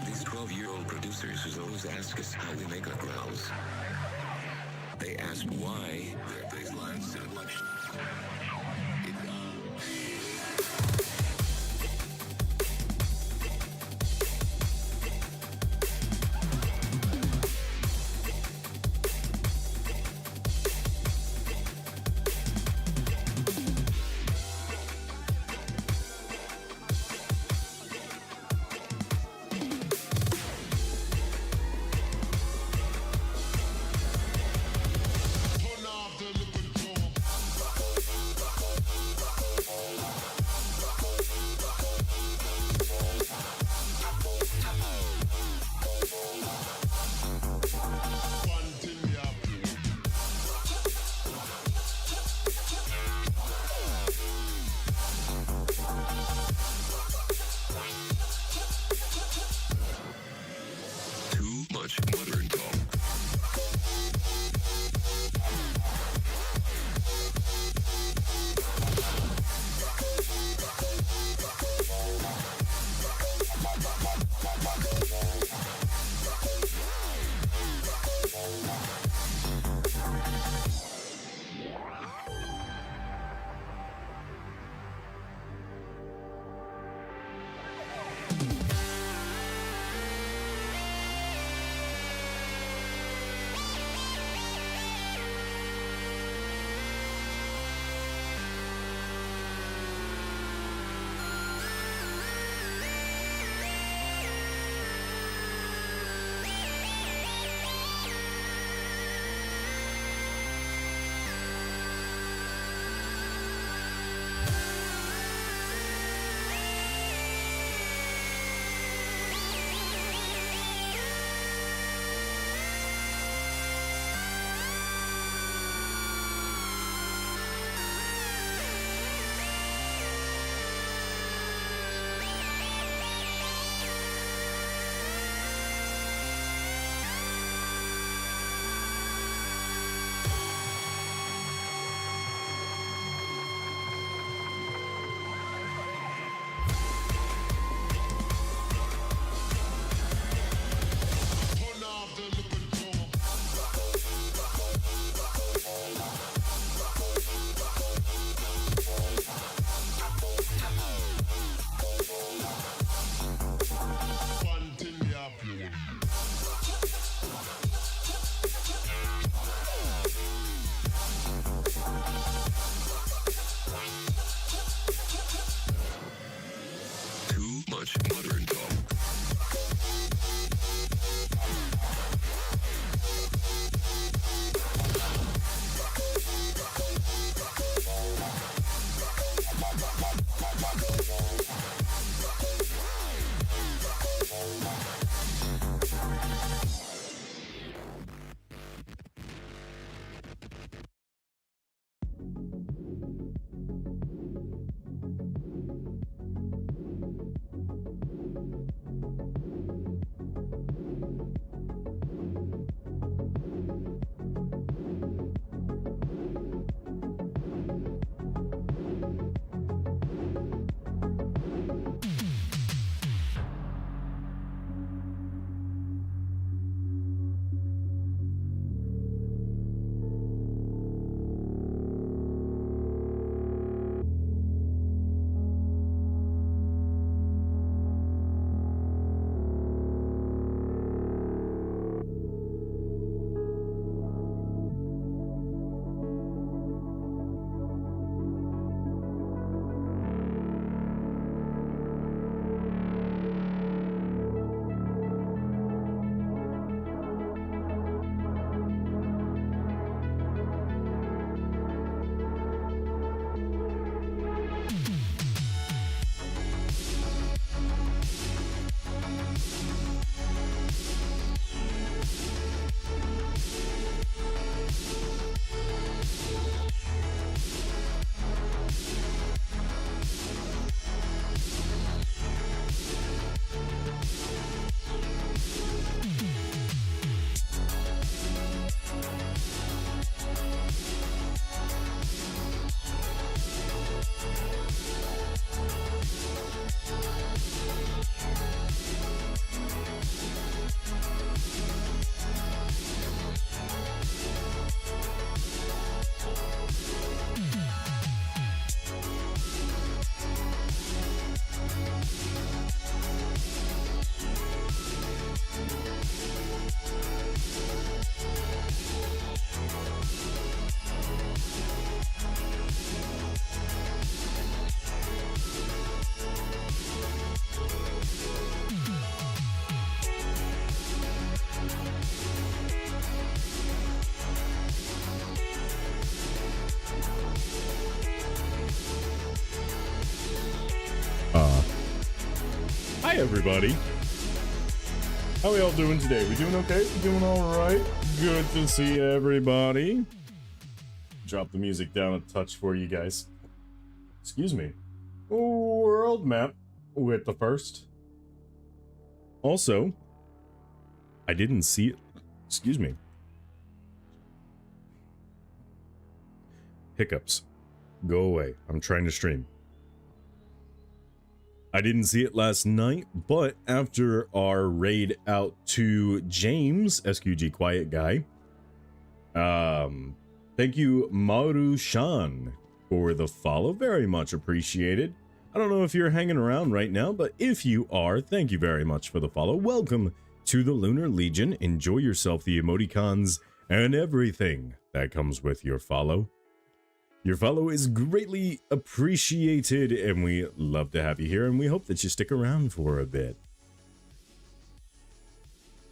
These 12-year-old producers always ask us how we make our growls. They ask why their bass lines sound like too much modern talk. Too much modern talk. Hi everybody. How are y'all doing today? We doing okay? We doing alright? Good to see everybody. Drop the music down a touch for you guys. Excuse me. World map with the first. Also, I didn't see it. Excuse me. Hiccups. Go away. I'm trying to stream. I didn't see it last night, but after our raid out to James, SQG Quiet Guy, thank you, Maru-shan, for the follow. Very much appreciated. I don't know if you're hanging around right now, but if you are, thank you very much for the follow. Welcome to the Lunar Legion. Enjoy yourself, the emoticons, and everything that comes with your follow. Your follow is greatly appreciated, and we love to have you here, and we hope that you stick around for a bit.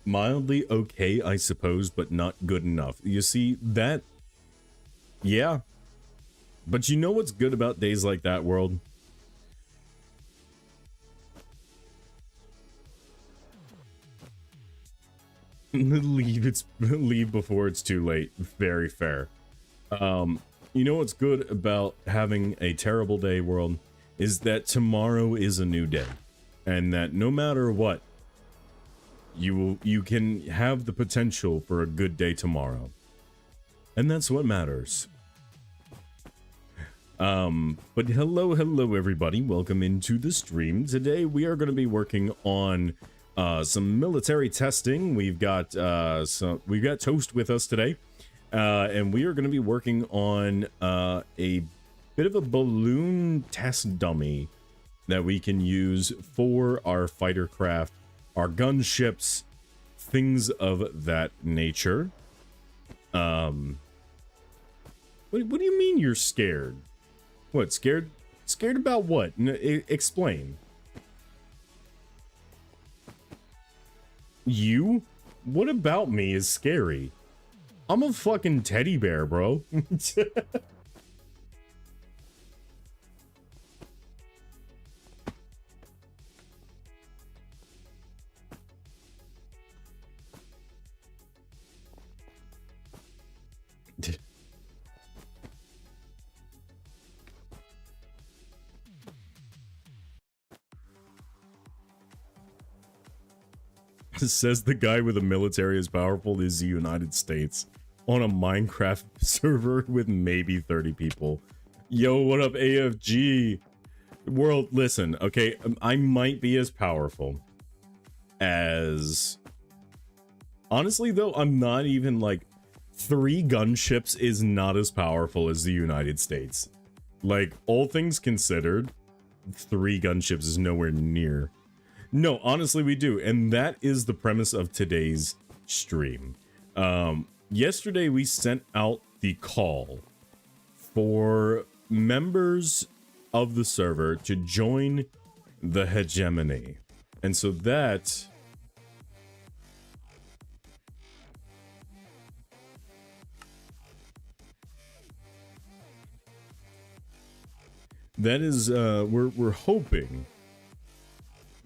Mildly okay, I suppose, but not good enough. You see, that... Yeah. But you know what's good about days like that, world? Leave before it's too late. Very fair. You know what's good about having a terrible day, world, is that tomorrow is a new day, and that no matter what, you can have the potential for a good day tomorrow, and that's what matters. But hello everybody, welcome into the stream. Today we are going to be working on some military testing. We've got Toast with us today. And we are going to be working on a bit of a balloon test dummy that we can use for our fighter craft, our gunships, things of that nature. What do you mean you're scared? What, scared? Scared about what? Explain. You? What about me is scary? I'm a fucking teddy bear, bro. Says the guy with a military as powerful as the United States on a Minecraft server with maybe 30 people. Yo, what up, AFG? World, listen, okay, I might be as powerful as... Honestly, though, I'm not even, like, 3 gunships is not as powerful as the United States. Like, all things considered, 3 gunships is nowhere near. No, honestly, we do, and that is the premise of today's stream. Yesterday, we sent out the call for members of the server to join the hegemony. And so that... That is, we're hoping...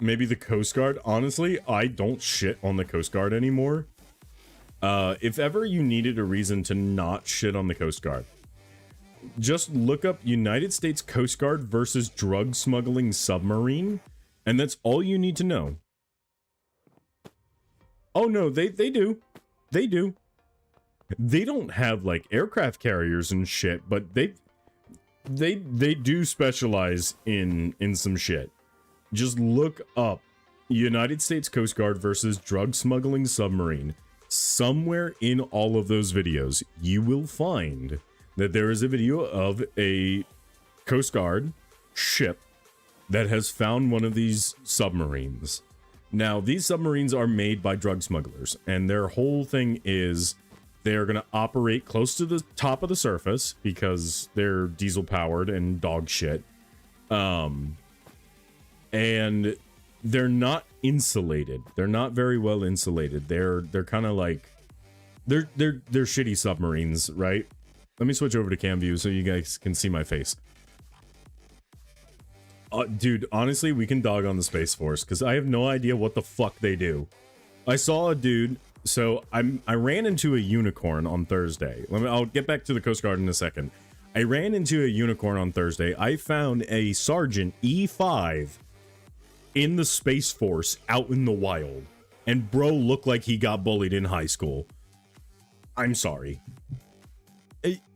Maybe the Coast Guard. Honestly, I don't shit on the Coast Guard anymore. If ever you needed a reason to not shit on the Coast Guard, just look up United States Coast Guard versus drug smuggling submarine, and that's all you need to know. Oh no, they do. They do. They don't have like aircraft carriers and shit, but they do specialize in some shit. Just look up United States Coast Guard versus drug smuggling submarine. Somewhere in all of those videos, you will find that there is a video of a Coast Guard ship that has found one of these submarines. Now, these submarines are made by drug smugglers, and their whole thing is they're going to operate close to the top of the surface because they're diesel powered and dog shit. And they're not insulated. They're not very well insulated. They're kind of like they're shitty submarines, right? Let me switch over to cam view so you guys can see my face. Dude, honestly, we can dog on the Space Force because I have no idea what the fuck they do. I saw a dude. So I ran into a unicorn on Thursday. I'll get back to the Coast Guard in a second. I ran into a unicorn on Thursday. I found a Sergeant E5 in the Space Force out in the wild. And bro looked like he got bullied in high school. I'm sorry.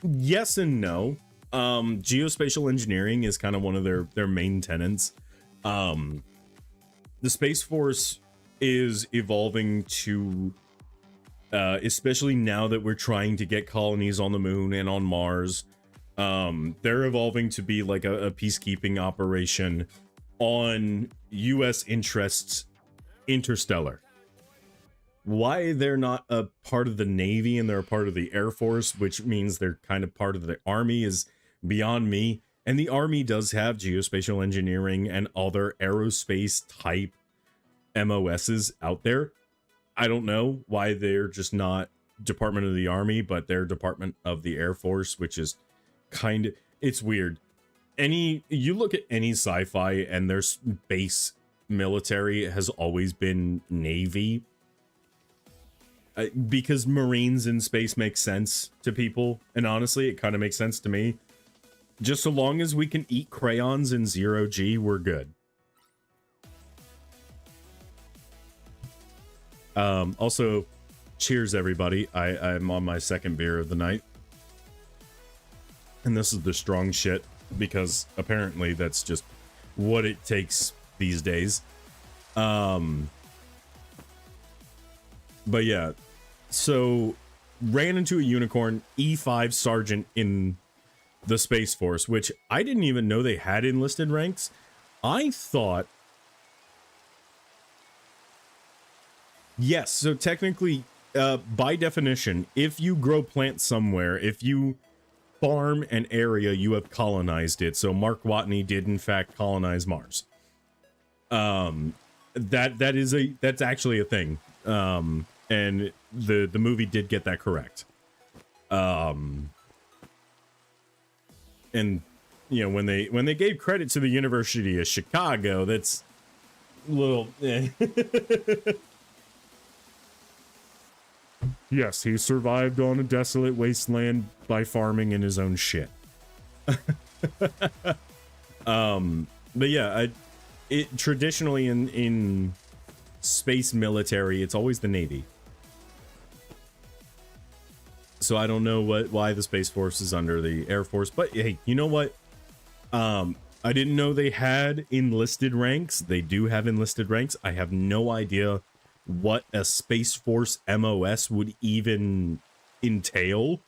Yes and no. Geospatial engineering is kind of one of their main tenets. The Space Force is evolving to, especially now that we're trying to get colonies on the moon and on Mars, they're evolving to be like a peacekeeping operation on U.S. interests interstellar. Why they're not a part of the Navy and they're a part of the Air Force, which means they're kind of part of the Army, is beyond me. And the Army does have geospatial engineering and other aerospace type MOSs out there. I don't know why they're just not Department of the Army, but they're Department of the Air Force, which is kind of, it's weird. You look at any sci-fi and their base military has always been Navy. Because Marines in space make sense to people, and honestly, it kind of makes sense to me. Just so long as we can eat crayons in 0G, we're good. Also, cheers, everybody. I'm on my second beer of the night. And this is the strong shit, because apparently that's just what it takes these days. But yeah, so ran into a unicorn E5 sergeant in the Space Force, which I didn't even know they had enlisted ranks. I thought, yes, so technically, by definition, if you grow plants somewhere, if you farm an area, you have colonized it. So Mark Watney did in fact colonize Mars. That's actually a thing. And the movie did get that correct. And you know, when they gave credit to the University of Chicago, that's a little Yes, he survived on a desolate wasteland by farming in his own shit. But yeah, it traditionally in space military, it's always the Navy. So I don't know why the Space Force is under the Air Force, but hey, you know what? I didn't know they had enlisted ranks. They do have enlisted ranks. I have no idea what a Space Force MOS would even entail.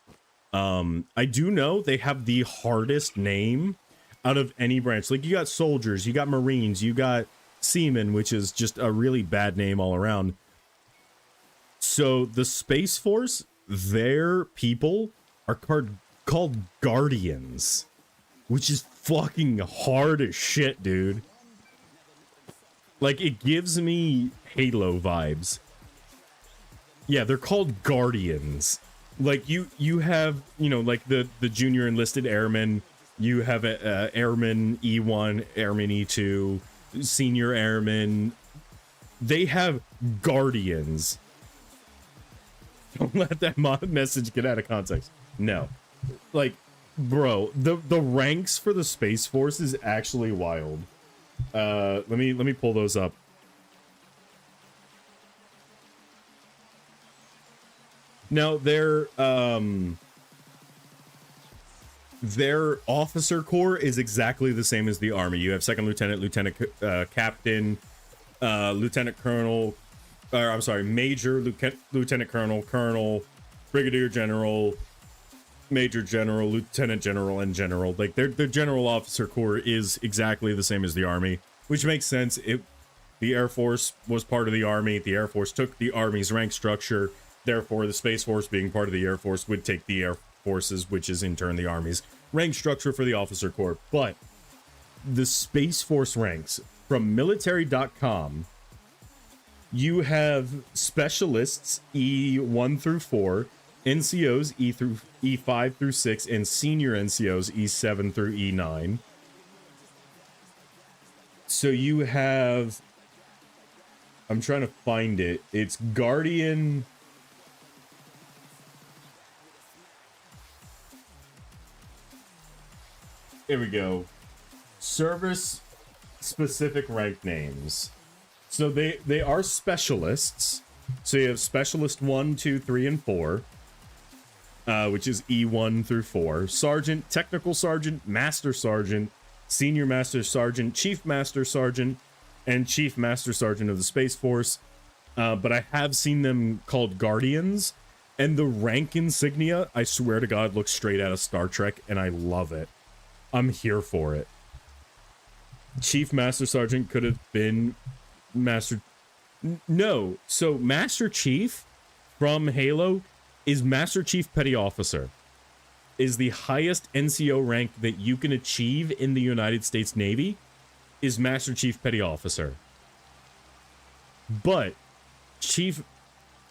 I do know they have the hardest name out of any branch. Like, you got soldiers, you got Marines, you got seamen, which is just a really bad name all around. So the Space Force, their people are called Guardians, which is fucking hard as shit, dude. Like, it gives me Halo vibes. Yeah, they're called Guardians. Like, you have, you know, like the junior enlisted airmen. You have a airman E1, airman E2, senior airman. They have Guardians. Don't let that message get out of context. No. Like, bro, the ranks for the Space Force is actually wild. Let me pull those up. Now, their officer corps is exactly the same as the Army. You have second lieutenant, lieutenant captain, lieutenant colonel, or I'm sorry, major, lieutenant colonel, colonel, brigadier general, major general, lieutenant general, and general. Like, their general officer corps is exactly the same as the Army, which makes sense. The Air Force was part of the Army. The Air Force took the Army's rank structure. Therefore, the Space Force, being part of the Air Force, would take the Air Forces, which is in turn the Army's rank structure for the officer corps. But the Space Force ranks from military.com, you have specialists E1 through 4, NCOs E5 through 6, and senior NCOs E7 through E9. So you have, I'm trying to find it. It's Guardian. Here we go. Service specific rank names. So they are specialists. So you have specialist 1, 2, 3, and 4. Which is E1 through 4. Sergeant, Technical Sergeant, Master Sergeant, Senior Master Sergeant, Chief Master Sergeant, and Chief Master Sergeant of the Space Force. But I have seen them called Guardians. And the rank insignia, I swear to God, looks straight out of Star Trek, and I love it. I'm here for it. Chief Master Sergeant could have been Master... No. So Master Chief from Halo is Master Chief Petty Officer. Is the highest NCO rank that you can achieve in the United States Navy is Master Chief Petty Officer. But Chief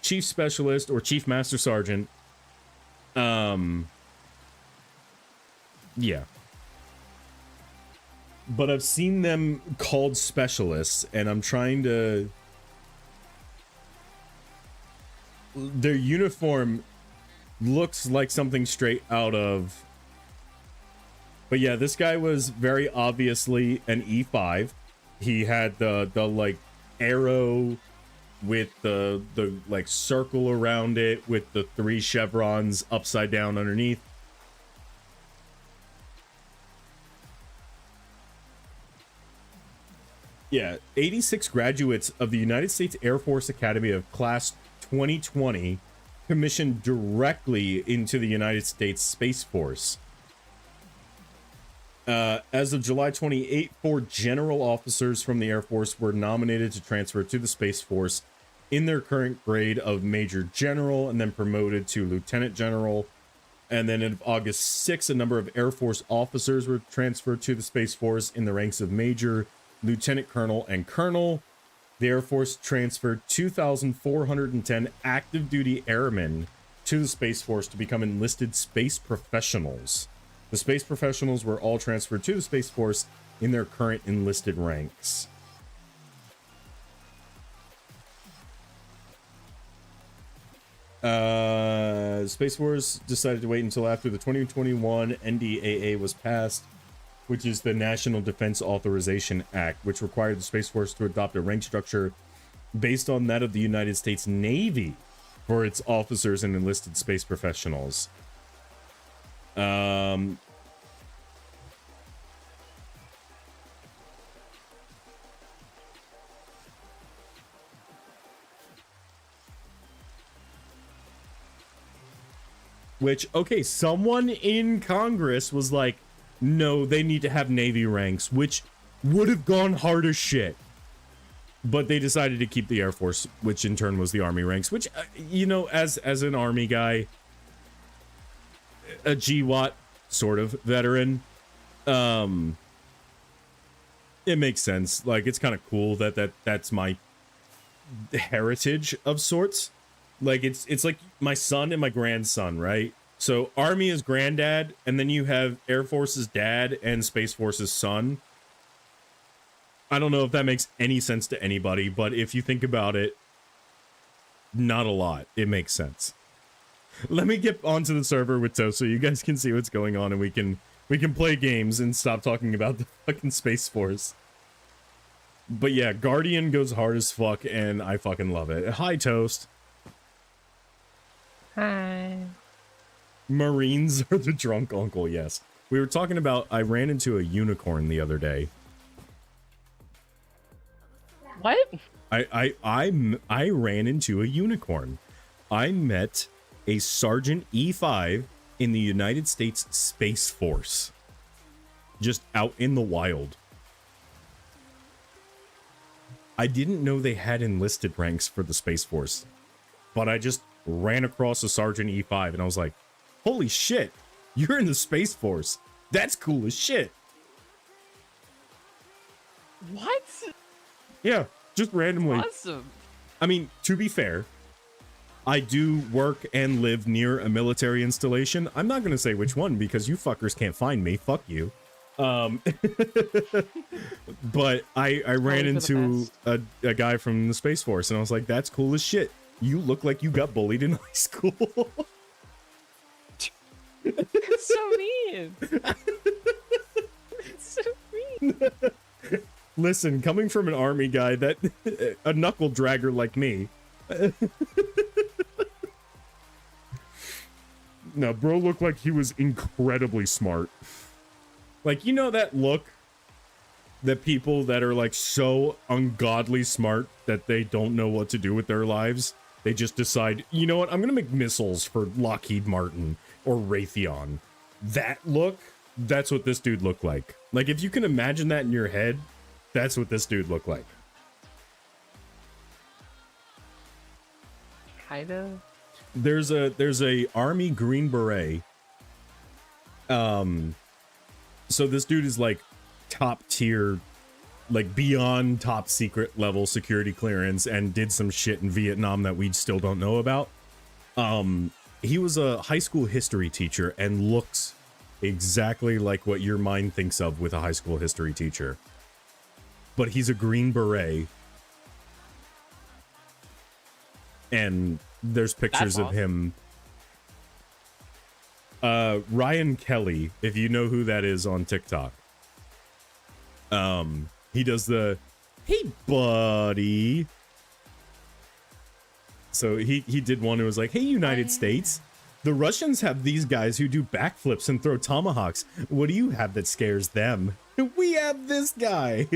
Specialist or Chief Master Sergeant, yeah. But I've seen them called specialists, and I'm trying to... Their uniform looks like something straight out of... But yeah, this guy was very obviously an E5. He had the like, arrow with the like, circle around it with the 3 chevrons upside down underneath. Yeah, 86 graduates of the United States Air Force Academy of Class 2020 commissioned directly into the United States Space Force. As of July 28, 4 general officers from the Air Force were nominated to transfer to the Space Force in their current grade of Major General and then promoted to Lieutenant General. And then in August 6, a number of Air Force officers were transferred to the Space Force in the ranks of Major, Lieutenant Colonel, and Colonel. The Air Force transferred 2,410 active duty airmen to the Space Force to become enlisted space professionals. The space professionals were all transferred to the Space Force in their current enlisted ranks. Space Force decided to wait until after the 2021 NDAA was passed, which is the National Defense Authorization Act, which required the Space Force to adopt a rank structure based on that of the United States Navy for its officers and enlisted space professionals. Which, okay, someone in Congress was like, no, they need to have Navy ranks, which would have gone hard as shit. But they decided to keep the Air Force, which in turn was the Army ranks, which, you know, as an Army guy, a GWAT sort of veteran, it makes sense. Like, it's kind of cool that's my heritage of sorts. Like, it's like my son and my grandson, right? So Army is granddad, and then you have Air Force's dad and Space Force's son. I don't know if that makes any sense to anybody, but if you think about it, not a lot. It makes sense. Let me get onto the server with Toe so you guys can see what's going on, and we can play games and stop talking about the fucking Space Force. But yeah, Guardian goes hard as fuck, and I fucking love it. Hi, Toast. Hi. Marines are the drunk uncle, yes. We were talking about, I ran into a unicorn the other day. What? I ran into a unicorn. I met a Sergeant E5 in the United States Space Force. Just out in the wild. I didn't know they had enlisted ranks for the Space Force, but I just ran across a Sergeant E5 and I was like, holy shit, you're in the Space Force. That's cool as shit. What? Yeah, just randomly. Awesome. I mean, to be fair, I do work and live near a military installation. I'm not going to say which one because you fuckers can't find me. Fuck you. But I ran Probably for the into best. a guy from the Space Force, and I was like, "That's cool as shit. You look like you got bullied in high school." It's so mean. It's so mean. Listen, coming from an army guy, that a knuckle dragger like me. No, bro looked like he was incredibly smart. Like, you know that look that people that are like so ungodly smart that they don't know what to do with their lives? They just decide, you know what, I'm gonna make missiles for Lockheed Martin or Raytheon. That look, that's what this dude looked like. Like, if you can imagine that in your head, that's what this dude looked like. Kind of. There's a army Green Beret. So this dude is like top tier, like beyond top secret level security clearance, and did some shit in Vietnam that we still don't know about. He was a high school history teacher and looks exactly like what your mind thinks of with a high school history teacher. But he's a Green Beret. And there's pictures of him. Ryan Kelly, if you know who that is on TikTok. He does the, "Hey buddy." So he did one who was like, "Hey United States, the Russians have these guys who do backflips and throw tomahawks. What do you have that scares them? We have this guy.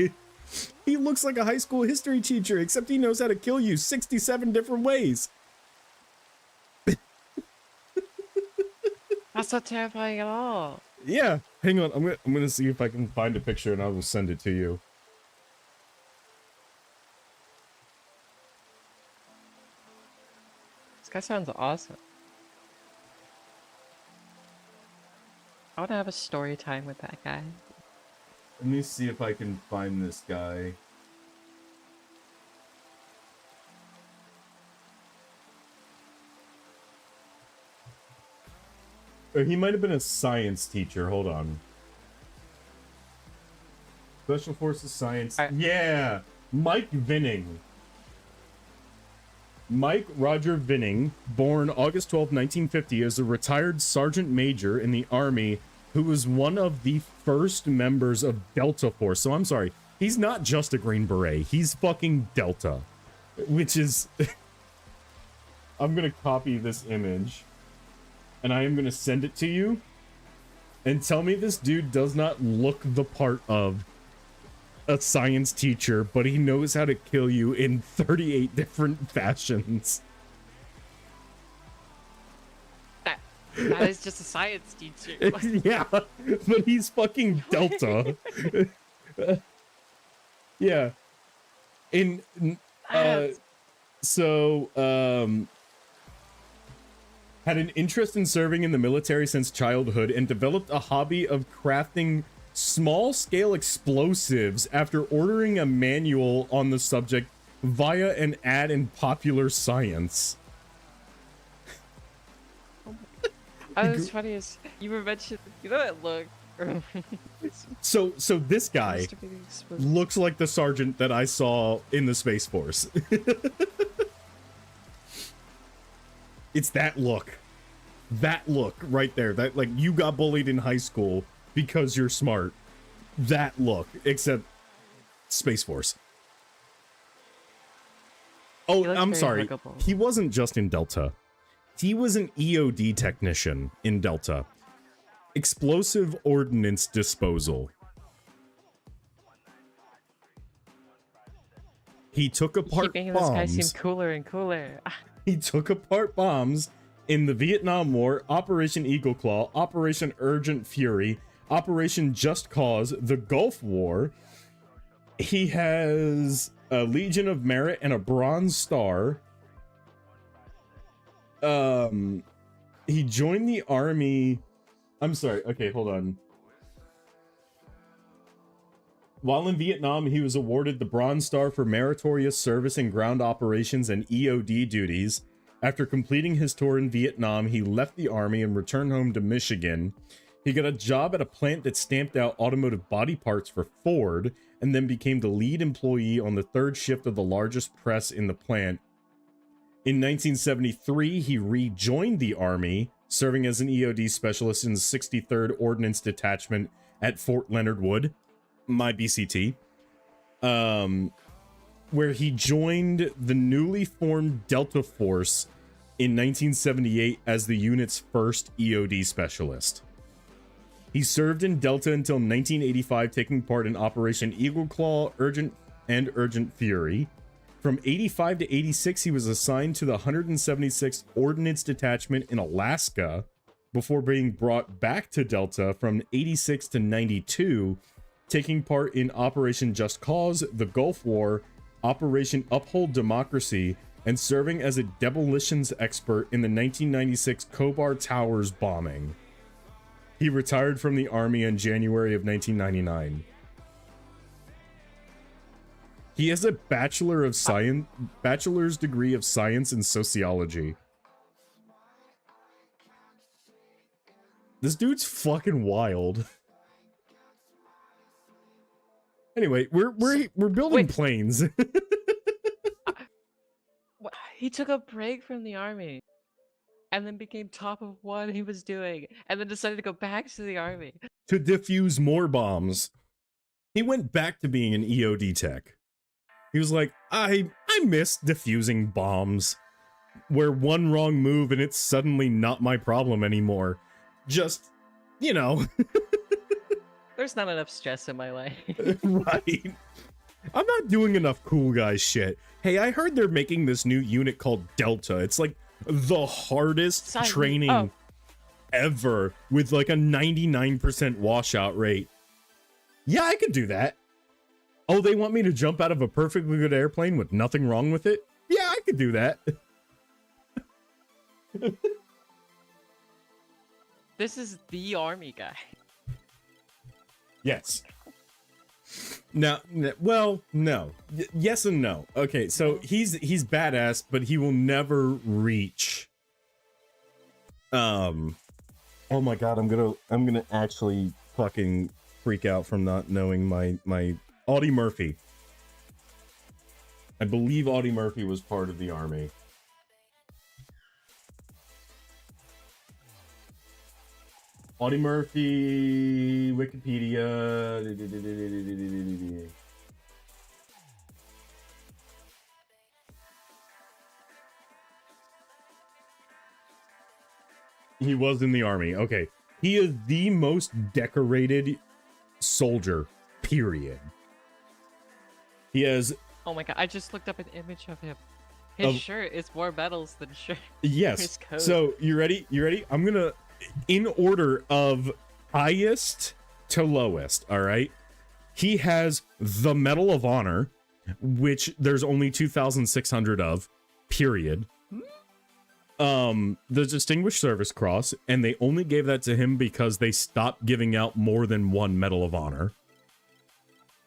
He looks like a high school history teacher, except he knows how to kill you 67 different ways." That's not terrifying at all. Yeah, hang on. I'm gonna see if I can find a picture and I will send it to you. This guy sounds awesome. I want to have a story time with that guy. Let me see if I can find this guy. Or he might have been a science teacher. Hold on. Special Forces Science. Yeah! Mike Vinning. Mike Roger Vinning, born August 12, 1950, is a retired sergeant major in the Army who was one of the first members of Delta Force. So I'm sorry, he's not just a Green Beret, he's fucking Delta. Which is... I'm gonna copy this image, and I am gonna send it to you, and tell me this dude does not look the part of a science teacher, but he knows how to kill you in 38 different fashions. That is just a science teacher. Yeah, but he's fucking Delta. Yeah. Had an interest in serving in the military since childhood and developed a hobby of crafting small-scale explosives after ordering a manual on the subject via an ad in Popular Science. Oh, it's funny as you were mentioning, you know that look. So this guy looks like the sergeant that I saw in the Space Force. It's that look. That look right there. That, like, you got bullied in high school because you're smart. That look, except Space Force. Oh, I'm sorry. Huggable. He wasn't just in Delta. He was an EOD technician in Delta. Explosive Ordnance Disposal. He took apart Keep making this guy bombs. seem cooler and cooler. He took apart bombs in the Vietnam War, Operation Eagle Claw, Operation Urgent Fury, Operation Just Cause, the Gulf War. He has a Legion of Merit and a Bronze Star. He joined the Army. I'm sorry. Okay, hold on. While in Vietnam, he was awarded the Bronze Star for meritorious service in ground operations and EOD duties. After completing his tour in Vietnam, he left the Army and returned home to Michigan. He got a job at a plant that stamped out automotive body parts for Ford, and then became the lead employee on the third shift of the largest press in the plant. In 1973, he rejoined the Army, serving as an EOD specialist in the 63rd Ordnance Detachment at Fort Leonard Wood, my BCT, where he joined the newly formed Delta Force in 1978 as the unit's first EOD specialist. He served in Delta until 1985, taking part in Operation Eagle Claw, Urgent Fury. From 85 to 86, he was assigned to the 176th Ordnance Detachment in Alaska before being brought back to Delta from 86 to 92, taking part in Operation Just Cause, the Gulf War, Operation Uphold Democracy, and serving as a demolitions expert in the 1996 Khobar Towers bombing. He retired from the Army in January of 1999. He has a bachelor's degree of science in sociology. This dude's fucking wild. Anyway, we're building planes. He took a break from the army and then became top of what he was doing and then decided to go back to the army to defuse more bombs. He went back to being an EOD tech. He was like, I miss defusing bombs, where one wrong move and it's suddenly not my problem anymore. Just, you know. There's not enough stress in my life. Right. I'm not doing enough cool guy shit. Hey, I heard they're making this new unit called Delta. It's like the hardest training ever, with like a 99% washout rate. Yeah, I could do that. Oh, they want me to jump out of a perfectly good airplane with nothing wrong with it? Yeah, I could do that. This is the army guy. Yes. Now, well, no. Yes and no. Okay, so he's badass, but he will never reach. Oh my god, I'm gonna actually fucking freak out from not knowing my Audie Murphy. I believe Audie Murphy was part of the army. Audie Murphy, Wikipedia. He was in the army. Okay. He is the most decorated soldier, period. He has... Oh my god, I just looked up an image of him. His shirt is more medals than shirt. Yes. His coat. So, you ready? You ready? I'm gonna... In order of highest to lowest, all right? He has the Medal of Honor, which there's only 2,600 of, period. The Distinguished Service Cross, and they only gave that to him because they stopped giving out more than one Medal of Honor.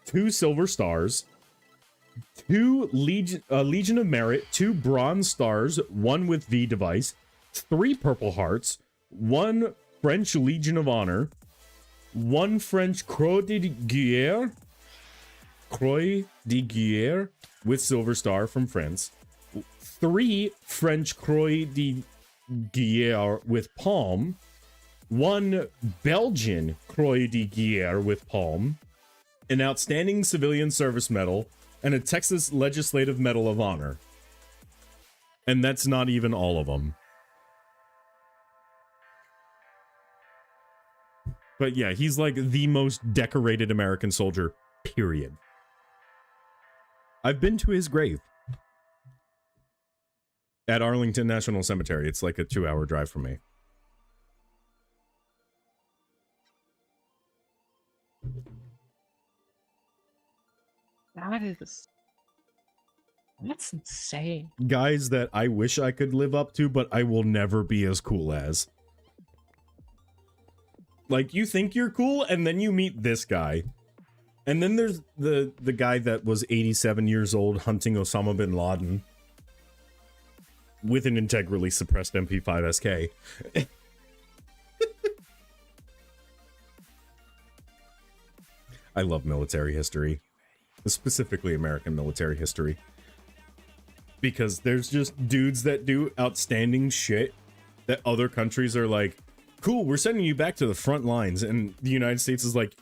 2 Silver Stars, 2 Legion of Merit, 2 Bronze Stars, 1 with V device, 3 Purple Hearts, 1 French Legion of Honor, 1 French Croix de Guerre with Silver Star from France, 3 French Croix de Guerre with Palm, 1 Belgian Croix de Guerre with Palm, an Outstanding Civilian Service Medal, and a Texas Legislative Medal of Honor. And that's not even all of them. But yeah, he's like the most decorated American soldier, period. I've been to his grave at Arlington National Cemetery. It's like a 2-hour drive from me. That's insane. Guys that I wish I could live up to, but I will never be as cool as. Like, you think you're cool, and then you meet this guy. And then there's the guy that was 87 years old hunting Osama bin Laden with an integrally suppressed MP5 SK. I love military history, specifically American military history, because there's just dudes that do outstanding shit that other countries are like, cool, we're sending you back to the front lines, and the United States is like,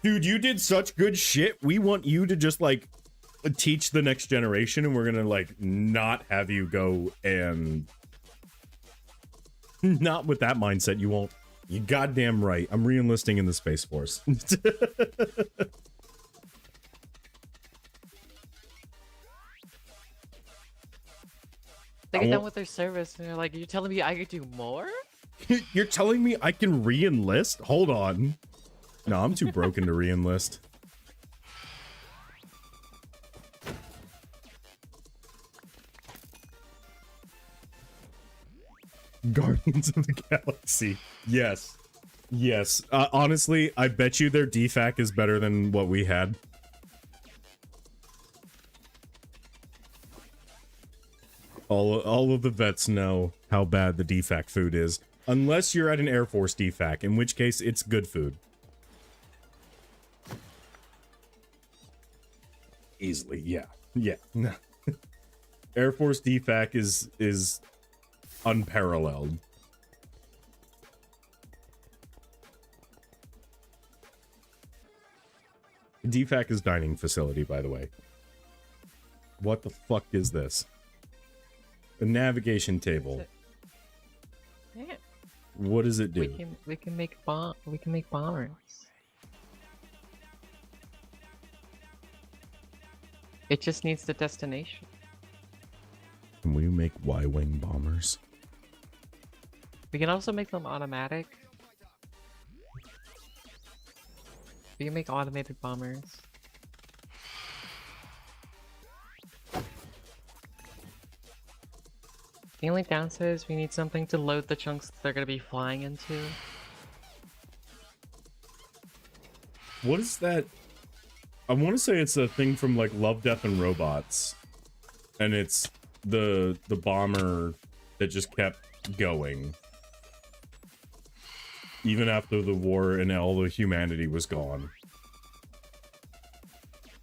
dude, you did such good shit, we want you to just like teach the next generation, and we're gonna like not have you go. And not with that mindset, you won't. You goddamn right, I'm re-enlisting in the Space Force. They get done with their service and they're like, you're telling me I could do more? You're telling me I can re-enlist? Hold on. No, I'm too broken to re-enlist. Guardians of the Galaxy. Yes. Yes. Honestly, I bet you their DFAC is better than what we had. All of the vets know how bad the DFAC food is. Unless you're at an Air Force DFAC, in which case it's good food. Easily, yeah. Yeah. Air Force DFAC is unparalleled. DFAC is dining facility, by the way. What the fuck is this? A navigation table. Yeah. What does it do? We can make bombers. It just needs the destination. Can we make Y-wing bombers? We can also make them automatic. We can make automated bombers. The only downside is we need something to load the chunks that they're going to be flying into. What is that? I want to say it's a thing from like Love, Death, and Robots. And it's the bomber that just kept going. Even after the war and all the humanity was gone.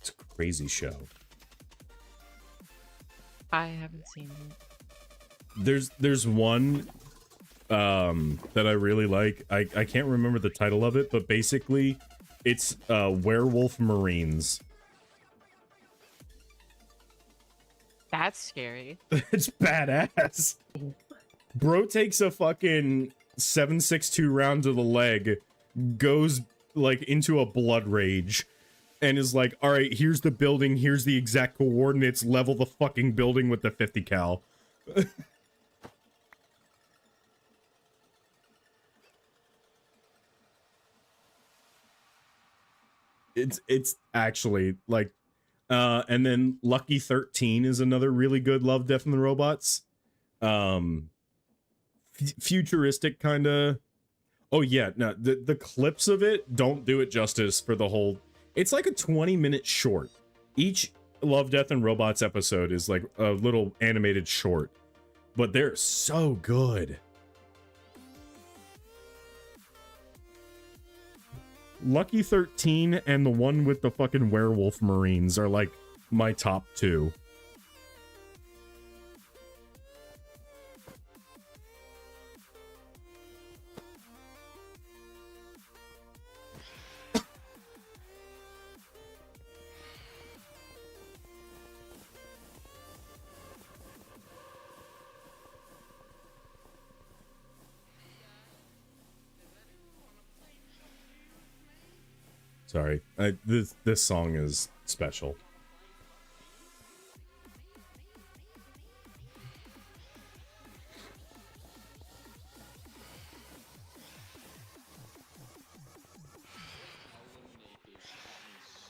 It's a crazy show. I haven't seen it. There's one that I really like. I can't remember the title of it, but basically it's Werewolf Marines. That's scary. It's badass. Bro takes a fucking 7.62 round to the leg, goes like into a blood rage, and is like, all right, here's the building, here's the exact coordinates, level the fucking building with the 50 cal. It's actually like, and then Lucky 13 is another really good Love, Death, and the Robots. Futuristic kind of. Oh yeah, no, the clips of it don't do it justice for the whole. It's like a 20-minute short. Each Love, Death, and Robots episode is like a little animated short, but they're so good. Lucky 13 and the one with the fucking Werewolf Marines are like my top two. Sorry, this song is special.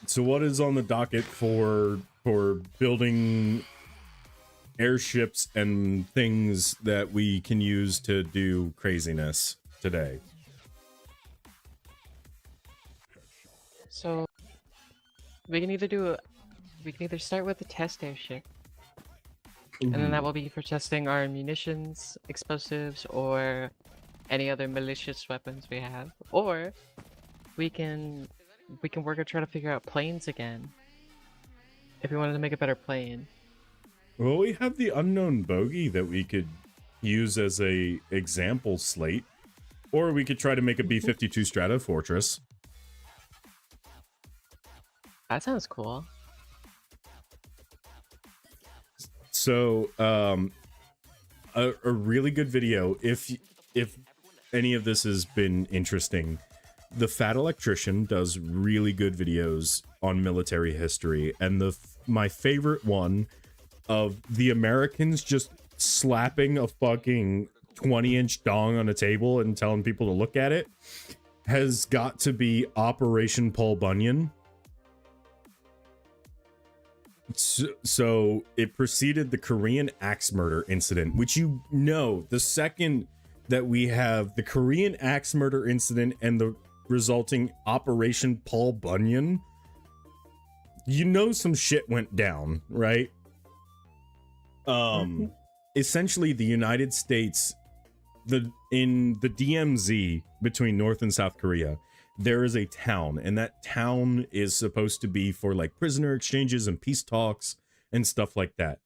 So what is on the docket for building airships and things that we can use to do craziness today? So we can either start with the test airship, and then that will be for testing our munitions, explosives, or any other malicious weapons we have, or we can we can work and try to figure out planes again. If we wanted to make a better plane. Well, we have the unknown bogey that we could use as a example slate, or we could try to make a B-52 Strato Fortress. That sounds cool. So, a really good video, if any of this has been interesting, the Fat Electrician does really good videos on military history, and my favorite one of the Americans just slapping a fucking 20-inch dong on a table and telling people to look at it has got to be Operation Paul Bunyan. So it preceded the Korean axe murder incident, which, you know, the second that we have the Korean axe murder incident and the resulting Operation Paul Bunyan, you know some shit went down, right? Essentially the United States, in the DMZ between North and South Korea, there is a town, and that town is supposed to be for like prisoner exchanges and peace talks and stuff like that.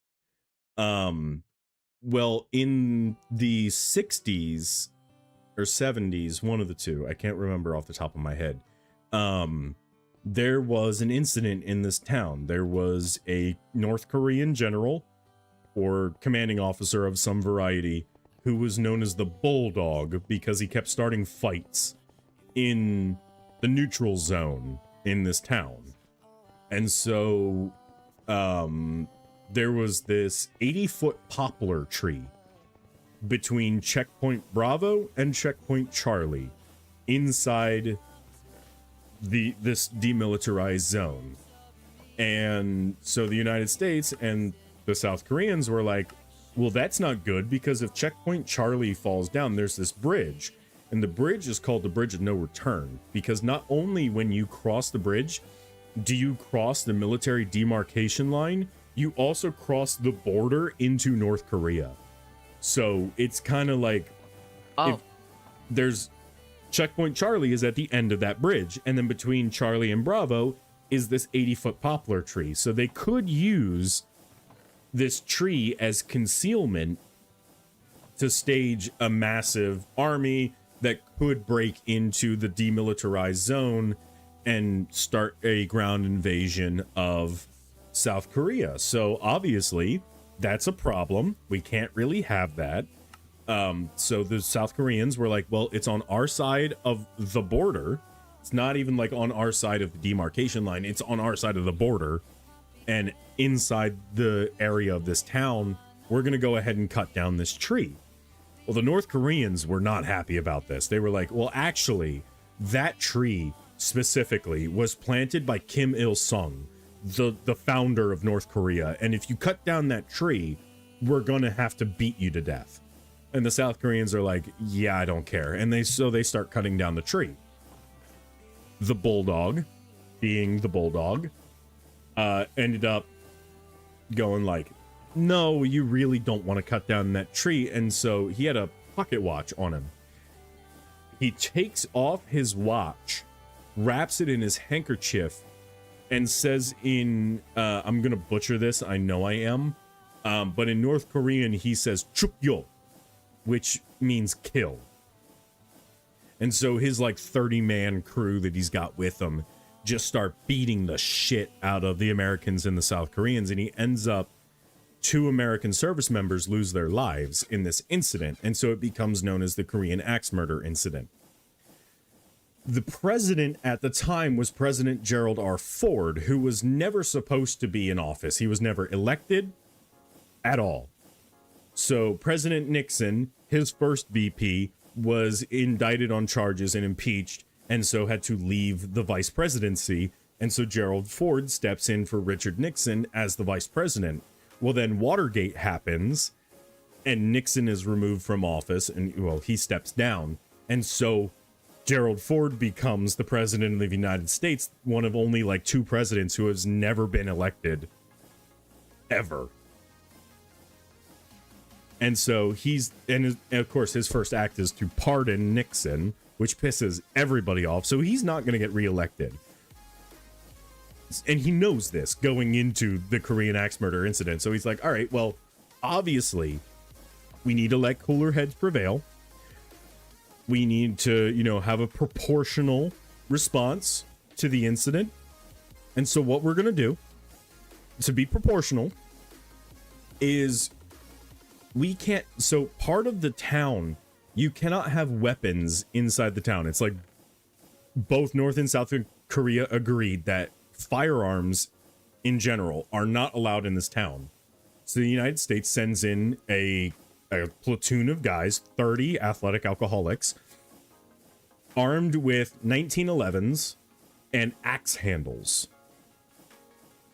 Well, in the 60s or 70s, one of the two, I can't remember off the top of my head, there was an incident in this town. There was a North Korean general or commanding officer of some variety who was known as the Bulldog because he kept starting fights in the neutral zone in this town. And so there was this 80-foot poplar tree between Checkpoint Bravo and Checkpoint Charlie inside this demilitarized zone. And so the United States and the South Koreans were like, well, that's not good, because if Checkpoint Charlie falls down, there's this bridge. And the bridge is called the Bridge of No Return, because not only when you cross the bridge do you cross the military demarcation line, you also cross the border into North Korea. So it's kind of like, if there's Checkpoint Charlie is at the end of that bridge, and then between Charlie and Bravo is this 80-foot poplar tree. So they could use this tree as concealment to stage a massive army that could break into the demilitarized zone and start a ground invasion of South Korea. So obviously that's a problem. We can't really have that. So the South Koreans were like, well, it's on our side of the border. It's not even like on our side of the demarcation line. It's on our side of the border. And inside the area of this town, we're going to go ahead and cut down this tree. Well, the North Koreans were not happy about this. They were like, well, actually, that tree specifically was planted by Kim Il-sung, the founder of North Korea. And if you cut down that tree, we're going to have to beat you to death. And the South Koreans are like, yeah, I don't care. And they start cutting down the tree. The Bulldog, being the Bulldog, ended up going like, no, you really don't want to cut down that tree. And so he had a pocket watch on him. He takes off his watch, wraps it in his handkerchief, and says in, I'm going to butcher this, I know I am, but in North Korean, he says, chukyo, which means kill. And so his like 30-man crew that he's got with him just start beating the shit out of the Americans and the South Koreans, and he ends up 2 American service members lose their lives in this incident, and so it becomes known as the Korean axe murder incident. The president at the time was President Gerald R. Ford, who was never supposed to be in office. He was never elected at all. So President Nixon, his first VP, was indicted on charges and impeached, and so had to leave the vice presidency, and so Gerald Ford steps in for Richard Nixon as the vice president. Well, then Watergate happens, and Nixon is removed from office, and, well, he steps down. And so Gerald Ford becomes the president of the United States, one of only, like, 2 presidents who has never been elected. Ever. And so and of course, his first act is to pardon Nixon, which pisses everybody off, so he's not going to get reelected. And he knows this going into the Korean axe murder incident. So he's like, all right, well, obviously, we need to let cooler heads prevail. We need to, have a proportional response to the incident. And so what we're going to do to be proportional is we can't. So part of the town, you cannot have weapons inside the town. It's like both North and South Korea agreed that firearms in general are not allowed in this town. So the United States sends in a platoon of guys, 30 athletic alcoholics, armed with 1911s and axe handles.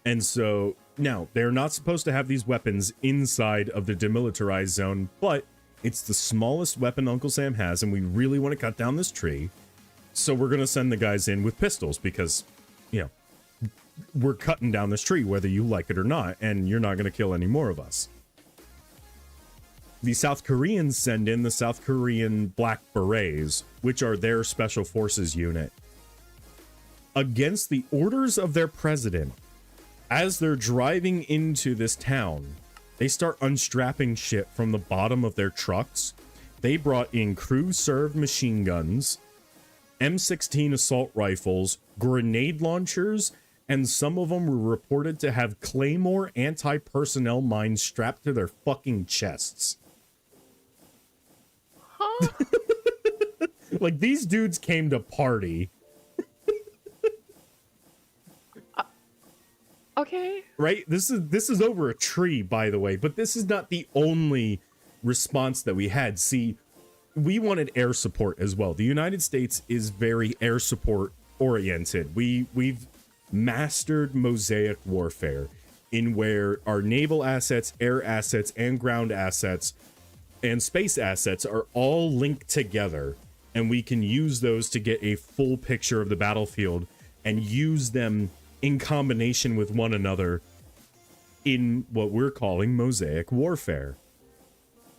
And so now they're not supposed to have these weapons inside of the demilitarized zone, but it's the smallest weapon Uncle Sam has, and we really want to cut down this tree. So we're going to send the guys in with pistols because, we're cutting down this tree, whether you like it or not, and you're not going to kill any more of us. The South Koreans send in the South Korean Black Berets, which are their special forces unit. Against the orders of their president, as they're driving into this town, they start unstrapping shit from the bottom of their trucks. They brought in crew-served machine guns, M16 assault rifles, grenade launchers, and some of them were reported to have Claymore anti-personnel mines strapped to their fucking chests. Huh? Like, these dudes came to party. Okay. Right? This is over a tree, by the way, but this is not the only response that we had. See, we wanted air support as well. The United States is very air support oriented. We've mastered mosaic warfare in where our naval assets, air assets, and ground assets and space assets are all linked together, and we can use those to get a full picture of the battlefield and use them in combination with one another in what we're calling mosaic warfare.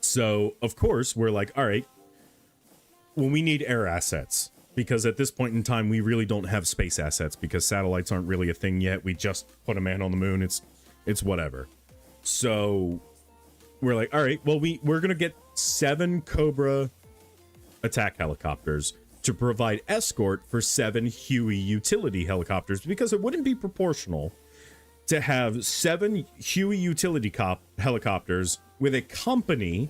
So, of course, we're like, all right, well, we need air assets. Because at this point in time, we really don't have space assets because satellites aren't really a thing yet. We just put a man on the moon. It's whatever. So we're like, all right, well, we're going to get 7 Cobra attack helicopters to provide escort for 7 Huey utility helicopters, because it wouldn't be proportional to have 7 Huey utility helicopters with a company,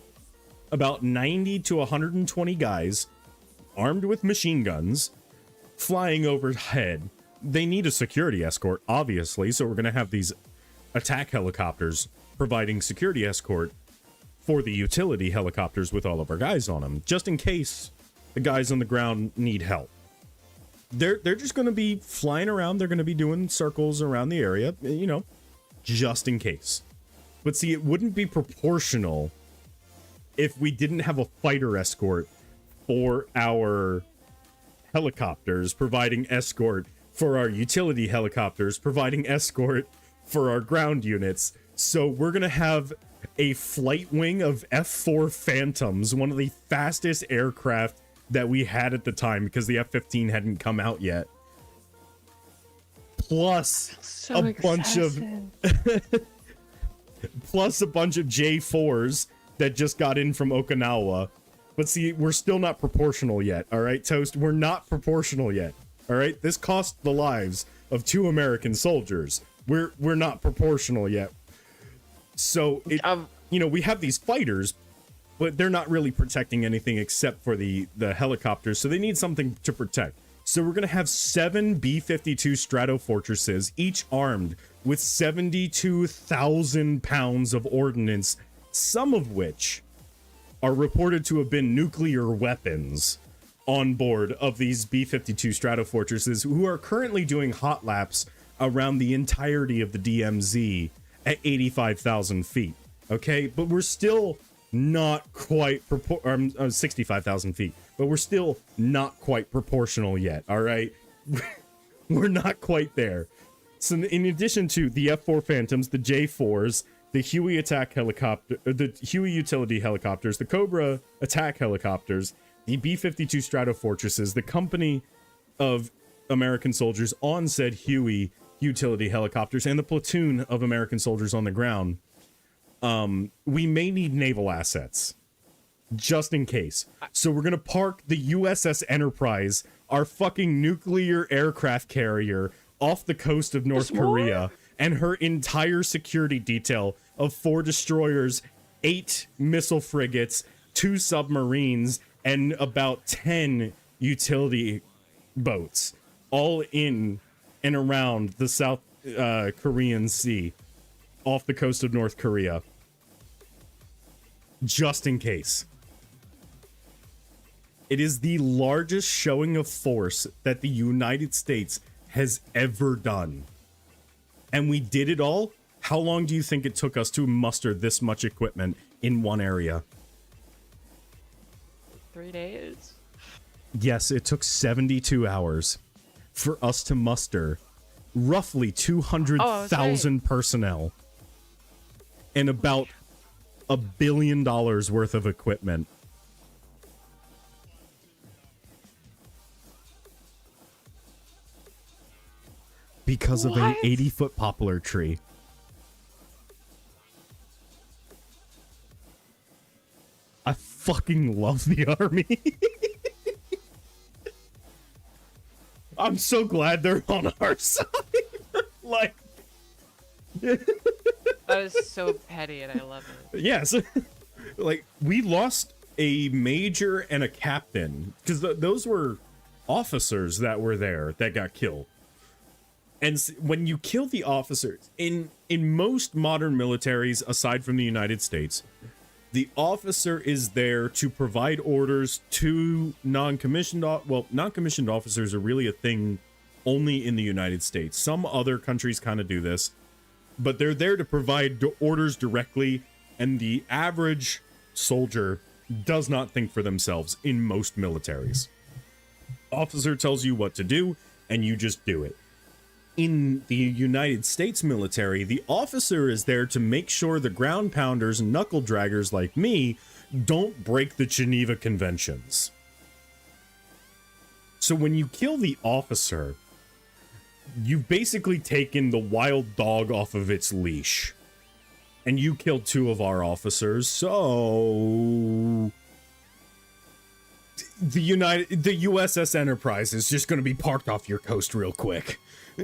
about 90 to 120 guys, armed with machine guns, flying overhead. They need a security escort, obviously, so we're going to have these attack helicopters providing security escort for the utility helicopters with all of our guys on them, just in case the guys on the ground need help. They're just going to be flying around. They're going to be doing circles around the area, just in case. But see, it wouldn't be proportional if we didn't have a fighter escort for our helicopters, providing escort for our utility helicopters, providing escort for our ground units. So we're going to have a flight wing of F4 Phantoms, one of the fastest aircraft that we had at the time because the F-15 hadn't come out yet. Plus So a bunch of J4s that just got in from Okinawa. But see, we're still not proportional yet, all right, Toast? We're not proportional yet, all right? This cost the lives of 2 American soldiers. We're not proportional yet. So, we have these fighters, but they're not really protecting anything except for the helicopters, so they need something to protect. So we're going to have 7 B-52 Stratofortresses, each armed with 72,000 pounds of ordnance, some of which are reported to have been nuclear weapons on board of these B-52 Stratofortresses, who are currently doing hot laps around the entirety of the DMZ at 85,000 feet. Okay, but we're still not quite 65,000 feet, but we're still not quite proportional yet. All right, we're not quite there. So in addition to the F4 Phantoms, the J4s, the Huey attack helicopter, the Huey utility helicopters, the Cobra attack helicopters, the B-52 Stratofortresses, the company of American soldiers on said Huey utility helicopters and the platoon of American soldiers on the ground, we may need naval assets just in case. So we're going to park the USS Enterprise, our fucking nuclear aircraft carrier, off the coast of North Korea, and her entire security detail of 4 destroyers, 8 missile frigates, 2 submarines, and about 10 utility boats, all in and around the South Korean Sea, off the coast of North Korea, just in case. It is the largest showing of force that the United States has ever done. And we did it all. How long do you think it took us to muster this much equipment in one area? 3 days? Yes, it took 72 hours for us to muster roughly 200,000 personnel and about $1 billion worth of equipment. Because of an 80-foot poplar tree. I fucking love the army. I'm so glad they're on our side. Like, that is so petty and I love it. Yes. Like, we lost a major and a captain because those were officers that were there that got killed. And when you kill the officers, in most modern militaries, aside from the United States, the officer is there to provide orders to non-commissioned officers are really a thing only in the United States. Some other countries kind of do this, but they're there to provide orders directly, and the average soldier does not think for themselves in most militaries. Officer tells you what to do, and you just do it. In the United States military, the officer is there to make sure the ground pounders and knuckle draggers like me don't break the Geneva Conventions. So when you kill the officer, you've basically taken the wild dog off of its leash. And you killed 2 of our officers, so the USS Enterprise is just going to be parked off your coast real quick. Oh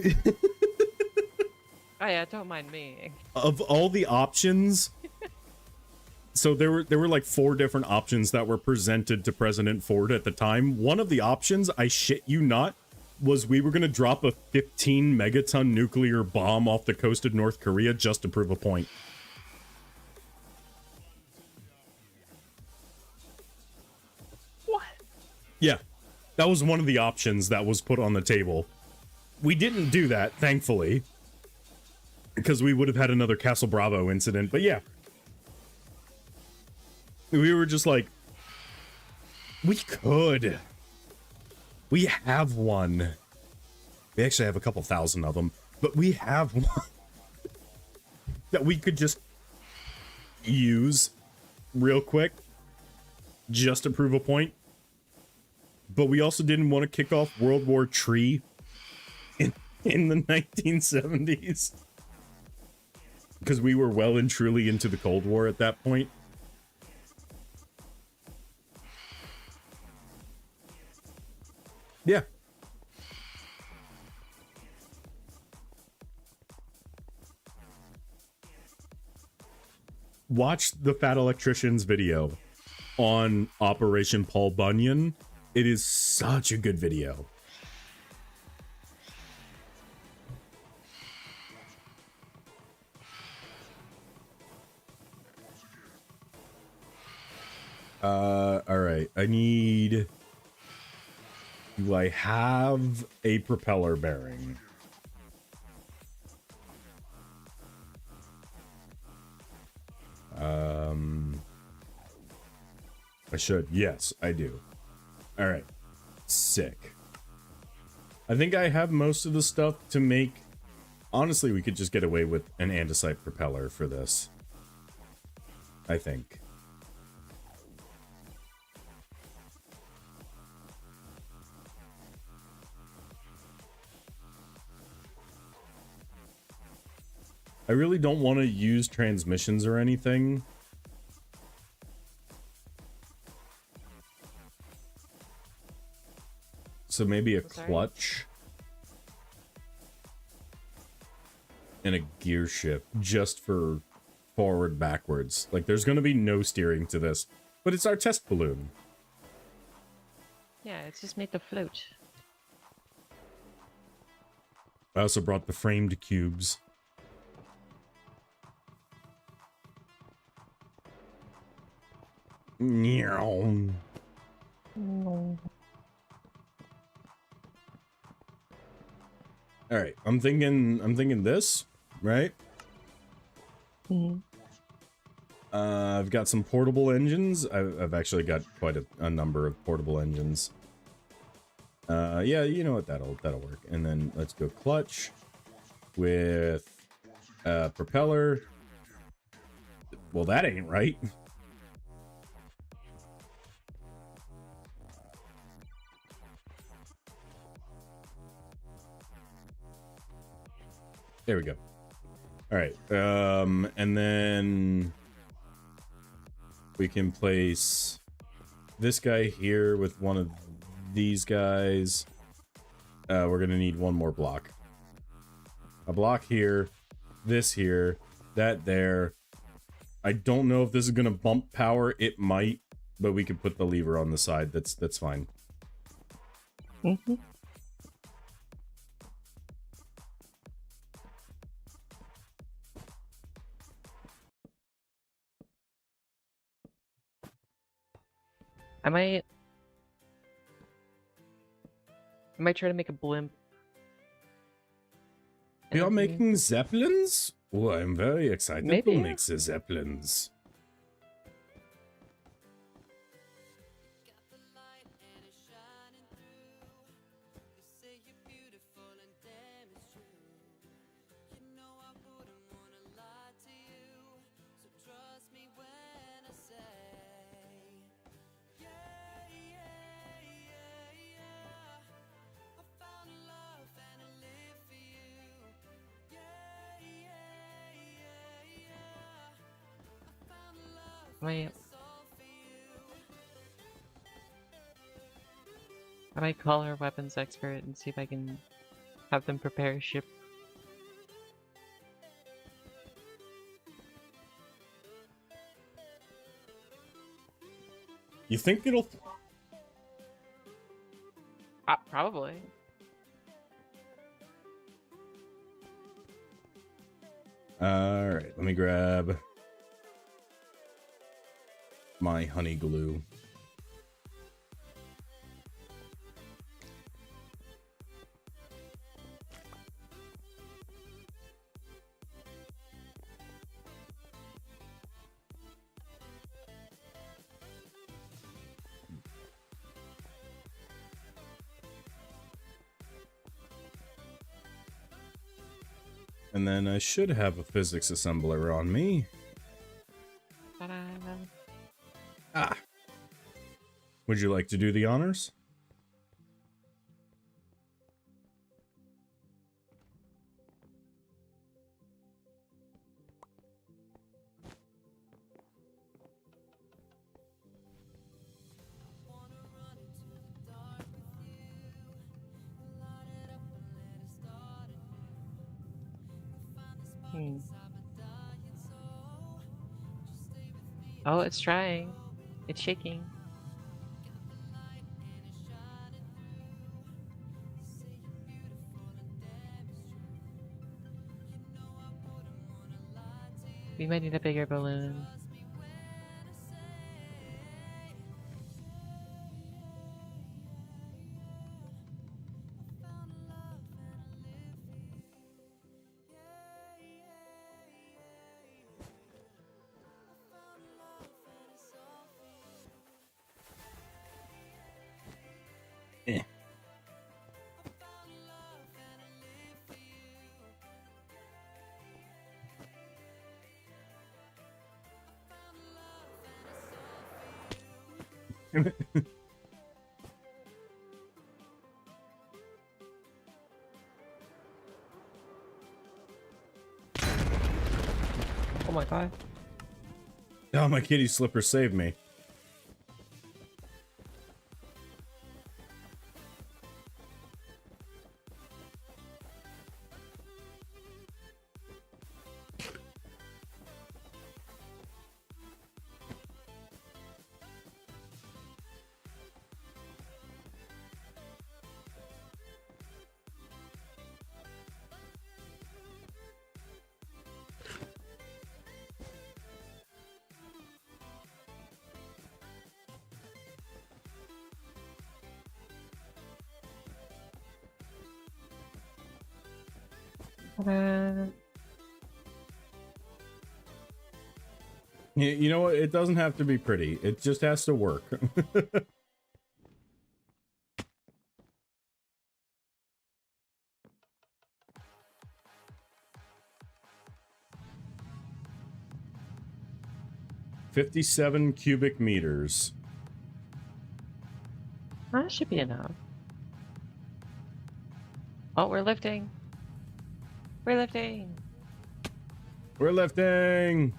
yeah, don't mind me. Of all the options, so there were like 4 different options that were presented to President Ford at the time. One of the options, I shit you not, was we were going to drop a 15 megaton nuclear bomb off the coast of North Korea just to prove a point. What? Yeah, that was one of the options that was put on the table. We didn't do that, thankfully, because we would have had another Castle Bravo incident. But yeah, we were just like, we could. We have one. We actually have a couple thousand of them, but we have one that we could just use real quick just to prove a point. But we also didn't want to kick off World War III in the 1970s. Because we were well and truly into the Cold War at that point. Yeah. Watch the Fat Electrician's video on Operation Paul Bunyan. It is such a good video. All right. Do I have a propeller bearing? I should. Yes, I do. All right. Sick. I think I have most of the stuff to make. Honestly, we could just get away with an andesite propeller for this. I think. I really don't want to use transmissions or anything. So maybe a clutch and a gear shift just for forward, backwards. Like, there's going to be no steering to this, but it's our test balloon. Yeah, it's just made to float. I also brought the framed cubes. Meow. No. All right, I'm thinking this, right? Mm-hmm. I've got some portable engines. I've actually got quite a number of portable engines. Yeah, you know what, that'll work. And then let's go clutch with propeller. Well, that ain't right. There we go. All right. And then we can place this guy here with one of these guys. We're gonna need one more block. A block here, this here, that there. I don't know if this is gonna bump power. It might, but we can put the lever on the side. That's fine. Mm-hmm. I might try to make a blimp. We are And- making zeppelins? Oh, I'm very excited Maybe. to make the zeppelins. I might call our weapons expert and see if I can have them prepare a ship. You think it'll... Probably. Alright, let me grab my honey glue. And then I should have a physics assembler on me. Ta-da. Ah. Would you like to do the honors? Oh, it's trying. It's shaking. We might need a bigger balloon. Eh. Bye. Oh, my kitty slipper saved me. Ta-da. You know what? It doesn't have to be pretty. It just has to work. 57 cubic meters. That should be enough. Oh, we're lifting. We're lifting. We're lifting.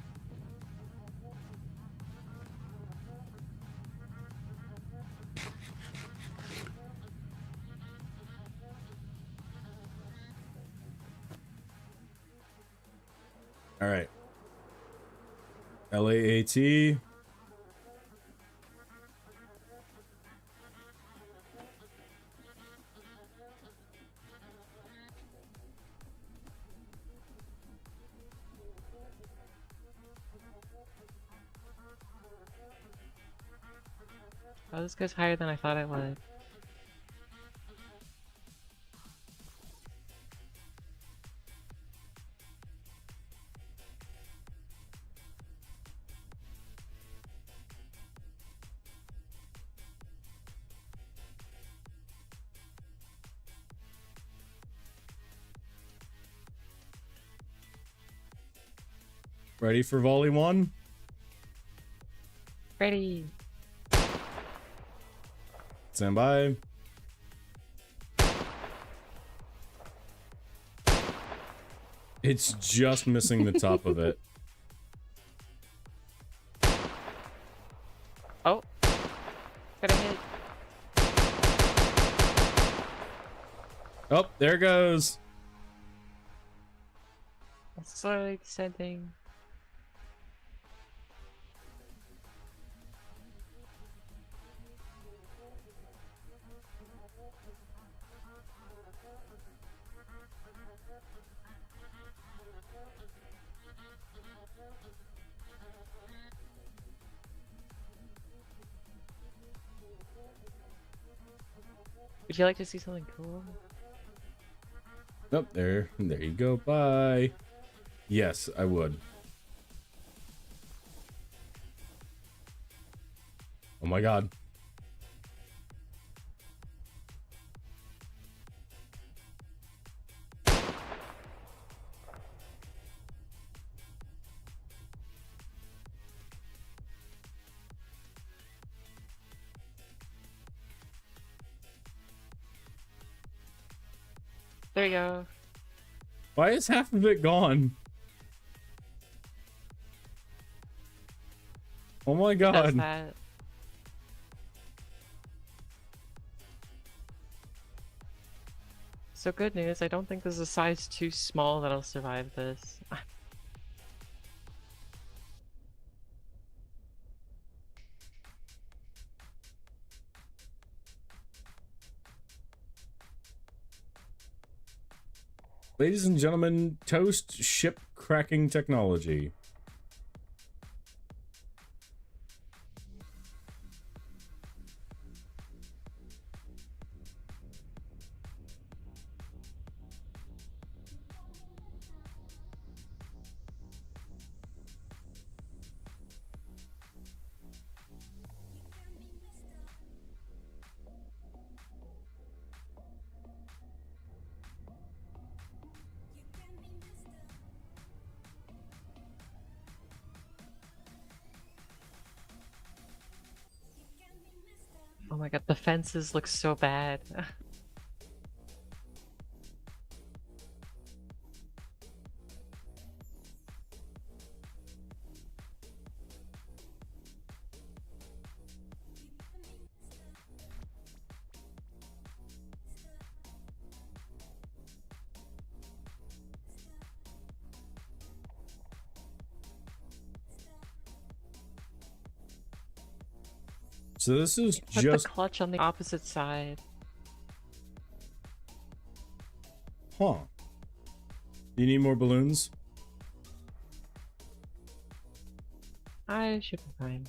All right. LAAT. Oh, this goes higher than I thought it would. Ready for volley one? Ready. Stand by. It's just missing the top of it. Oh. Gotta hit. Oh, there goes. It's slowly descending. Would you like to see something cool? Oh, there you go. Bye. Yes, I would. Oh my god. There you go. Why is half of it gone? Oh my Does god. that. So good news, I don't think there's a size too small that'll survive this. Ladies and gentlemen, toast ship cracking technology. Oh my god, the fences look so bad. So this is Put just... the clutch on the opposite side. Huh. You need more balloons? I should be fine.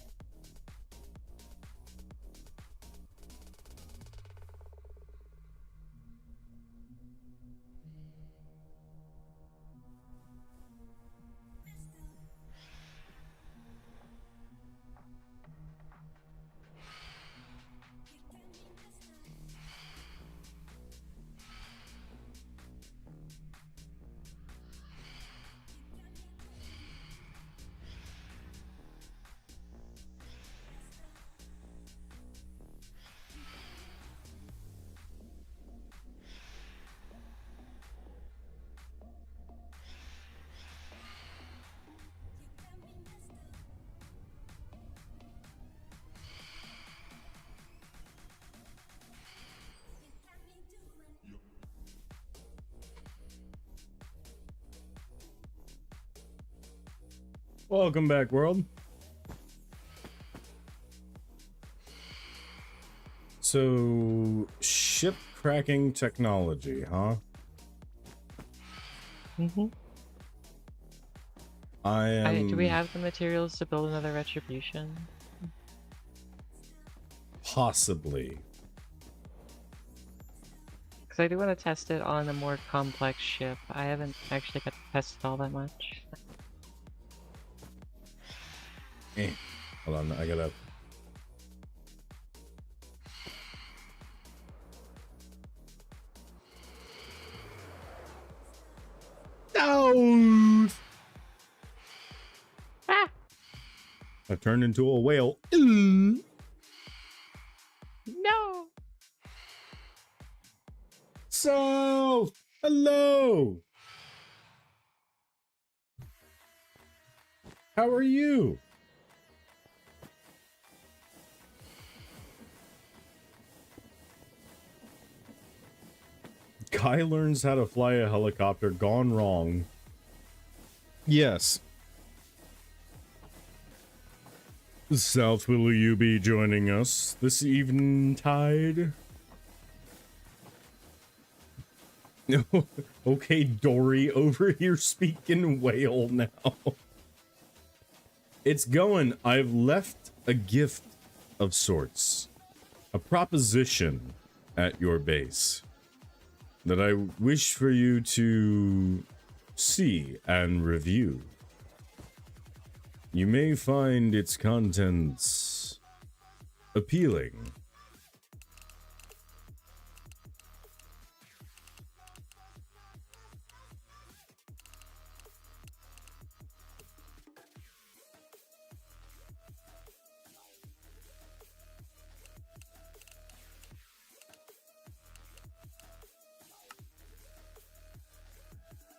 Welcome back, world. So, ship cracking technology, huh? Mm-hmm. I am... Do we have the materials to build another retribution? Possibly. Because I do want to test it on a more complex ship. I haven't actually got to test it all that much. Hold on, I gotta... No! Ah! I turned into a whale. No! So, hello! How are you? Guy learns how to fly a helicopter gone wrong. Yes. South, will you be joining us this eventide? Okay, Dory, over here speaking whale now. It's going. I've left a gift of sorts. A proposition at your base that I wish for you to see and review. You may find its contents appealing.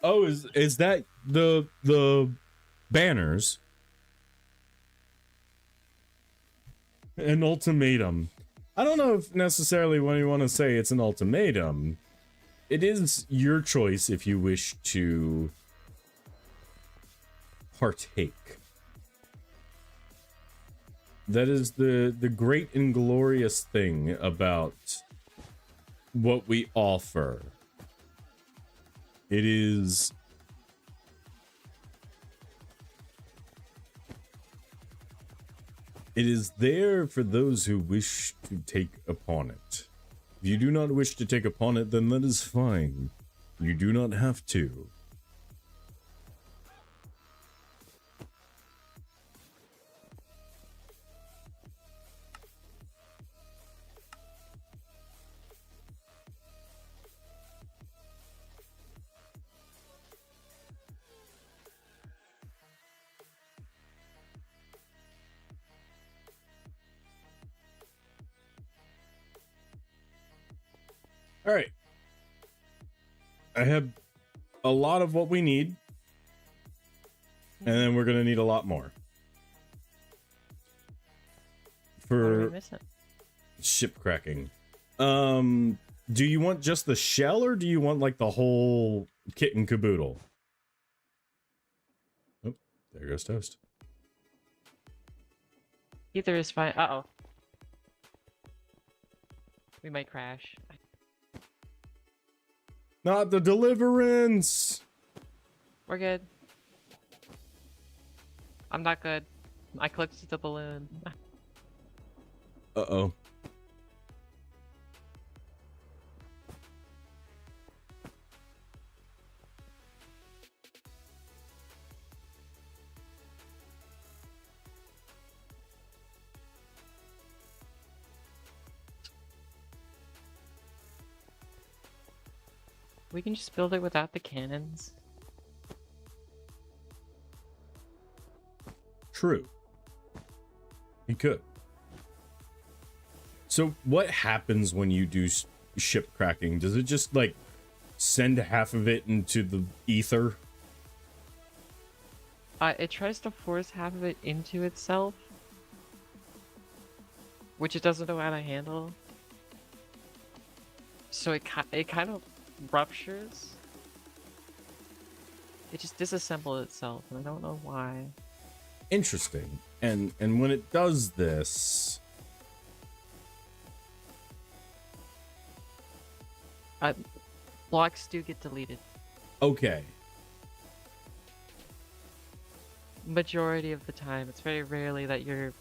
Oh, is that the banners? An ultimatum. I don't know if necessarily when you want to say it's an ultimatum. It is your choice if you wish to partake. That is the great and glorious thing about what we offer. It is there for those who wish to take upon it. If you do not wish to take upon it, then that is fine. You do not have to. All right. I have a lot of what we need. And then we're going to need a lot more. What are we For missing? ship cracking. Do you want just the shell or do you want like the whole kit and caboodle? Oh, there goes Toast. Either is fine. Uh-oh. We might crash. Not the deliverance! We're good. I'm not good. I clicked the balloon. Uh-oh. We can just build it without the cannons. True. You could. So what happens when you do ship cracking? Does it just, like, send half of it into the ether? It tries to force half of it into itself, which it doesn't know how to handle. So it kind of ruptures. It just disassembled itself, and I don't know why. Interesting. And when it does this, Blocks do get deleted. okay. Majority of the time, it's very rarely that you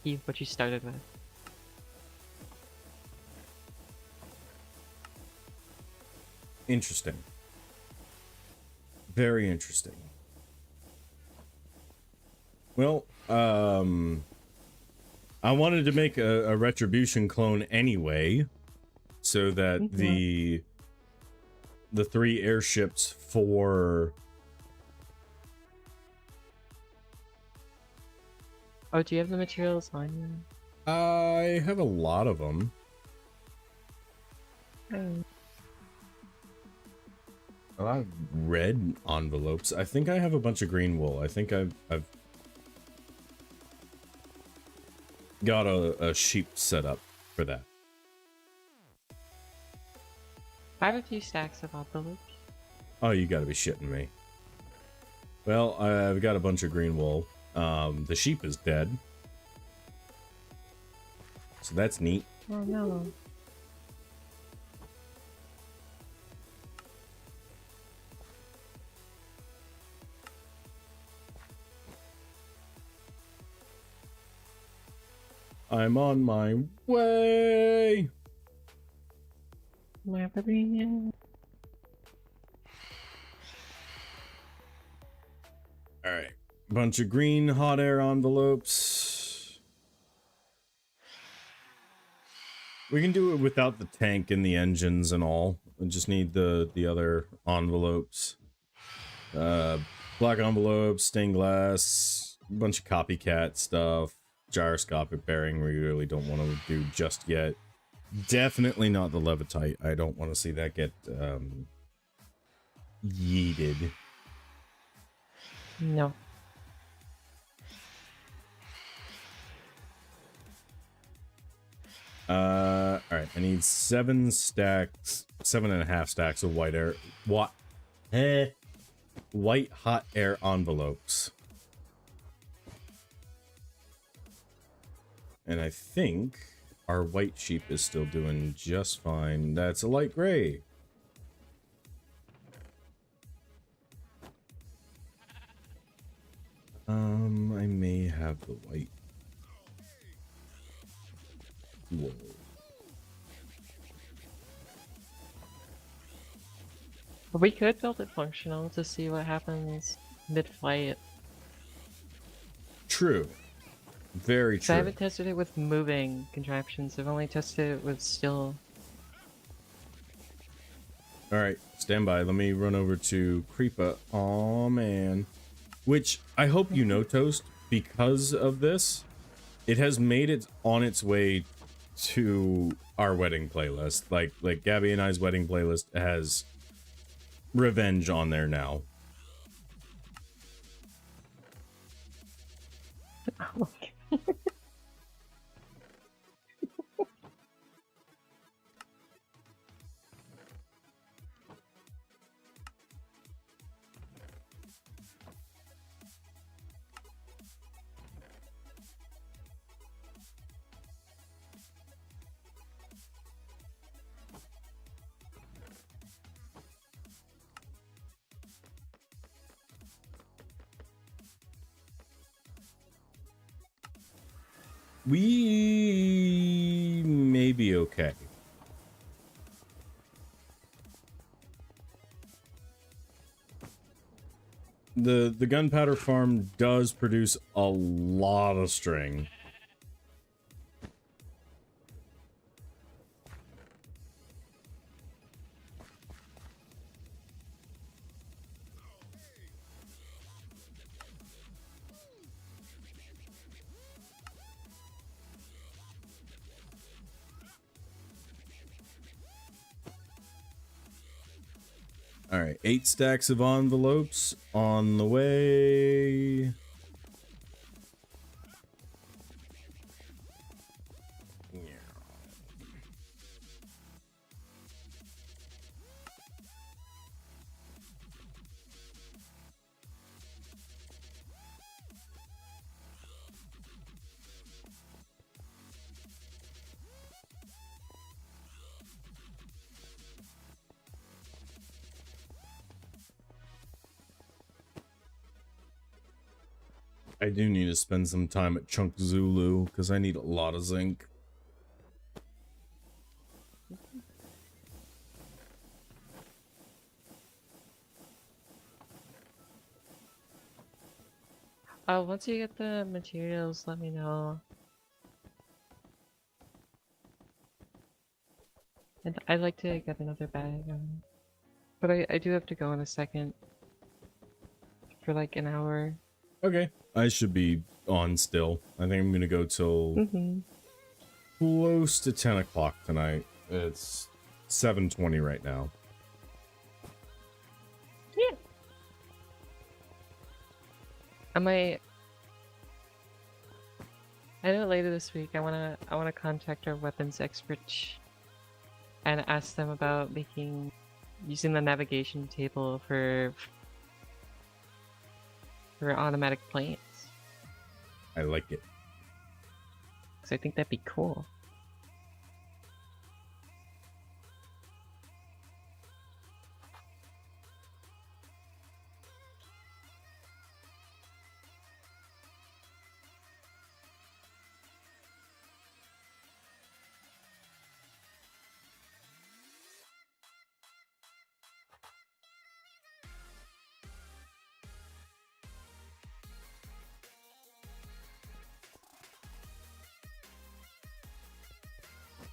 keep what you started with. Interesting. Very interesting. Well, I wanted to make a retribution clone anyway, so that the 3 airships for... Oh, do you have the materials on you? I have a lot of them. Oh. A lot of red envelopes. I think I have a bunch of green wool. I think I've got a sheep set up for that. I have a few stacks of envelopes. Oh, you gotta be shitting me. Well, I've got a bunch of green wool. The sheep is dead. So that's neat. Oh no. I'm on my way. Alright. Bunch of green hot air envelopes. We can do it without the tank and the engines and all. We just need the other envelopes. Black envelopes, stained glass, a bunch of copycat stuff. Gyroscopic bearing we really don't want to do just yet. Definitely not the levitite. I don't want to see that get yeeted. No. Alright, I need 7 stacks, 7.5 stacks of white air, white hot air envelopes. And I think our white sheep is still doing just fine. That's a light gray. I may have the white. Whoa. But we could build it functional to see what happens mid-flight. True. Very So true. I haven't tested it with moving contraptions. I've only tested it with still. Alright, stand by. Let me run over to Creepa. Aw, man. Which, I hope you know, Toast, because of this, it has made it on its way to our wedding playlist. Like Gabby and I's wedding playlist has Revenge on there now. We may be okay. The gunpowder farm does produce a lot of string. All right, 8 stacks of envelopes on the way. I do need to spend some time at Chunk Zulu because I need a lot of zinc. Once you get the materials, let me know. And I'd like to get another bag. But I do have to go in a second. For like an hour. Okay. I should be on still. I think I'm going to go till close to 10 o'clock tonight. It's 7:20 right now. Yeah. I know later this week I wanna contact our weapons experts and ask them about using the navigation table for automatic planes. I like it. Because I think that'd be cool.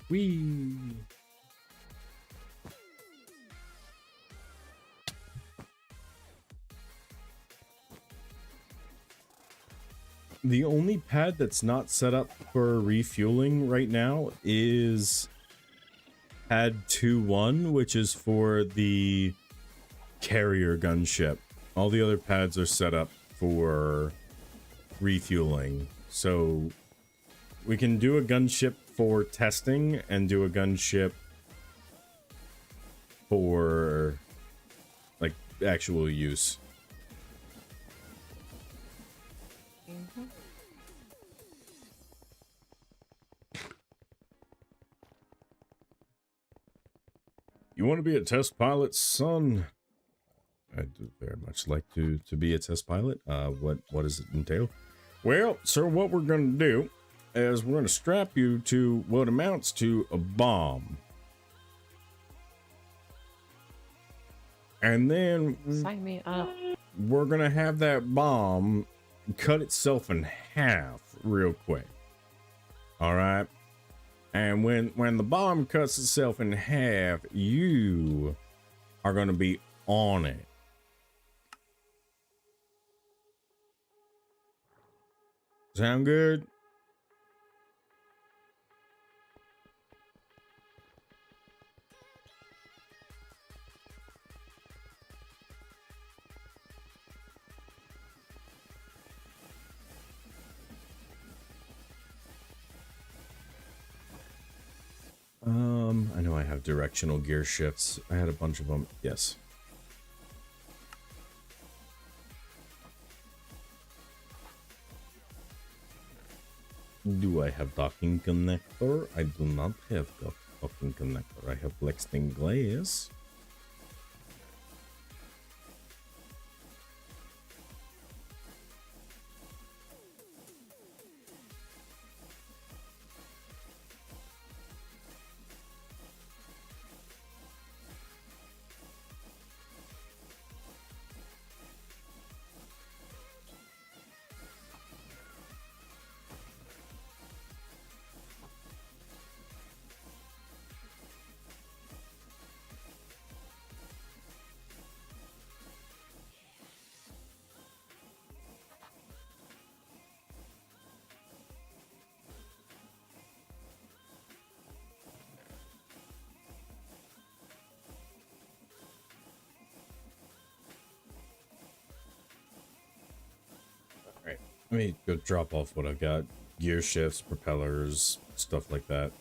Whee! The only pad that's not set up for refueling right now is pad 2-1, which is for the carrier gunship. All the other pads are set up for refueling. So we can do a gunship for testing and do a gunship for like actual use. You want to be a test pilot, son? I do very much like to be a test pilot. What does it entail? Well, sir, what we're going to do is we're going to strap you to what amounts to a bomb. And then Sign me up. we're going to have that bomb cut itself in half real quick. All right? And when the bomb cuts itself in half, you are going to be on it. Sound good? I know I have directional gear shifts. I had a bunch of them. Yes. Do I have docking connector? I do not have docking connector. I have black stained glass. Let me go drop off what I've got. Gear shifts, propellers, stuff like that.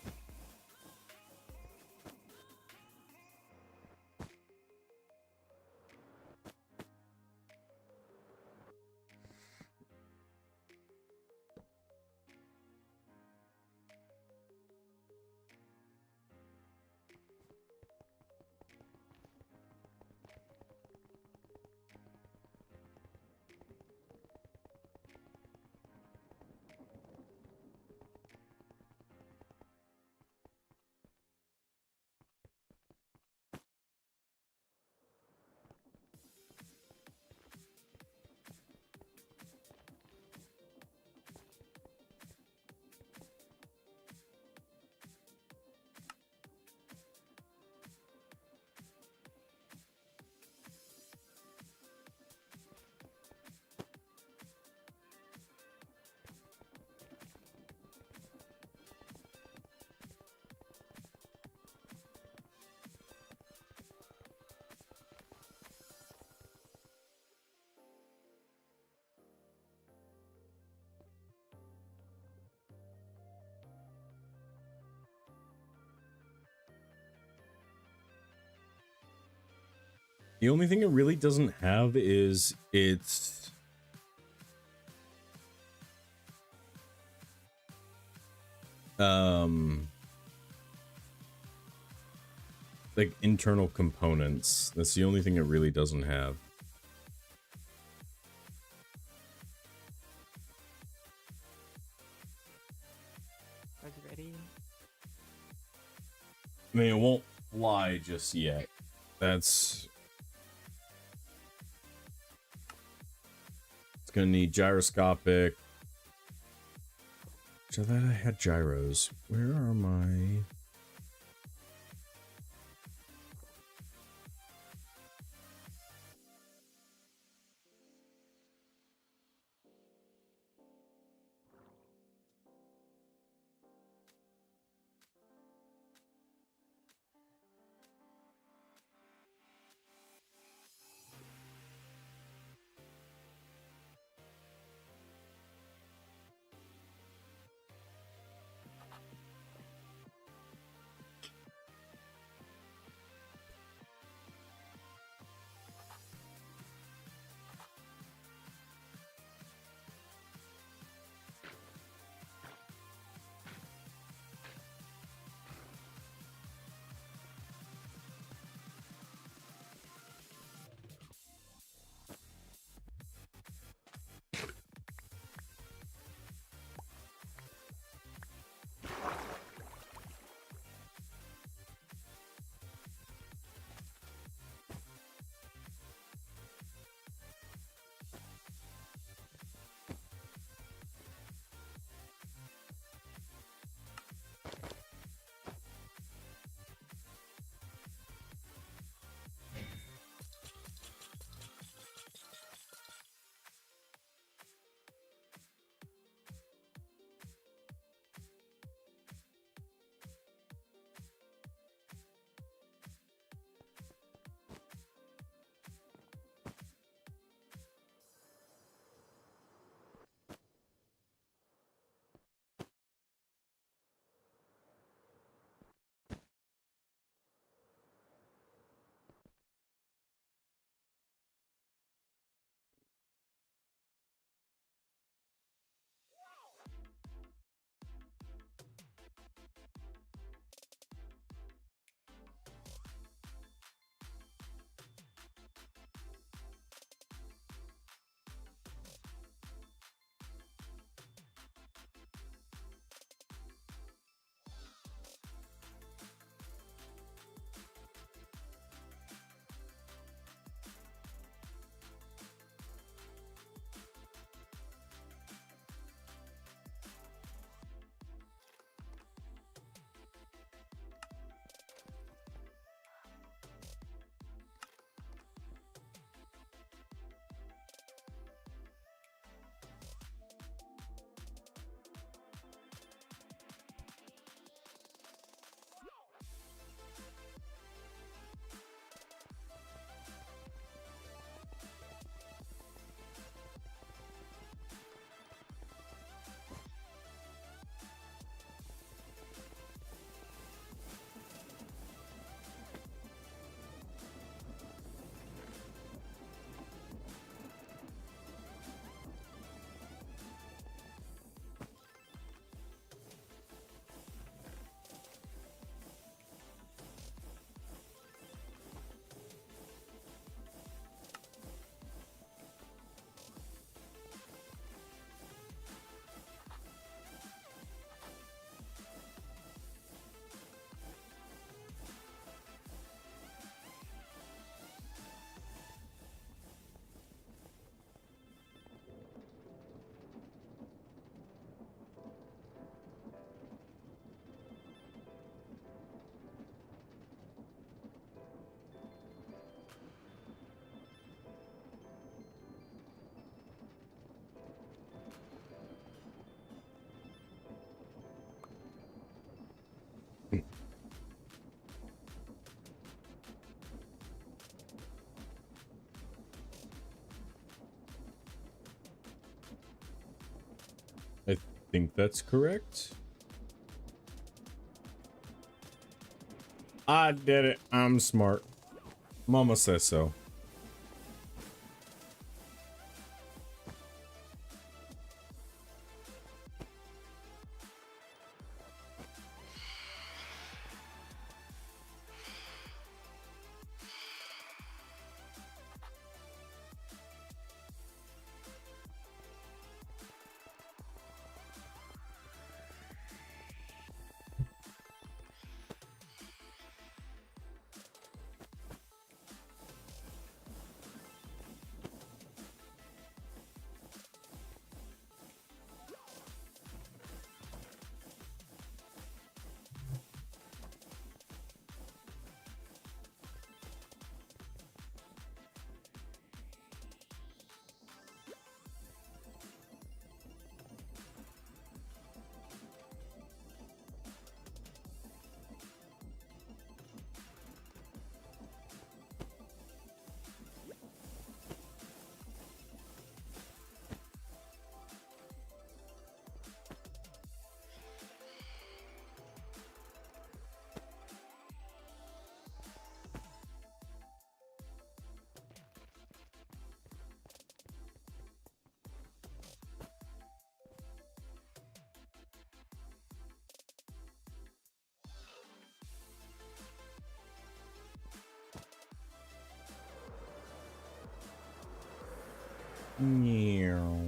The only thing it really doesn't have is its like internal components. That's the only thing it really doesn't have. Are you ready? I mean, it won't fly just yet. That's... It's gonna need gyroscopic. So that I had gyros. Where are my... think that's correct. I did it. I'm smart. Mama says so. Meow.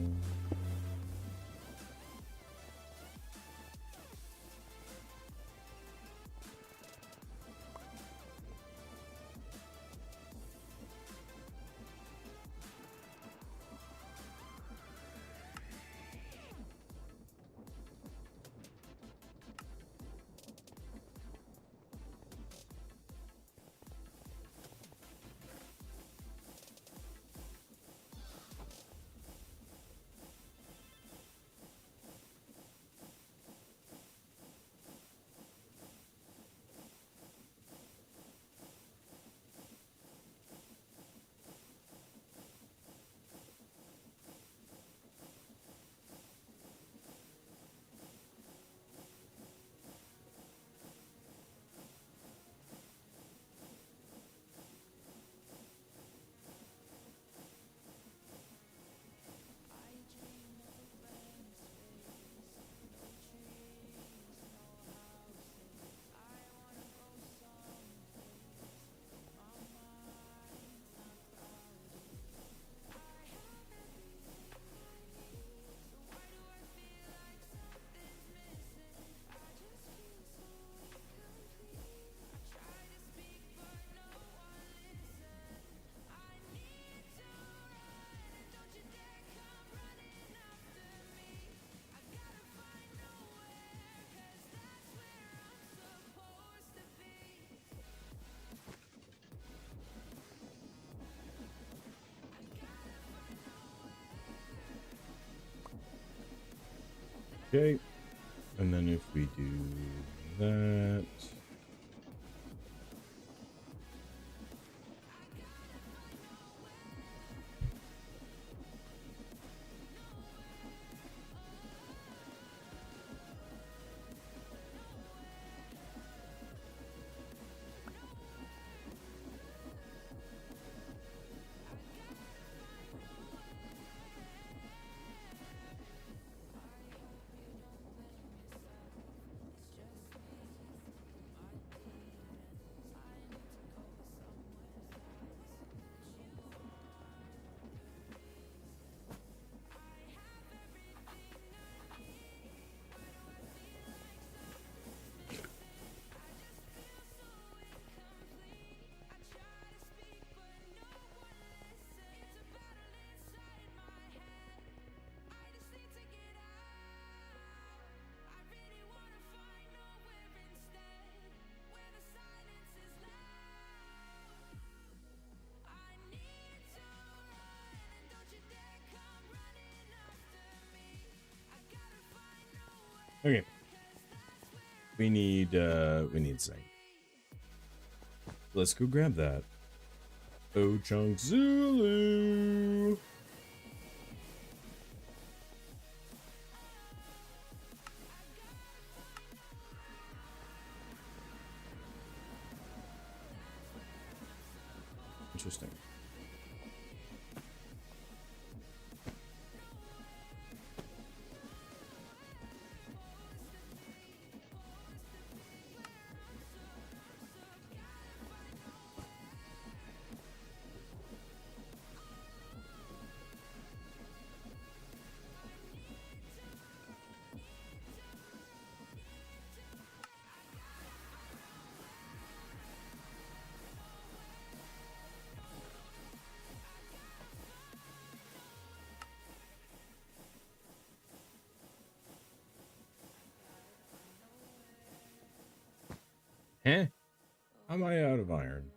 Okay, and then if we do that, okay, we need zinc. Let's go grab that. Oh, Chunk Zulu. Interesting. Eh? How am I out of iron?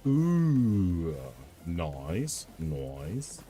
Ooh, nice, nice.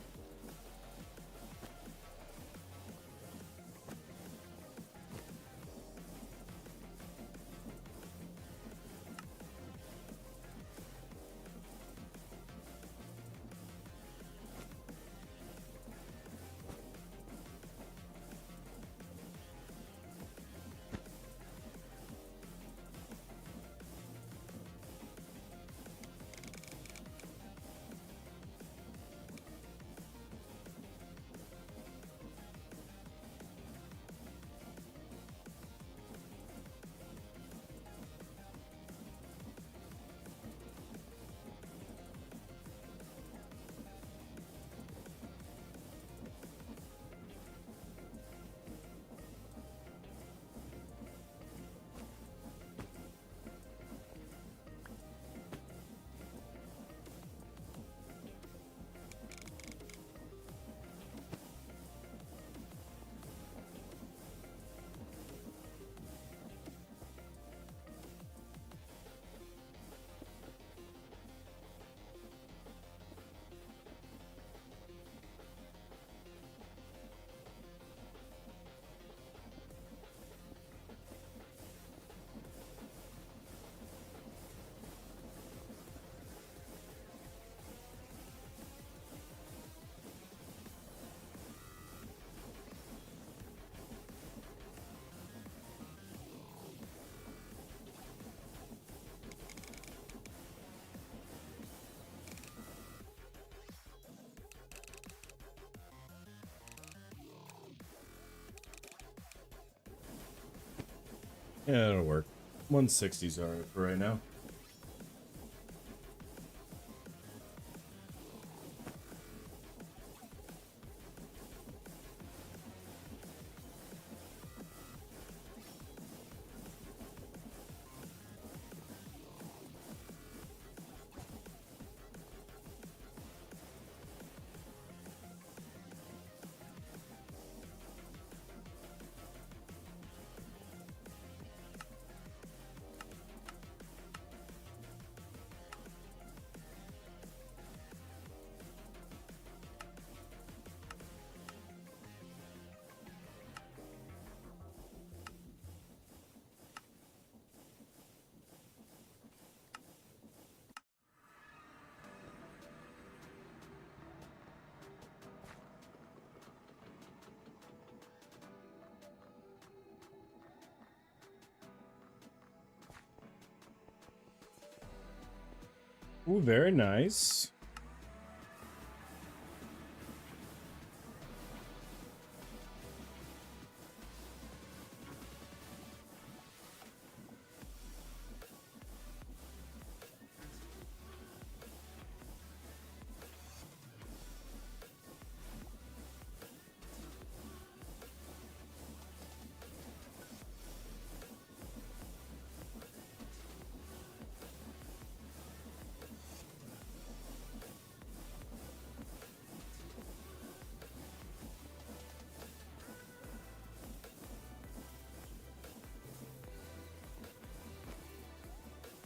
Yeah, that'll work. 160's alright for right now. Ooh, very nice.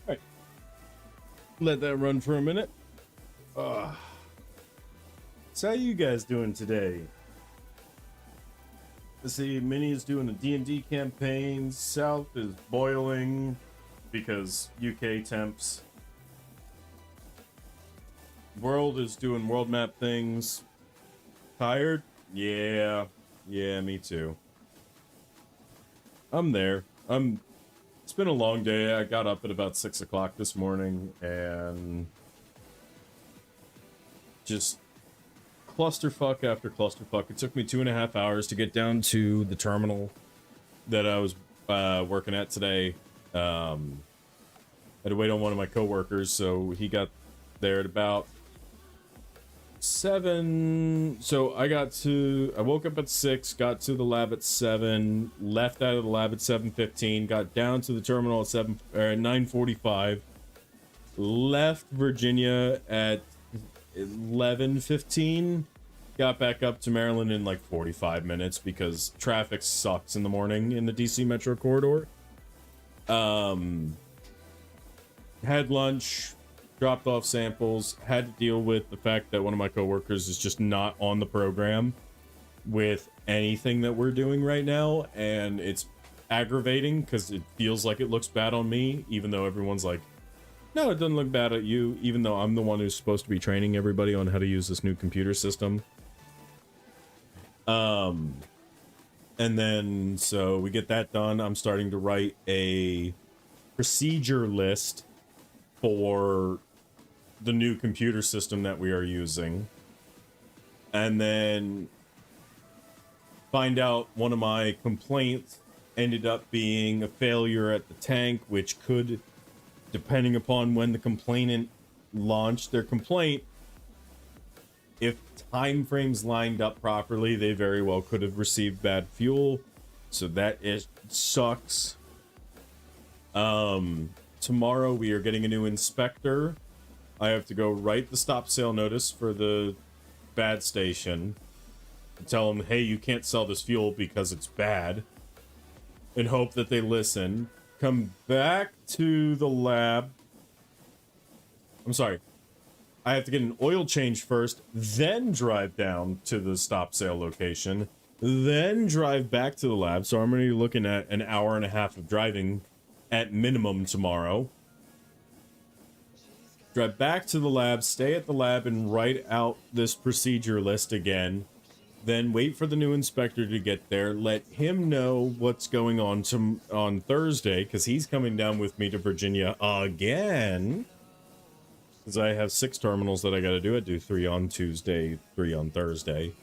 All right. Let that run for a minute. So how you guys doing today? Let's see, Minnie is doing a D&D campaign. South is boiling because UK temps. World is doing world map things. Tired? Yeah. Yeah, me too. I'm there. It's been a long day. I got up at about 6 o'clock this morning and just clusterfuck after clusterfuck. It took me 2.5 hours to get down to the terminal that I was working at today. I had to wait on one of my coworkers, so he got there at about 7. So I woke up at 6, got to the lab at 7, left out of the lab at 7:15, got down to the terminal at 9:45, left Virginia at 11:15, got back up to Maryland in like 45 minutes because traffic sucks in the morning in the DC Metro corridor. Had lunch, dropped off samples, had to deal with the fact that one of my coworkers is just not on the program with anything that we're doing right now, and it's aggravating because it feels like it looks bad on me, even though everyone's like, no, it doesn't look bad at you, even though I'm the one who's supposed to be training everybody on how to use this new computer system. And then, so we get that done. I'm starting to write a procedure list for the new computer system that we are using. And then find out one of my complaints ended up being a failure at the tank, which could, depending upon when the complainant launched their complaint, if time frames lined up properly, they very well could have received bad fuel. So that sucks. Tomorrow we are getting a new inspector. I have to go write the stop sale notice for the bad station. Tell them, hey, you can't sell this fuel because it's bad. And hope that they listen. Come back to the lab. I'm sorry. I have to get an oil change first, then drive down to the stop sale location, then drive back to the lab. So I'm going to be looking at an hour and a half of driving at minimum tomorrow. Drive back to the lab, stay at the lab, and write out this procedure list again. Then wait for the new inspector to get there. Let him know what's going on Thursday, because he's coming down with me to Virginia again. Because I have 6 terminals that I got to do. I do 3 on Tuesday, 3 on Thursday.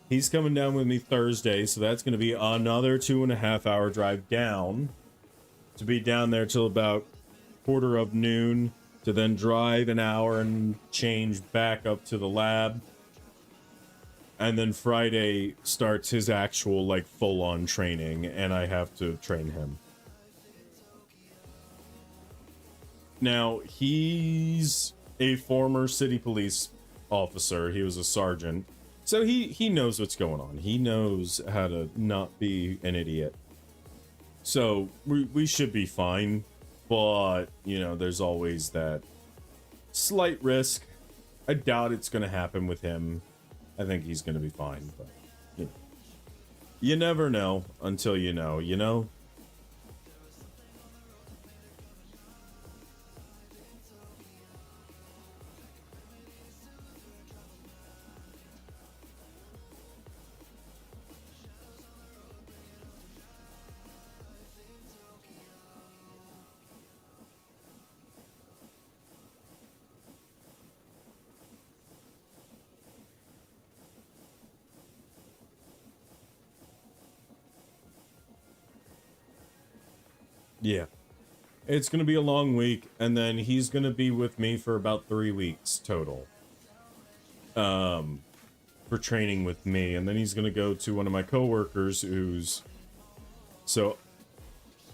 He's coming down with me Thursday, so that's going to be another 2.5 hour drive down. To be down there till about 12:45, to then drive an hour and change back up to the lab. And then Friday starts his actual, like, full-on training, and I have to train him. Now, he's a former city police officer. He was a sergeant. So he knows what's going on. He knows how to not be an idiot. So we should be fine. But, you know, there's always that slight risk. I doubt it's going to happen with him. I think he's going to be fine. But, you know, you never know until you know, you know? Yeah. It's going to be a long week, and then he's going to be with me for about 3 weeks total. For training with me, and then he's going to go to one of my coworkers who's... So,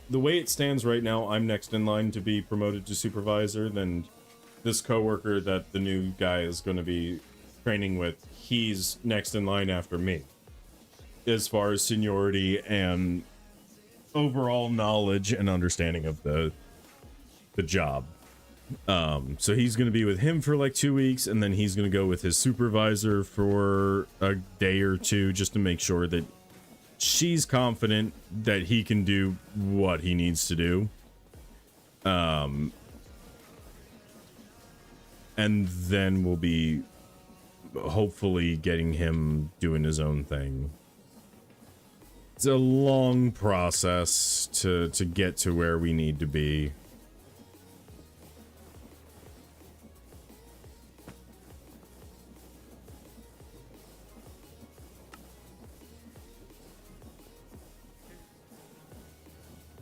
the way it stands right now, I'm next in line to be promoted to supervisor, then this coworker that the new guy is going to be training with, he's next in line after me. As far as seniority and overall knowledge and understanding of the job. So he's going to be with him for like 2 weeks, and then he's going to go with his supervisor for a day or two just to make sure that she's confident that he can do what he needs to do. And then we'll be hopefully getting him doing his own thing. It's a long process to get to where we need to be.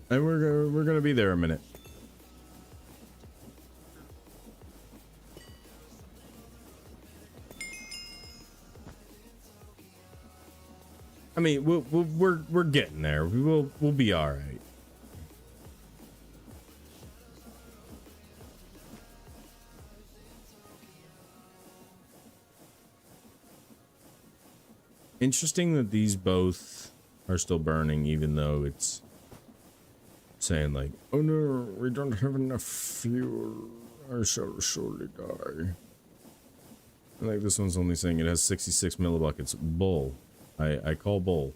And we're gonna be there a minute. I mean, we're getting there. We'll be all right. Interesting that these both are still burning, even though it's saying like, "Oh no, we don't have enough fuel. I shall surely die." I think this one's only saying it has 66 millibuckets. Bull. I call bull.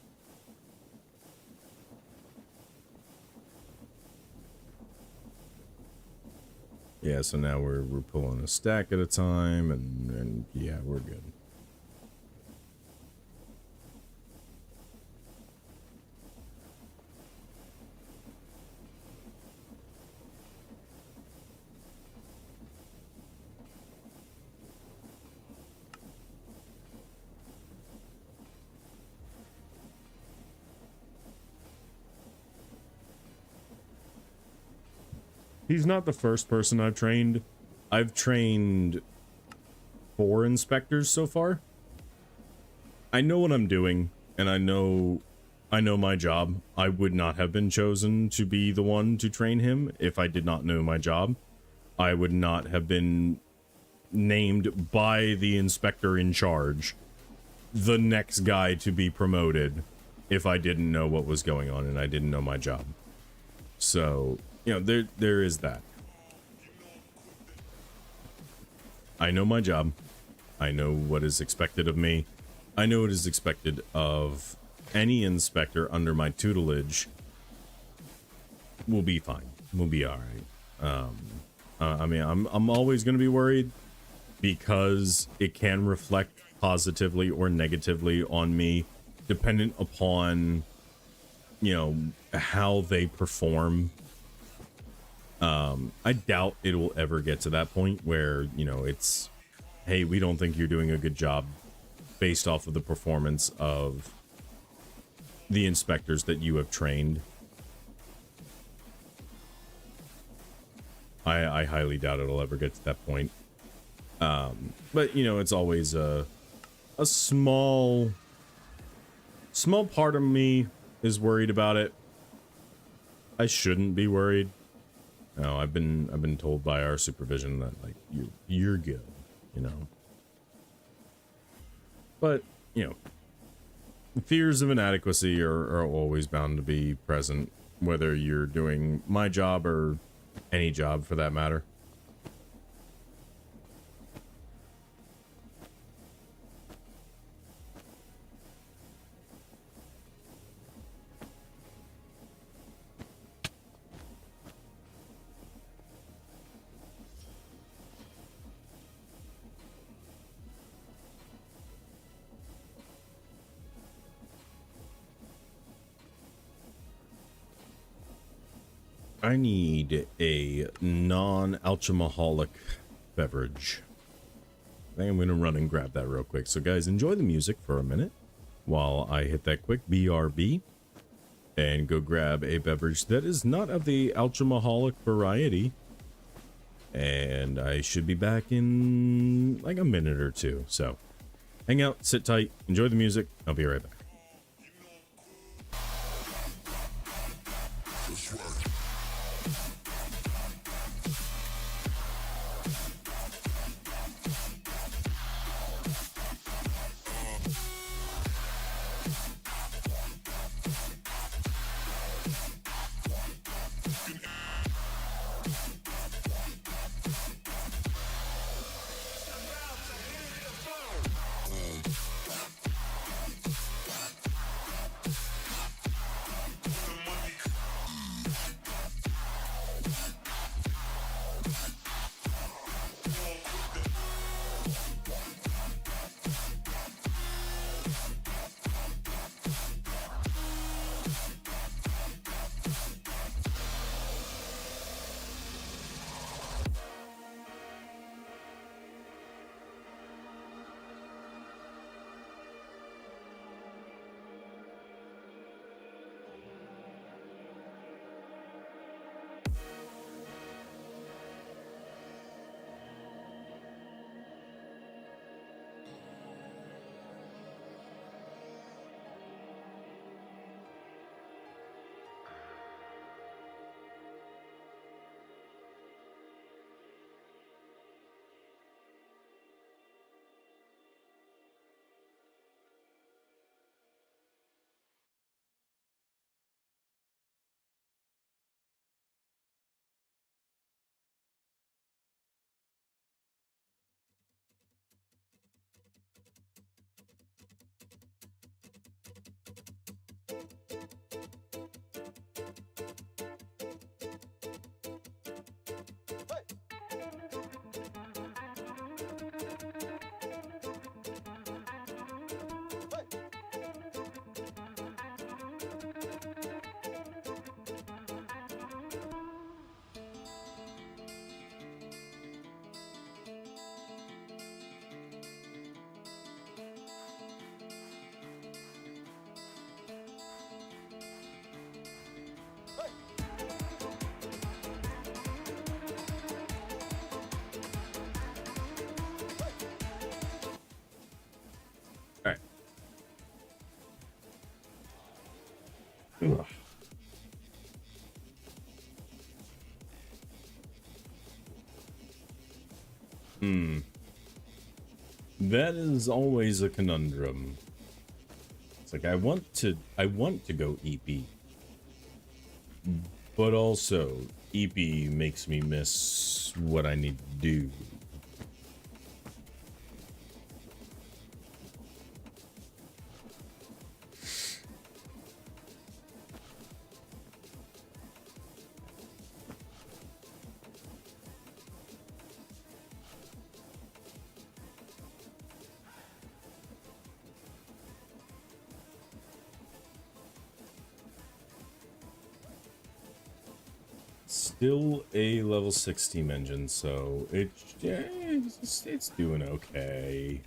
Yeah, so now we're pulling a stack at a time, and yeah, we're good. He's not the first person I've trained. I've trained 4 inspectors so far. I know what I'm doing, and I know my job. I would not have been chosen to be the one to train him if I did not know my job. I would not have been named by the inspector in charge the next guy to be promoted if I didn't know what was going on and I didn't know my job. So, you know, there is that. I know my job. I know what is expected of me. I know what is expected of any inspector under my tutelage. We'll be fine. We'll be all right. I mean, I'm always going to be worried because it can reflect positively or negatively on me, dependent upon, you know, how they perform. I doubt it will ever get to that point where, you know, it's, hey, we don't think you're doing a good job based off of the performance of the inspectors that you have trained. I highly doubt it'll ever get to that point. But, you know, it's always a small part of me is worried about it. I shouldn't be worried. No, I've been told by our supervision that, like, you're good, you know. But, you know, fears of inadequacy are always bound to be present, whether you're doing my job or any job for that matter. I need a non-alcoholic beverage. I think I'm going to run and grab that real quick. So guys, enjoy the music for a minute while I hit that quick BRB. and go grab a beverage that is not of the alcoholic variety. And I should be back in like a minute or two. So hang out, sit tight, enjoy the music. I'll be right back. All right. Ugh. That is always a conundrum. It's like I want to go EP, but also EP makes me miss what I need to do. Still a level 6 steam engine, so it's doing okay.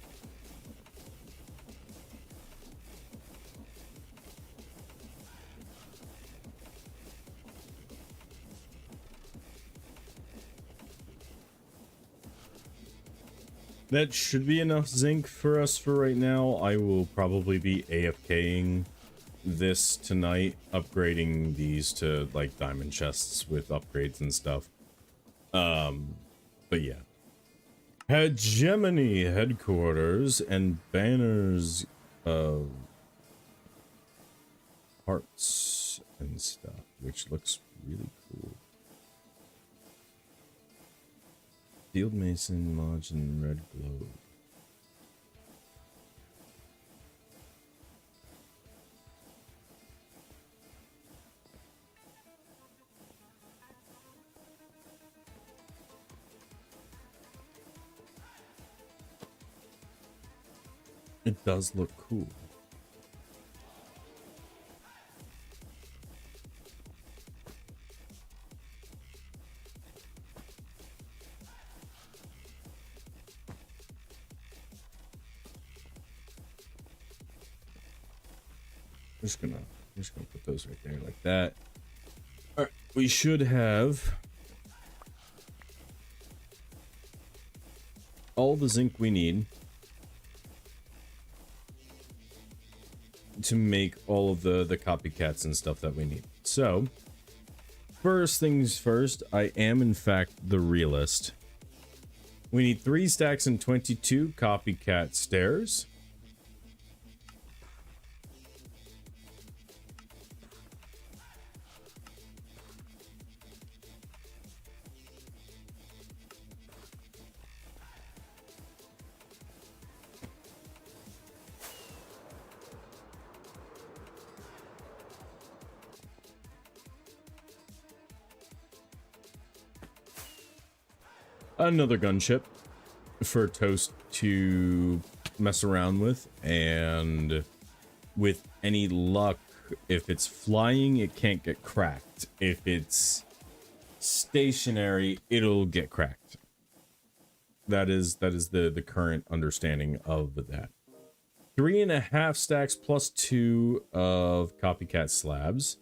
That should be enough zinc for us for right now. I will probably be AFKing this tonight, upgrading these to like diamond chests with upgrades and stuff. But yeah. Hegemony headquarters and banners of hearts and stuff, which looks really cool. Field Mason Lodge and Red Globe. It does look cool. Just gonna I'm just gonna put those right there like that. All right, we should have all the zinc we need to make all of the copycats and stuff that we need. So, first things first, I am in fact the realist. We need 3 stacks and 22 copycat stairs. Another gunship for Toast to mess around with, and with any luck, if it's flying, it can't get cracked. If it's stationary, it'll get cracked. That is the current understanding of that. 3.5 stacks plus 2 of copycat slabs.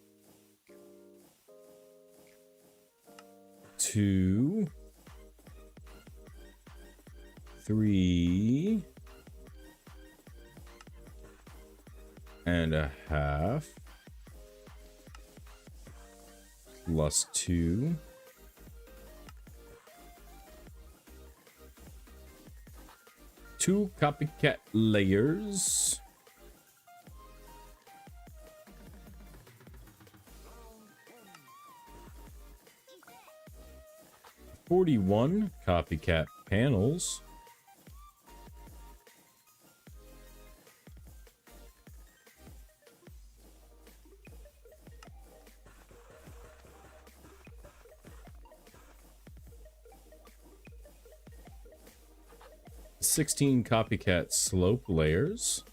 2, 3 and a half plus 2 copycat layers. $41 copycat panels. $16 copycat slope layers.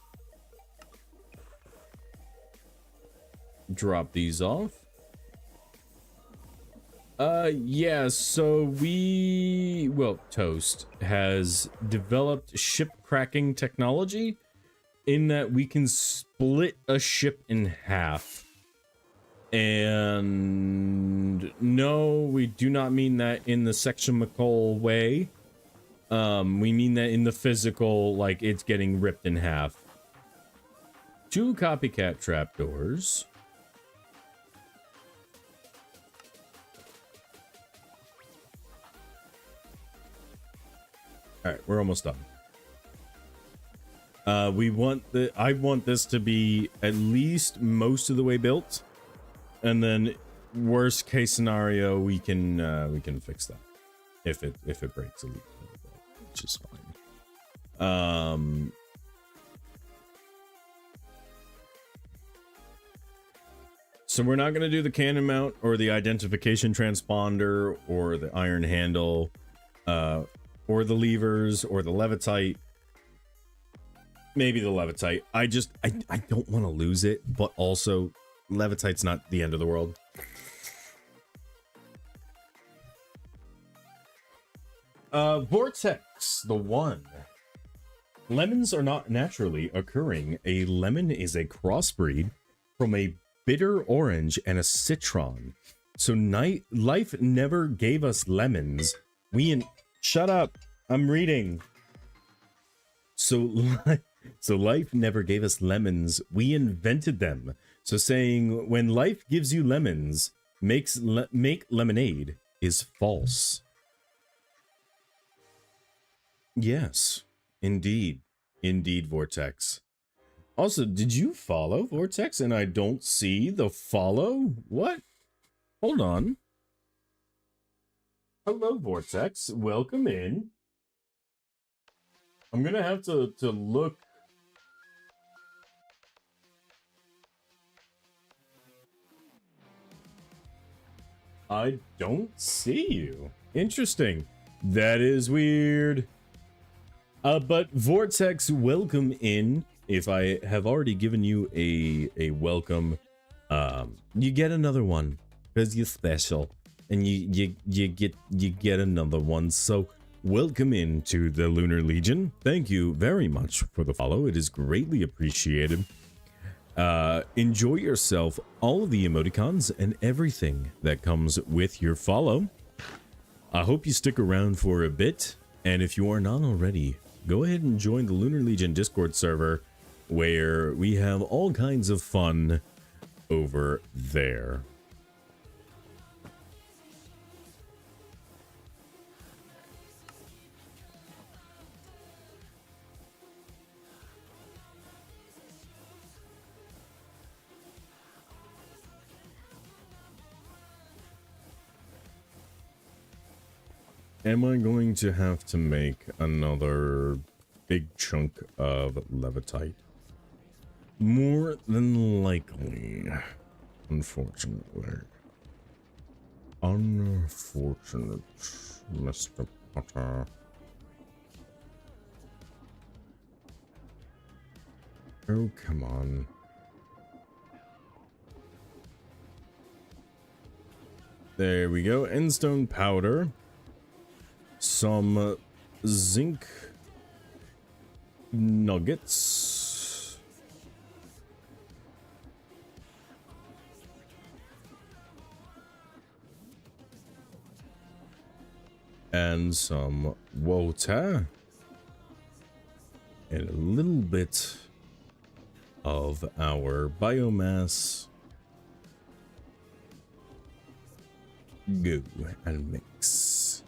Drop these off. Yeah, so Toast has developed ship cracking technology in that we can split a ship in half. And no, we do not mean that in the Section McCall way. We mean that in the physical, like it's getting ripped in half. 2 copycat trapdoors. All right, we're almost done. I want this to be at least most of the way built, and then worst case scenario, we can fix that if it breaks a little bit, which is fine. So we're not going to do the cannon mount or the identification transponder or the iron handle, or the levers or the levitite. Maybe the levitite. I don't want to lose it, but also levitite's not the end of the world. Vortex, the one. Lemons are not naturally occurring. A lemon is a crossbreed from a bitter orange and a citron. So life never gave us lemons. Shut up. I'm reading. So life never gave us lemons. We invented them. So saying when life gives you lemons, make lemonade is false. Yes, indeed. Indeed, Vortex. Also, did you follow Vortex and I don't see the follow? What? Hold on. Hello, Vortex. Welcome in. I'm gonna have to look. I don't see you. Interesting. That is weird. But Vortex, welcome in. If I have already given you a welcome, you get another one because you're special, and you get another one. So welcome into the Lunar Legion. Thank you very much for the follow. It is greatly appreciated. Enjoy yourself, all of the emoticons and everything that comes with your follow. I hope you stick around for a bit, and if you are not already, go ahead and join the Lunar Legion Discord server, where we have all kinds of fun over there. Am I going to have to make another big chunk of levitite? More than likely, unfortunately. Unfortunate, Mr. Potter. Oh, come on. There we go. Endstone powder. Some zinc nuggets. And some water. And a little bit of our biomass. Go and mix.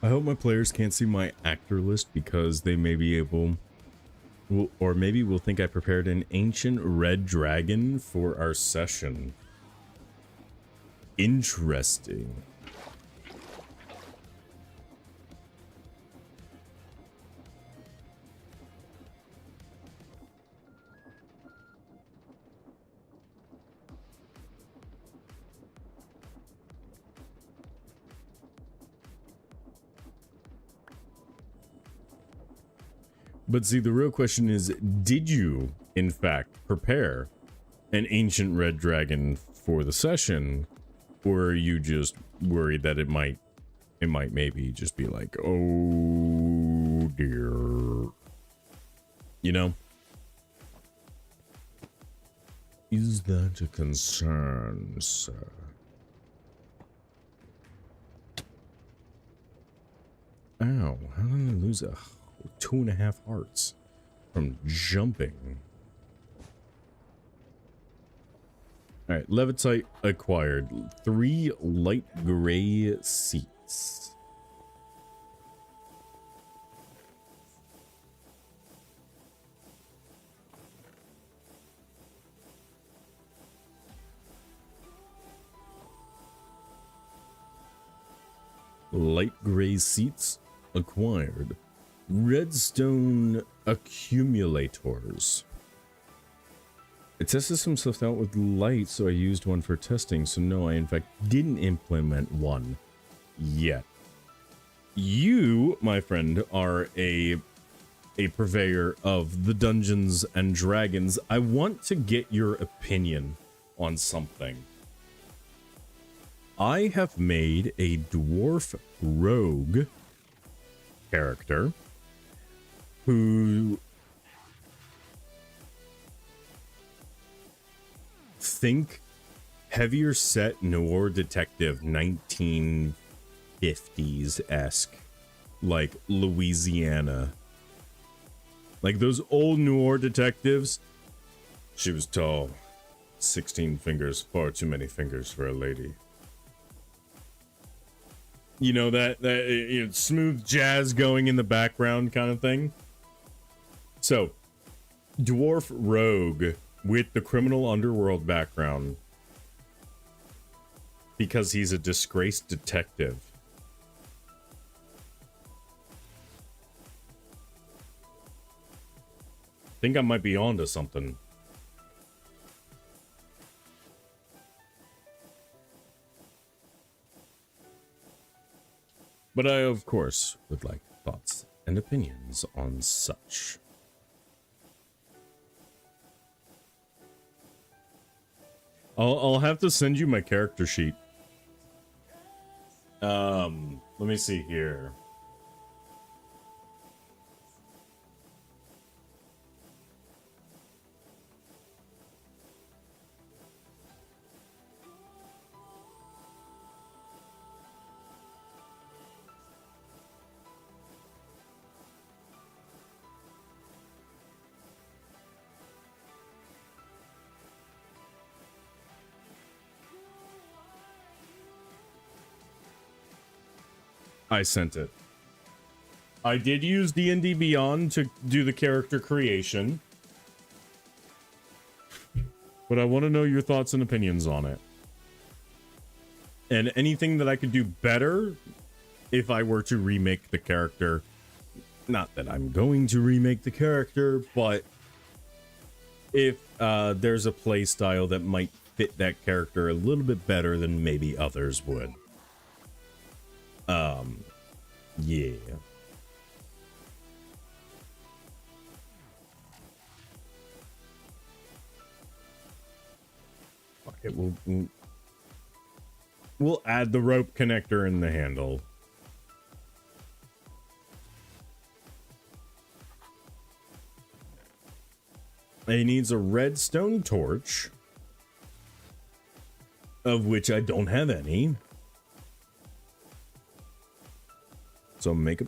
I hope my players can't see my actor list because they may be able, or maybe will think I prepared an ancient red dragon for our session. Interesting. But see, the real question is, did you, in fact, prepare an ancient red dragon for the session? Or are you just worried that it might maybe just be like, oh dear. You know? Is that a concern, sir? Ow, how did I lose 2.5 hearts from jumping? Alright, levitite acquired. 3 light gray seats. Light gray seats acquired. Redstone accumulators. It tested some stuff out with light, so I used one for testing. So no, I in fact didn't implement one yet. You, my friend, are a purveyor of the Dungeons and Dragons. I want to get your opinion on something. I have made a dwarf rogue character who think heavier set noir detective 1950s-esque, like Louisiana, like those old noir detectives. She was tall, 16 fingers, far too many fingers for a lady. You know, that you know, smooth jazz going in the background kind of thing. So, dwarf rogue with the criminal underworld background, because he's a disgraced detective. Think I might be onto something. But I, of course, would like thoughts and opinions on such. I'll have to send you my character sheet. Let me see here. I sent it. I did use D&D Beyond to do the character creation. But I want to know your thoughts and opinions on it. And anything that I could do better if I were to remake the character. Not that I'm going to remake the character, but if there's a play style that might fit that character a little bit better than maybe others would. Yeah. Fuck it, we'll add the rope connector in the handle. It needs a redstone torch, of which I don't have any. So make a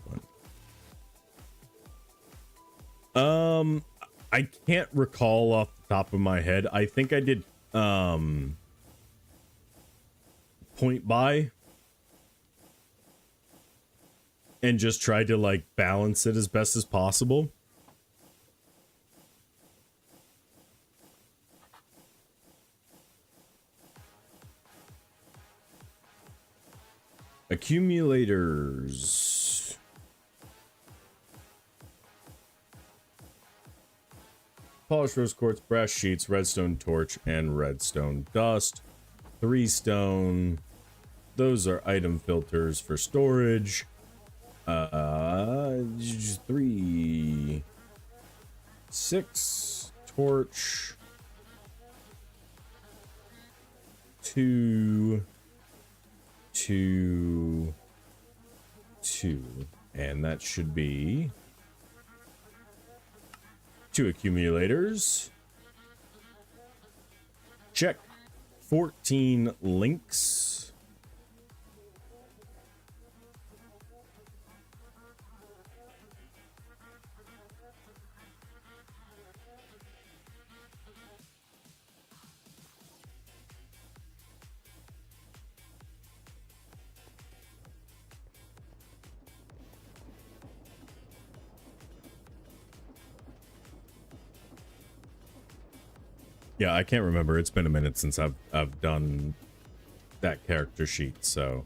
one. I can't recall off the top of my head. I think I did point by and just tried to like balance it as best as possible. Accumulators. Polished rose quartz, brass sheets, redstone torch, and redstone dust. 3 stone. Those are item filters for storage. 3. 6. Torch. 2. 2. 2. And that should be 2 accumulators. Check. 14 links. Yeah, I can't remember. It's been a minute since I've done that character sheet, so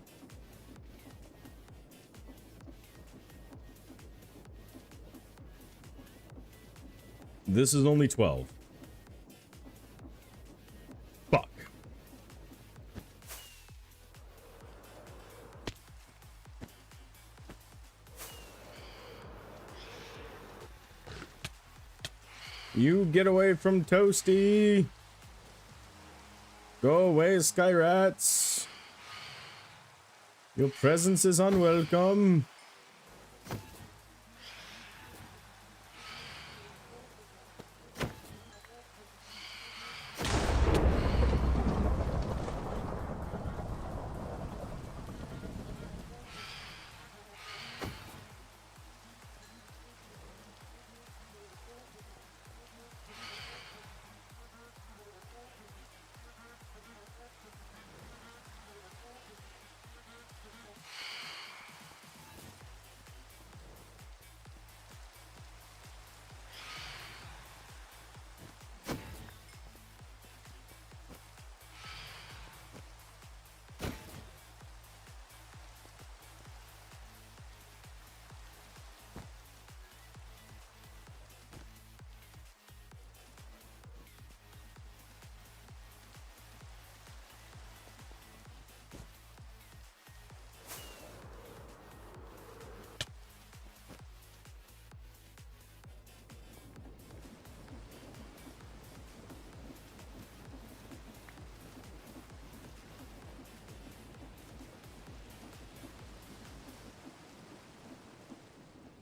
this is only 12. Fuck. You get away from Toasty. Go away, sky rats. Your presence is unwelcome.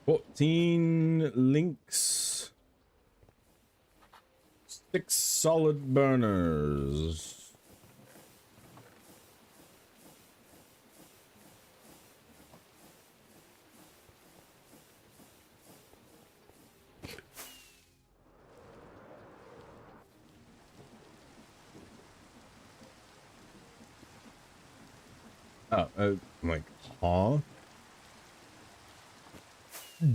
14 links. 6 solid burners. Oh, I'm like, huh?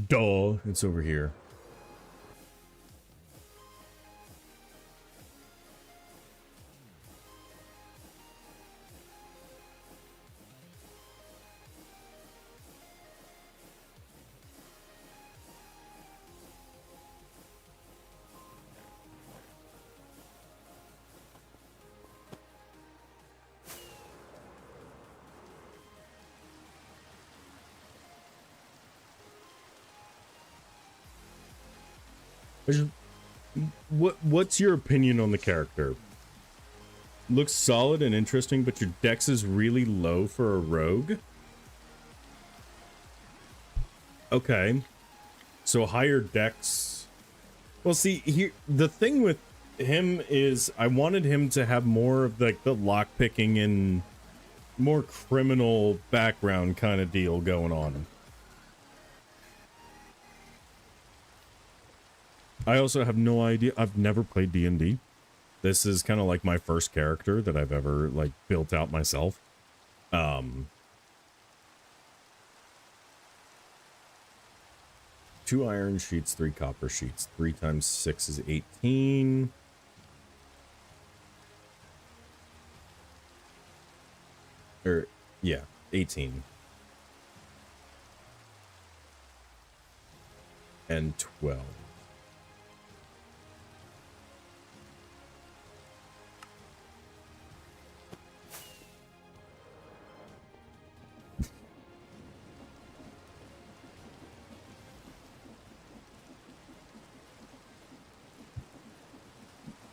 Duh, it's over here. What's your opinion on the character? Looks solid and interesting, but your dex is really low for a rogue. Okay, so higher dex. Well, see, here the thing with him is I wanted him to have more of like the lock picking and more criminal background kind of deal going on. I also have no idea. I've never played D&D. This is kind of like my first character that I've ever like built out myself. 2 iron sheets, 3 copper sheets. 3 times 6 is 18. Yeah, 18. And 12.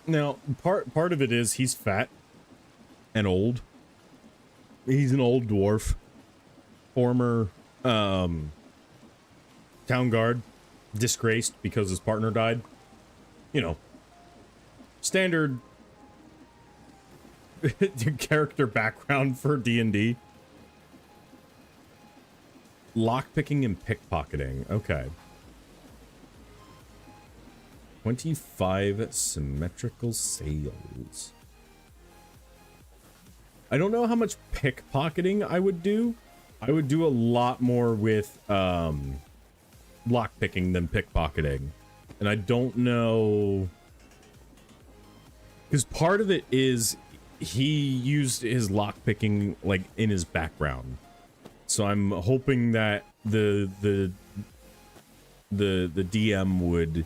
Now, part of it is he's fat and old. He's an old dwarf. Former town guard, disgraced because his partner died. You know, standard character background for D&D. Lockpicking and pickpocketing. Okay. 25 symmetrical sails. I don't know how much pickpocketing I would do. I would do a lot more with lockpicking than pickpocketing. And I don't know, because part of it is he used his lockpicking like in his background. So I'm hoping that the DM would,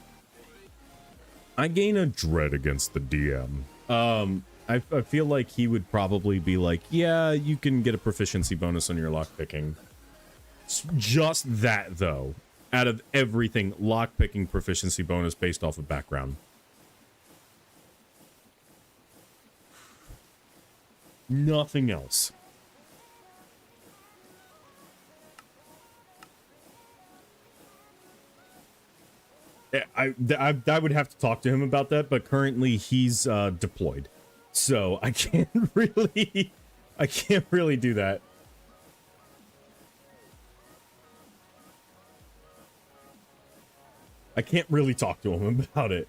I gain a dread against the DM. I feel like he would probably be like, yeah, you can get a proficiency bonus on your lockpicking. Just that, though. Out of everything, lockpicking proficiency bonus based off of background. Nothing else. I would have to talk to him about that, but currently he's deployed, so I can't really do that. I can't really talk to him about it.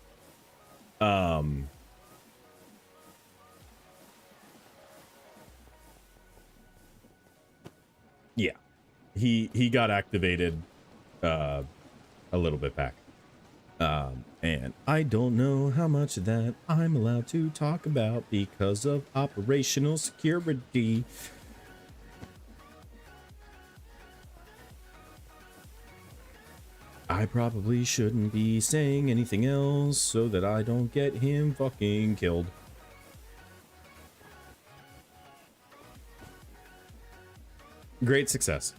Yeah, he got activated a little bit back. And I don't know how much of that I'm allowed to talk about because of operational security. I probably shouldn't be saying anything else so that I don't get him fucking killed. Great success.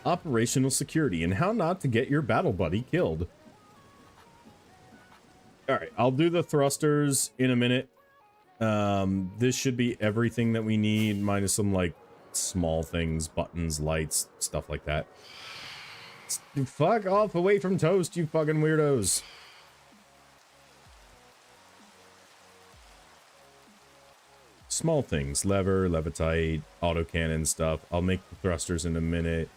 Operational security and how not to get your battle buddy killed. All right, I'll do the thrusters in a minute. This should be everything that we need, minus some, like, small things, buttons, lights, stuff like that. Fuck off away from Toast, you fucking weirdos. Small things, lever, levitite, autocannon stuff. I'll make the thrusters in a minute.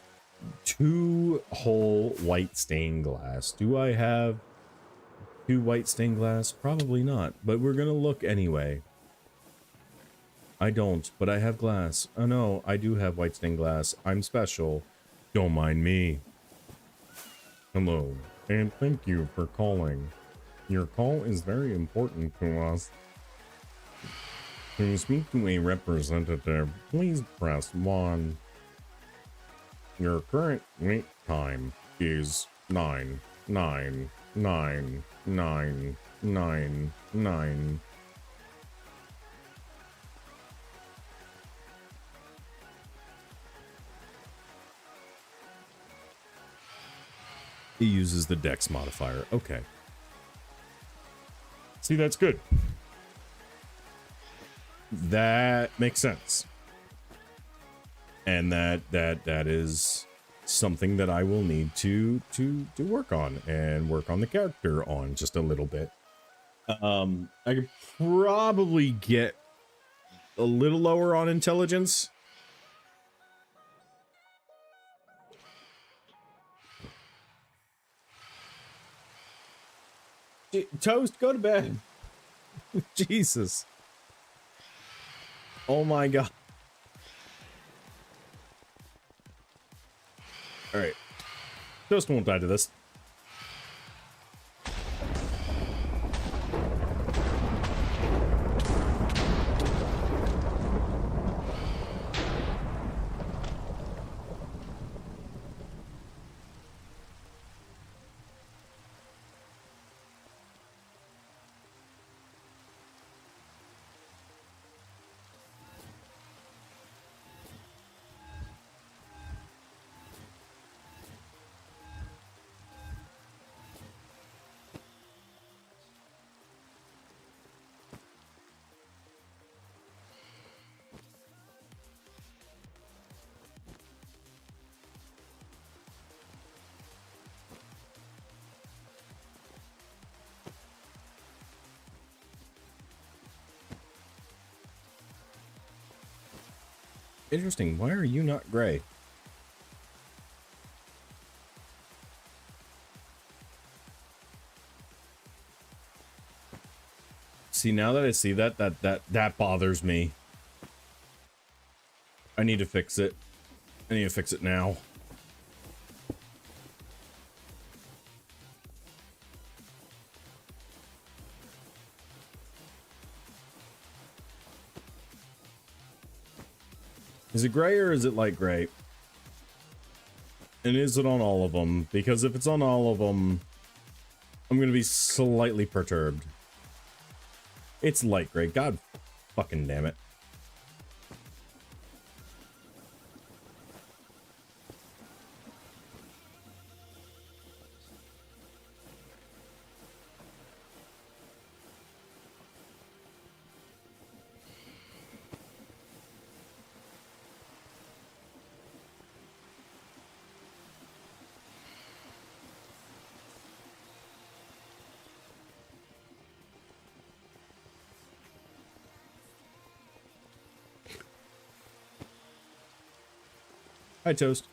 2 whole white stained glass. Do I have 2 white stained glass? Probably not, but we're gonna look anyway. I don't, but I have glass. Oh no, I do have white stained glass. I'm special. Don't mind me. Hello, and thank you for calling. Your call is very important to us. To speak to a representative, please press 1. Your current wait time is 9999999. It uses the dex modifier. Okay. See, that's good. That makes sense. And that is something that I will need to work on and work on the character on just a little bit. I could probably get a little lower on intelligence. Toast, go to bed. Jesus. Oh my god. Alright. Toast won't die to this. Interesting. Why are you not gray? See, now that I see that bothers me. I need to fix it. I need to fix it now. Is it gray or is it light gray? And is it on all of them? Because if it's on all of them, I'm going to be slightly perturbed. It's light gray. God fucking damn it. Hi, Toast.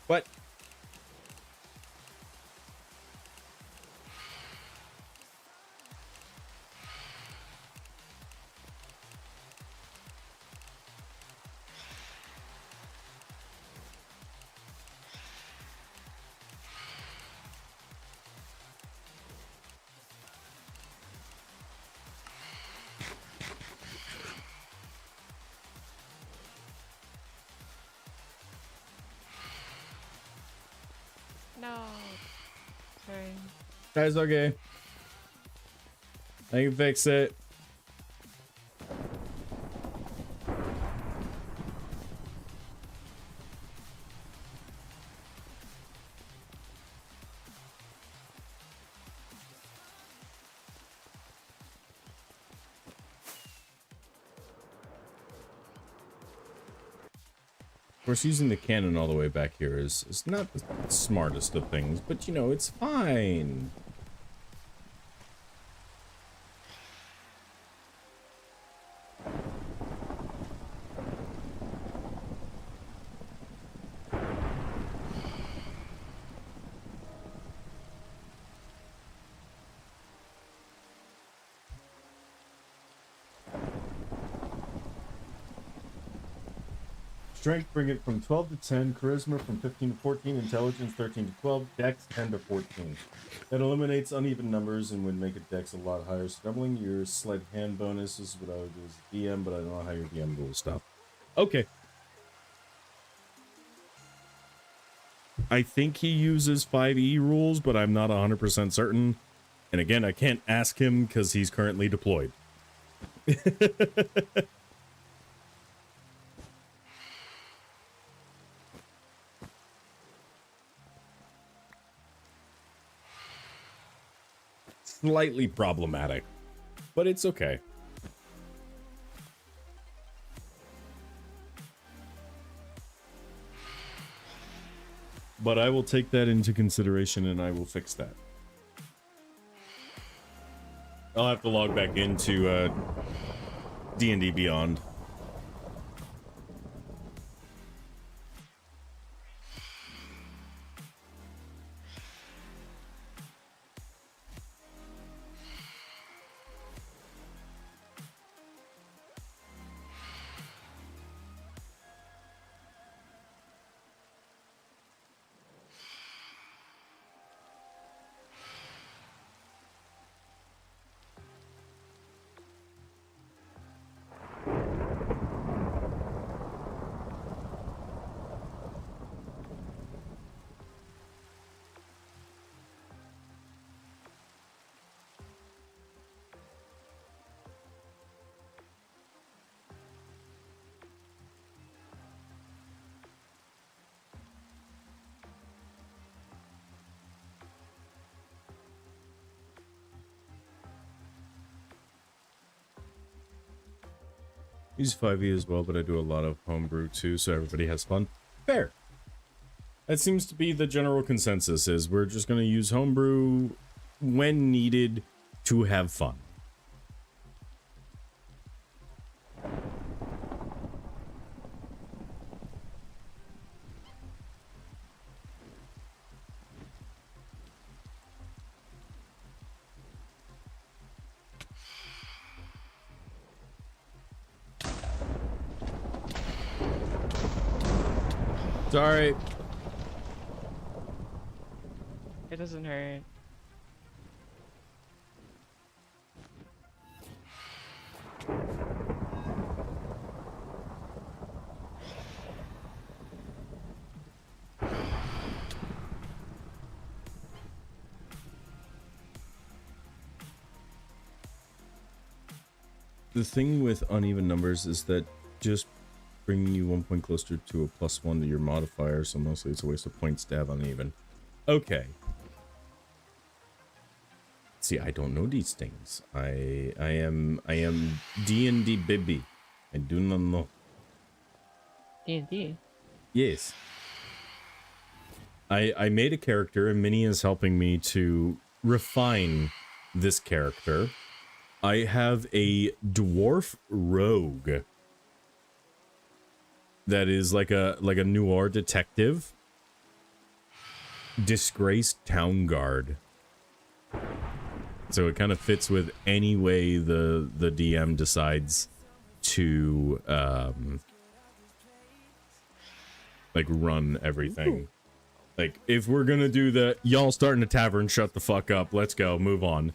What? trying. That's okay. I can fix it. Of course, using the cannon all the way back here is not the smartest of things, but you know, it's fine. Strength, bring it from 12 to 10. Charisma from 15 to 14. Intelligence 13 to 12. Dex 10 to 14. That eliminates uneven numbers and would make a dex a lot higher. So doubling your sleight of hand bonus is what I would do as DM, but I don't know how your DM rules stuff. Okay. I think he uses 5e rules, but I'm not 100% certain. And again, I can't ask him because he's currently deployed. Slightly problematic, but it's okay. But I will take that into consideration and I will fix that. I'll have to log back into D&D Beyond. Use 5e as well, but I do a lot of homebrew too, so everybody has fun. Fair. That seems to be the general consensus, is we're just going to use homebrew when needed to have fun. Sorry. It doesn't hurt. The thing with uneven numbers is that just bringing you 1 point closer to a +1 to your modifier, so mostly it's a waste of points to have uneven. Okay. See, I don't know these things. I am D&D baby. I do not know. D&D? Yes. I made a character, and Minnie is helping me to refine this character. I have a dwarf rogue that is like a noir detective, disgraced town guard. So it kind of fits with any way the DM decides to like run everything. Ooh. Like, if we're gonna do the y'all starting a tavern, shut the fuck up, let's go, move on.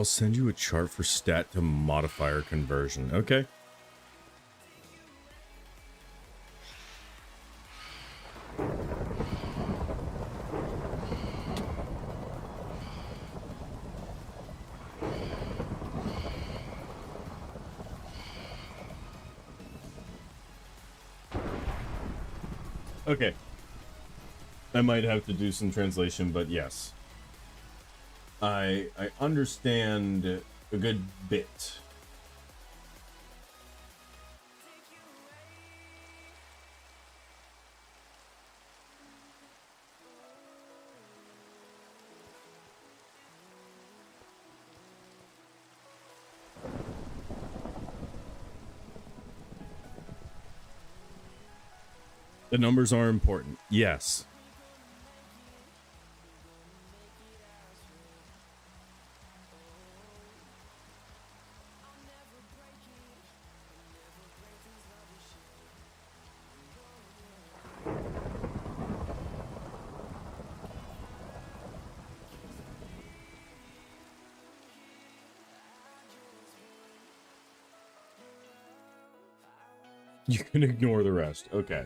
I'll send you a chart for stat to modifier conversion. Okay. Okay. I might have to do some translation, but yes. I understand a good bit. The numbers are important. Yes. You can ignore the rest. Okay.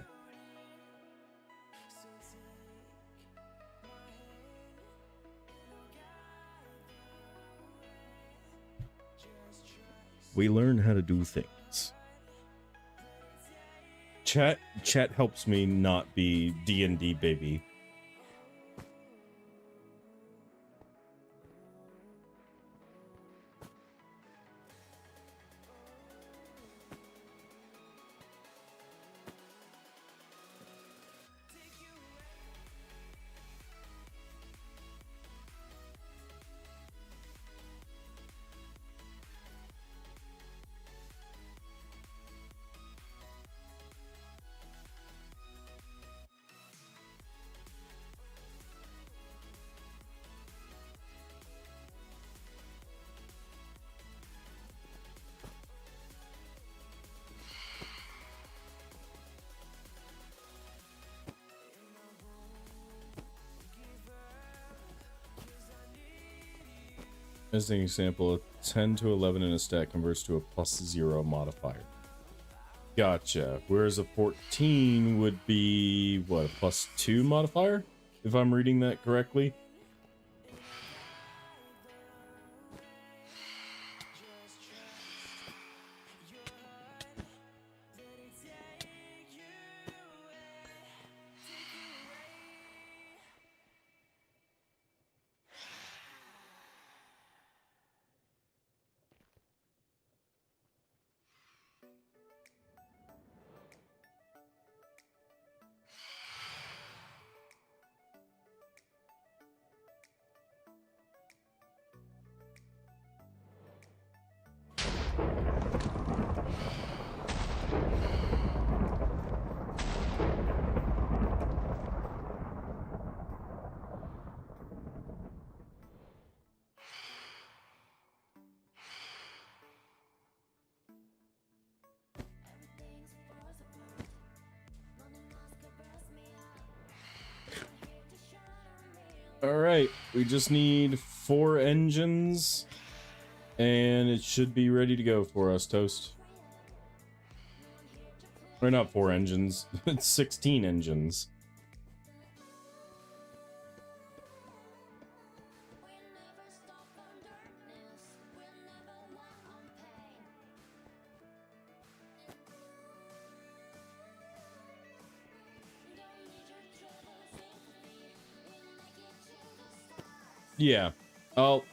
We learn how to do things. Chat helps me not be D&D baby. As an example, a 10 to 11 in a stat converts to a +0 modifier. Gotcha. Whereas a 14 would be, what, a +2 modifier? If I'm reading that correctly? Alright, we just need 4 engines, and it should be ready to go for us, Toast. Or not 4 engines, it's 16 engines. Yeah, I'll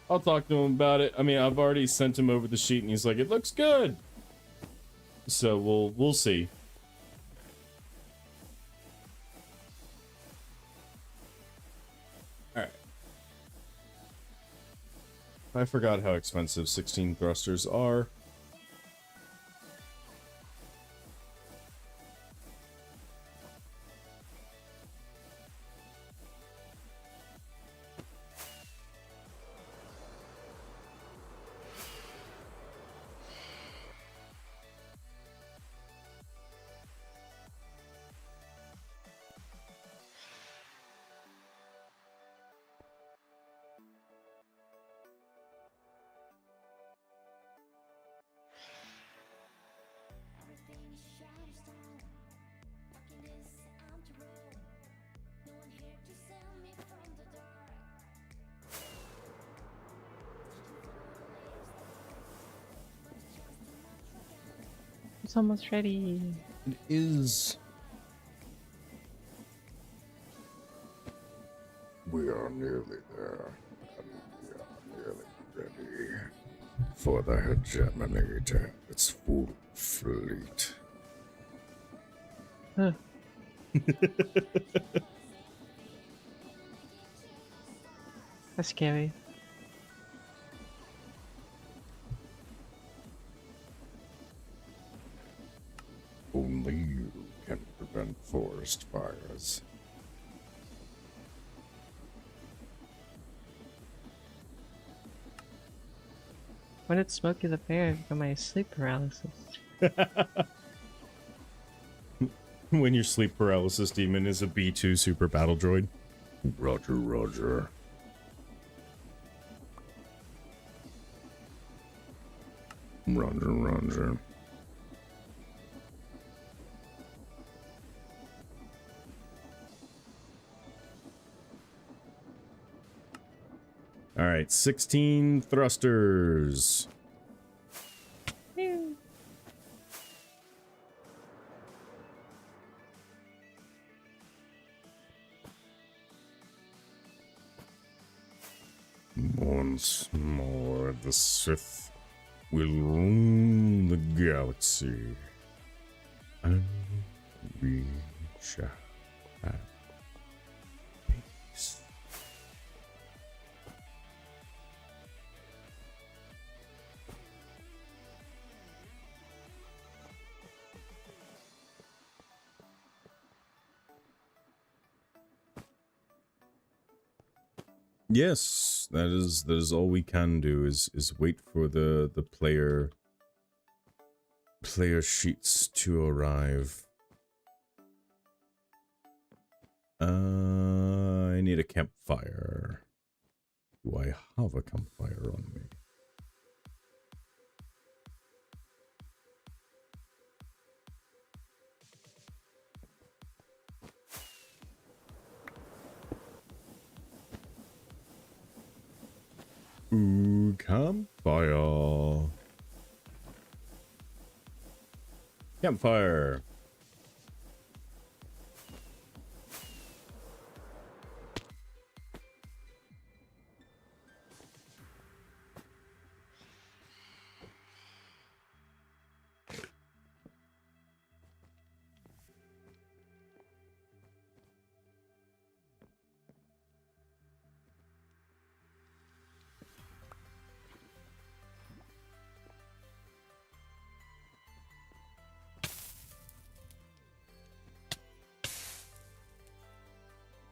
talk to him about it. I mean, I've already sent him over the sheet, and he's like, "It looks good." So we'll see. All right. I forgot how expensive 16 thrusters are. It's almost ready. It is. We are nearly there. And we are nearly ready for the hegemony to have its full fleet. Huh. That's scary. Only you can prevent forest fires. When did Smokey the Bear become my sleep paralysis? When your sleep paralysis demon is a B2 super battle droid. Roger, roger. Roger, roger. All right, 16 thrusters. Phew. Once more, the Sith will rule the galaxy, and we shall have peace. Yes, that is all we can do is wait for the player sheets to arrive. I need a campfire. Do I have a campfire on me? Ooh, campfire. Campfire.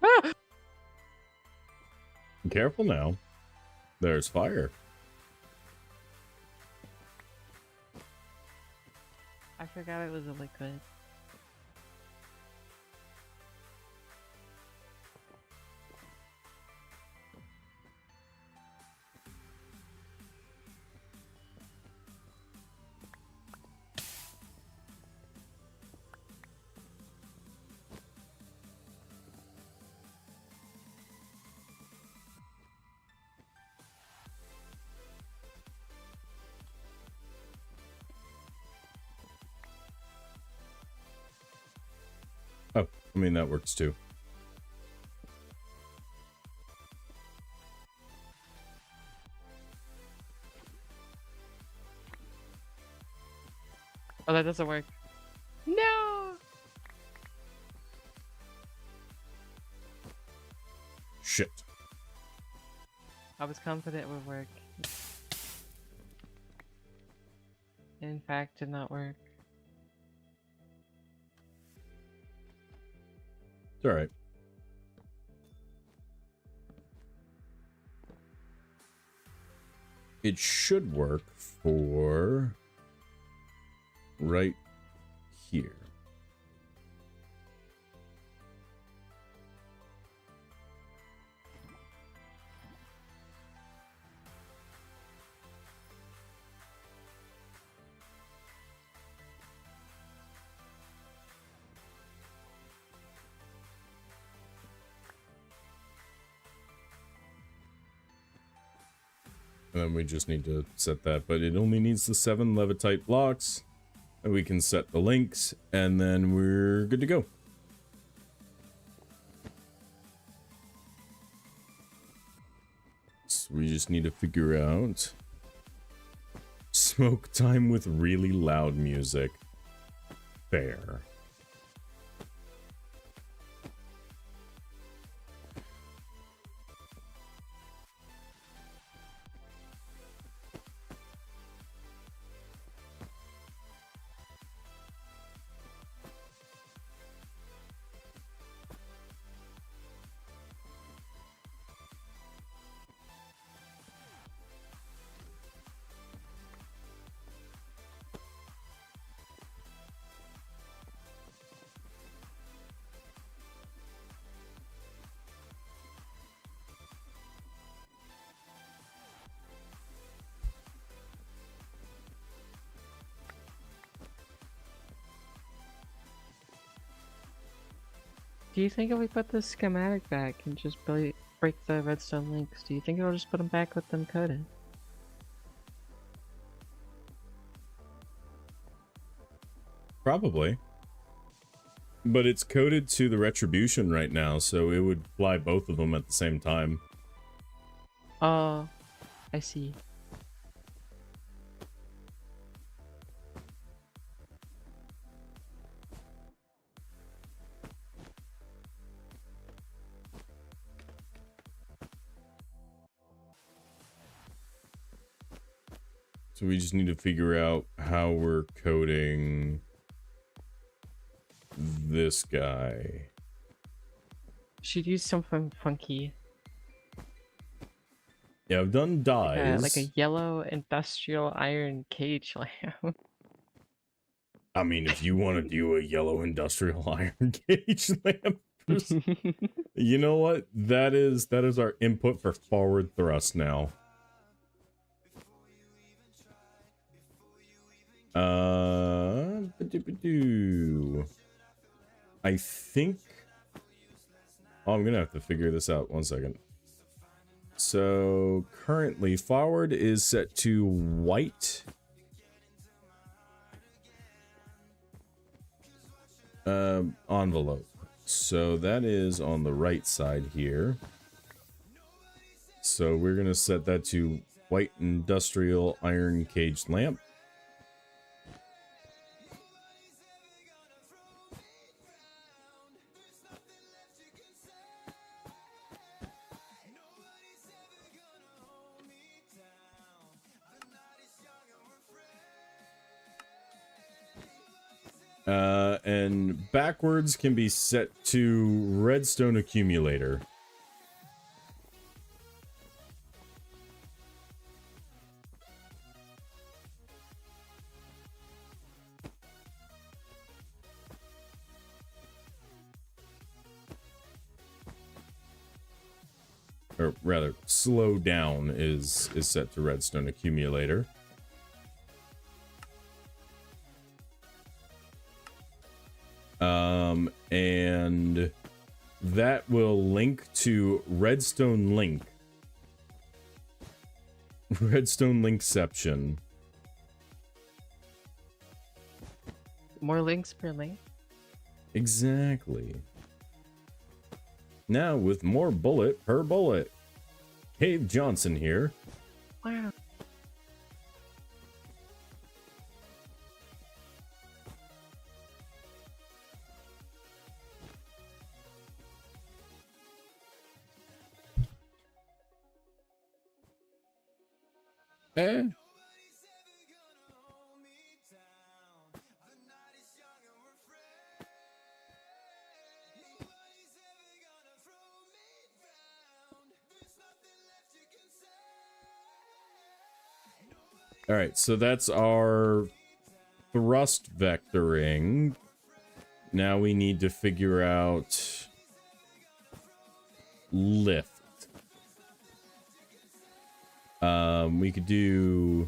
Ah! Careful now. There's fire. I forgot it was a liquid. Oh, I mean, that works too. Oh, that doesn't work. No! Shit. I was confident it would work. In fact, did not work. It's alright. It should work for right here. And then we just need to set that, but it only needs the 7 levitite blocks. We can set the links, and then we're good to go. So we just need to figure out smoke time with really loud music. Fair. Do you think if we put the schematic back and just break the redstone links, do you think it'll just put them back with them coded? Probably. But it's coded to the retribution right now, so it would fly both of them at the same time. Oh, I see. So we just need to figure out how we're coding this guy. Should use something funky. Yeah, I've done dyes. Like a yellow industrial iron cage lamp. I mean, if you want to do a yellow industrial iron cage lamp, you know what? That is our input for forward thrust now. I think. Oh, I'm gonna have to figure this out. 1 second. So currently, forward is set to white. Envelope. So that is on the right side here. So we're gonna set that to white industrial iron cage lamp. And backwards can be set to redstone accumulator. Or rather, slow down is set to redstone accumulator. And that will link to redstone link. Redstone linkception. More links per link? Exactly. Now with more bullet per bullet. Cave Johnson here. Wow. Eh. All right, so that's our thrust vectoring. Now we need to figure out lift. We could do,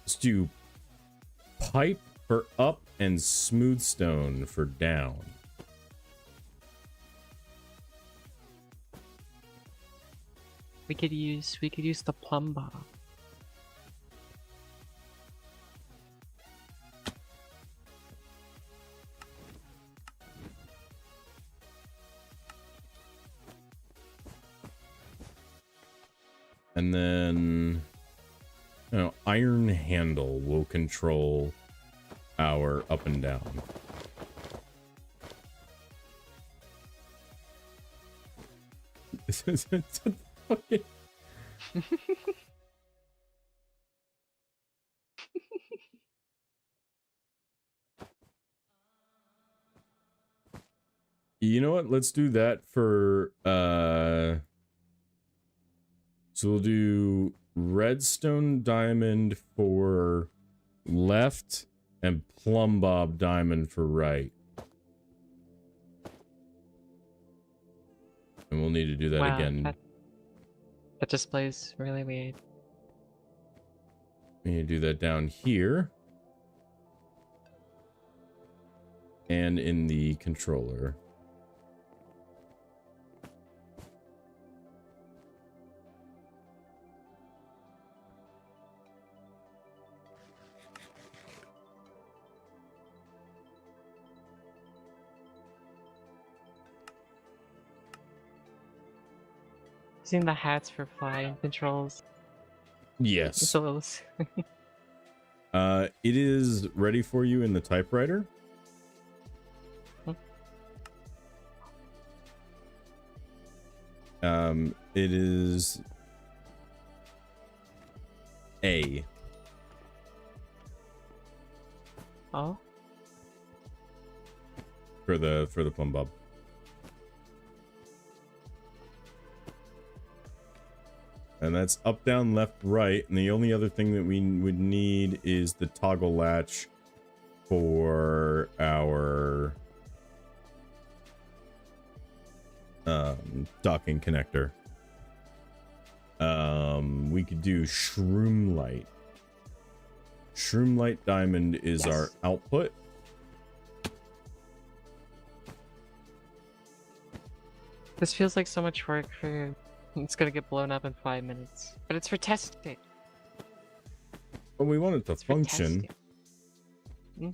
let's do pipe for up and smooth stone for down. We could use the plumb bob. And then, iron handle will control our up and down. Okay. You know what? Let's do that for so we'll do redstone diamond for left and plumb bob diamond for right. And we'll need to do that Wow, again. That display's really weird. We need to do that down here. And in the controller. Using the hats for flying controls. Yes. It's a little. It is ready for you in the typewriter. It is A. Oh. For the plumb bob. And that's up, down, left, right. And the only other thing that we would need is the toggle latch for our docking connector. We could do shroom light. Shroom light diamond is our output. This feels like so much work for. It's gonna get blown up in 5 minutes, but it's for testing. But we want it to function. Hmm?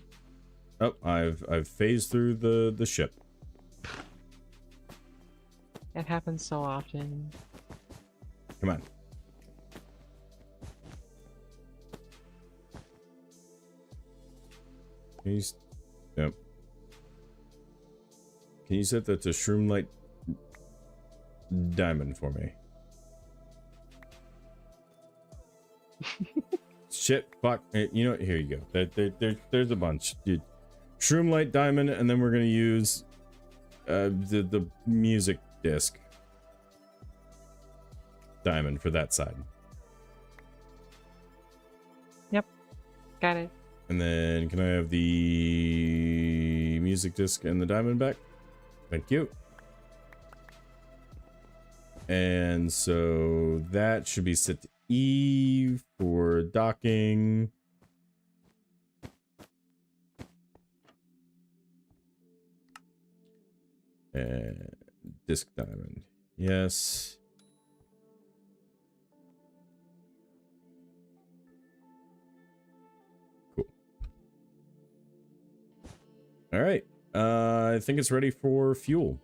Oh, I've phased through the ship. It happens so often. Come on. Can you, yep. Can you set that to shroom light diamond for me? Shit, fuck. You know what? Here you go. There's a bunch. Dude. Shroom light diamond, and then we're gonna use the music disc diamond for that side. Yep, got it. And then can I have the music disc and the diamond back? Thank you. And so that should be set to E for docking. And disc diamond. Yes. Cool. All right. I think it's ready for fuel.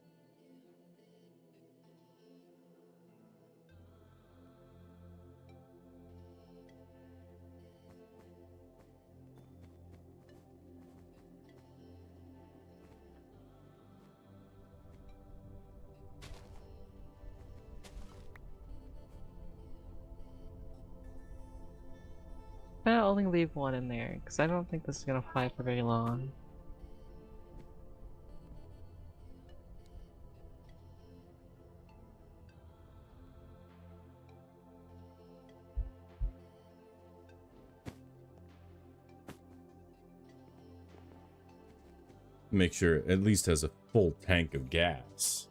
I'll only leave one in there, because I don't think this is gonna fly for very long. Make sure it at least has a full tank of gas.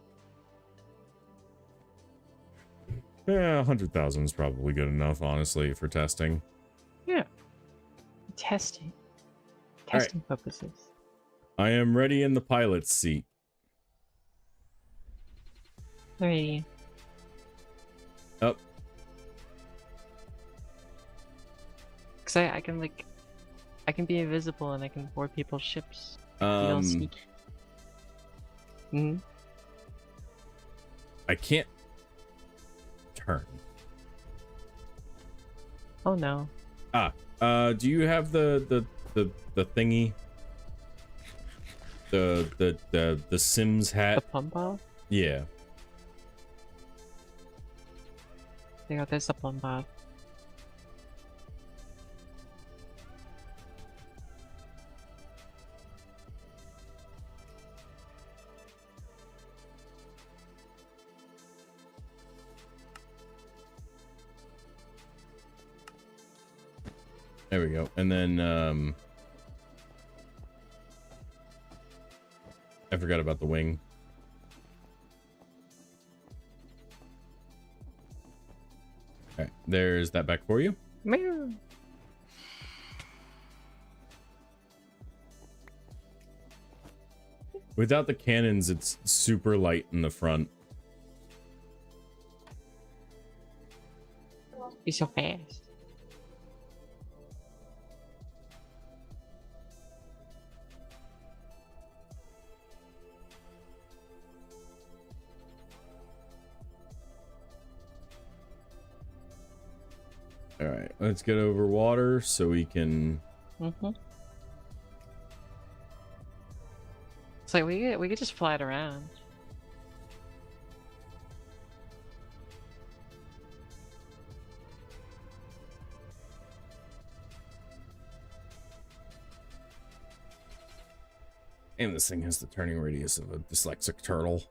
Yeah, 100,000 is probably good enough, honestly, for testing. Yeah. Testing. Testing purposes. I am ready in the pilot's seat. Alrighty. Up. Because I can, like, I can be invisible and I can board people's ships. DLC. Mm-hmm. I can't turn. Oh no. Ah, do you have the thingy? The Sims The hat? plumb bob? Yeah. There you go, there's the plumb bob. There we go. And then I forgot about the wing. Okay, there's that back for you. Meow. Without the cannons, it's super light in the front. You're so fast. All right, let's get over water so we can. Mm-hmm. So we could just fly it around. And this thing has the turning radius of a dyslexic turtle.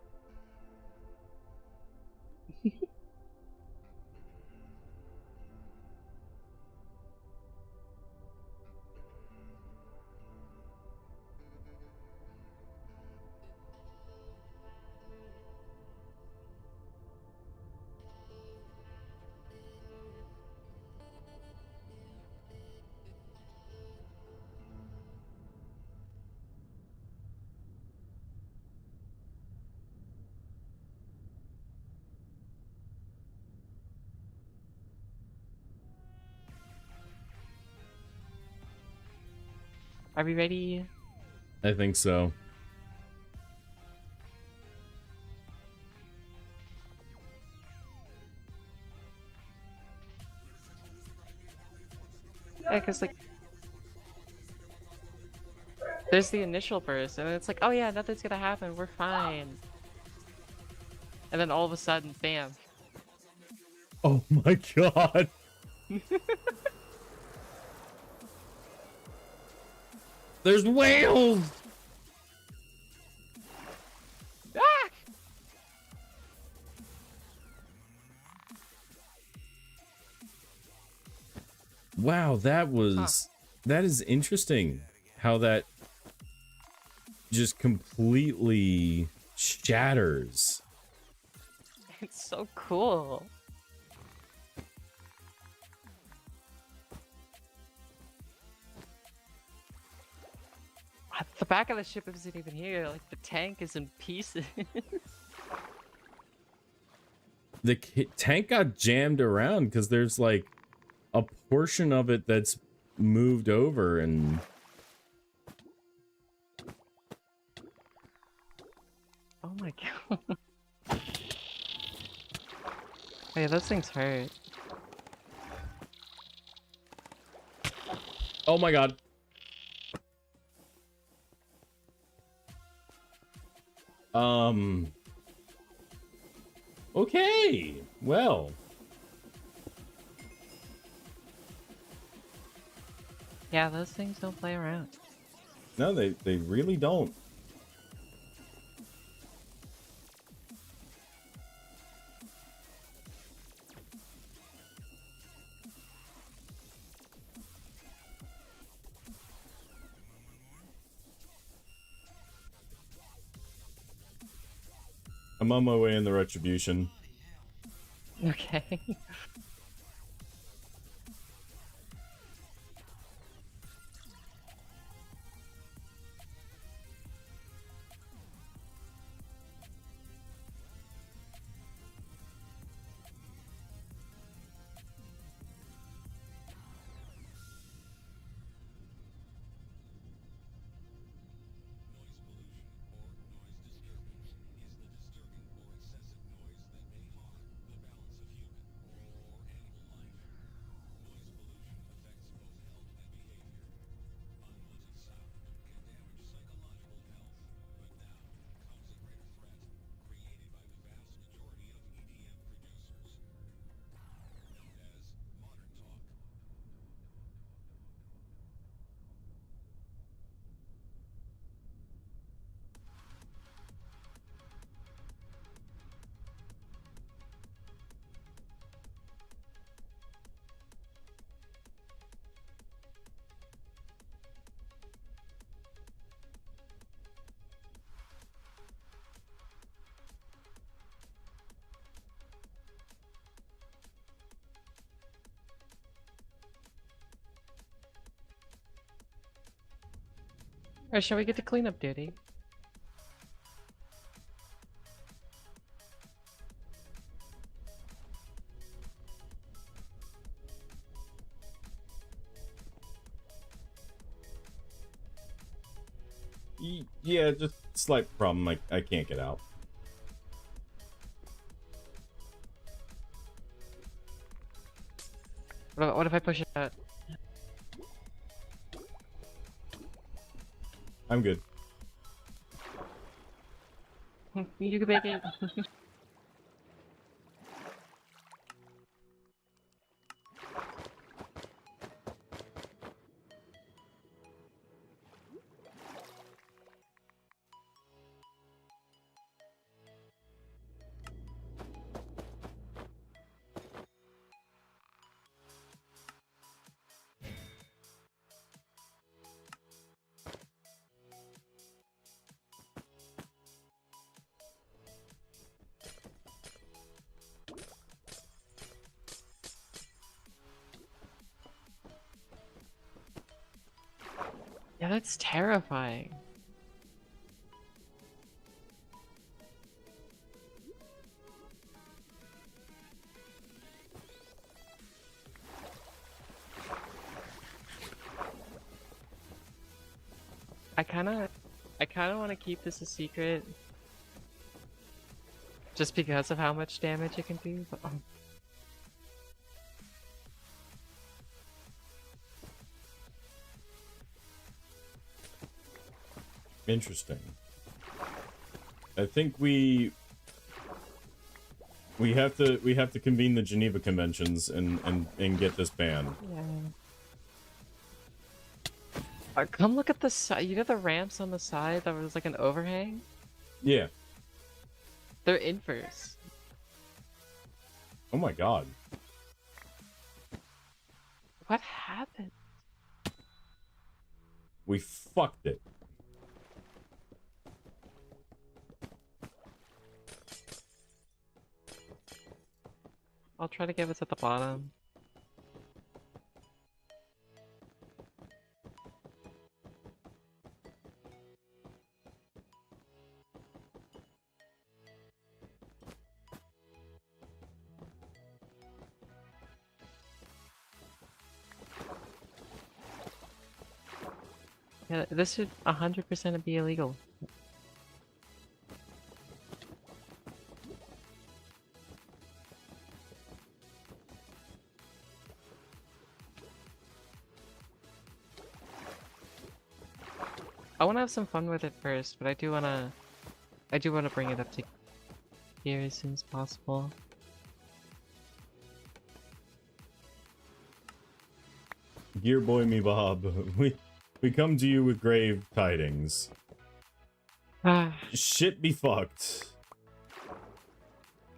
Are we ready? I think so. Yeah, because like there's the initial burst, and it's like, oh yeah, nothing's gonna happen, we're fine. And then all of a sudden, bam. Oh my god. There's whales. Ah! Wow, that is interesting how that just completely shatters. It's so cool. The back of the ship isn't even here, like the tank is in pieces. The tank got jammed around because there's like a portion of it that's moved over and Oh my god. Hey, those things hurt. oh my god. Okay. Well. Yeah, those things don't play around. No, they really don't. I'm on my way in the retribution. Okay. Or shall we get to cleanup duty? Yeah, just slight problem. I can't get out. What if I push it out? I'm good. You can make it. Yeah, that's terrifying. I kinda want to keep this a secret, just because of how much damage it can do. But, Interesting. I think we have to convene the Geneva Conventions and get this banned. yeah. Come look at the side. You know the ramps on the side that was like an overhang? Yeah. They're inverse. Oh my god. What happened? We fucked it. I'll try to get what's at the bottom. Yeah, this should 100% be illegal. I want to have some fun with it first, but I do want to bring it up to here as soon as possible. Dear boy me Bob, we come to you with grave tidings. Shit be fucked.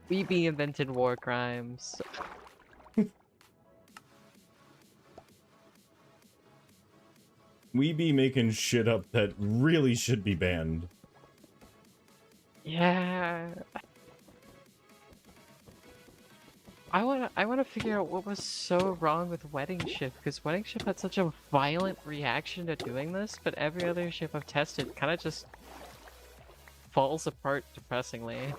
We be invented war crimes. We be making shit up that really should be banned. Yeah. I wanna figure out what was so wrong with Wedding Ship, because Wedding Ship had such a violent reaction to doing this, but every other ship I've tested kind of just falls apart depressingly.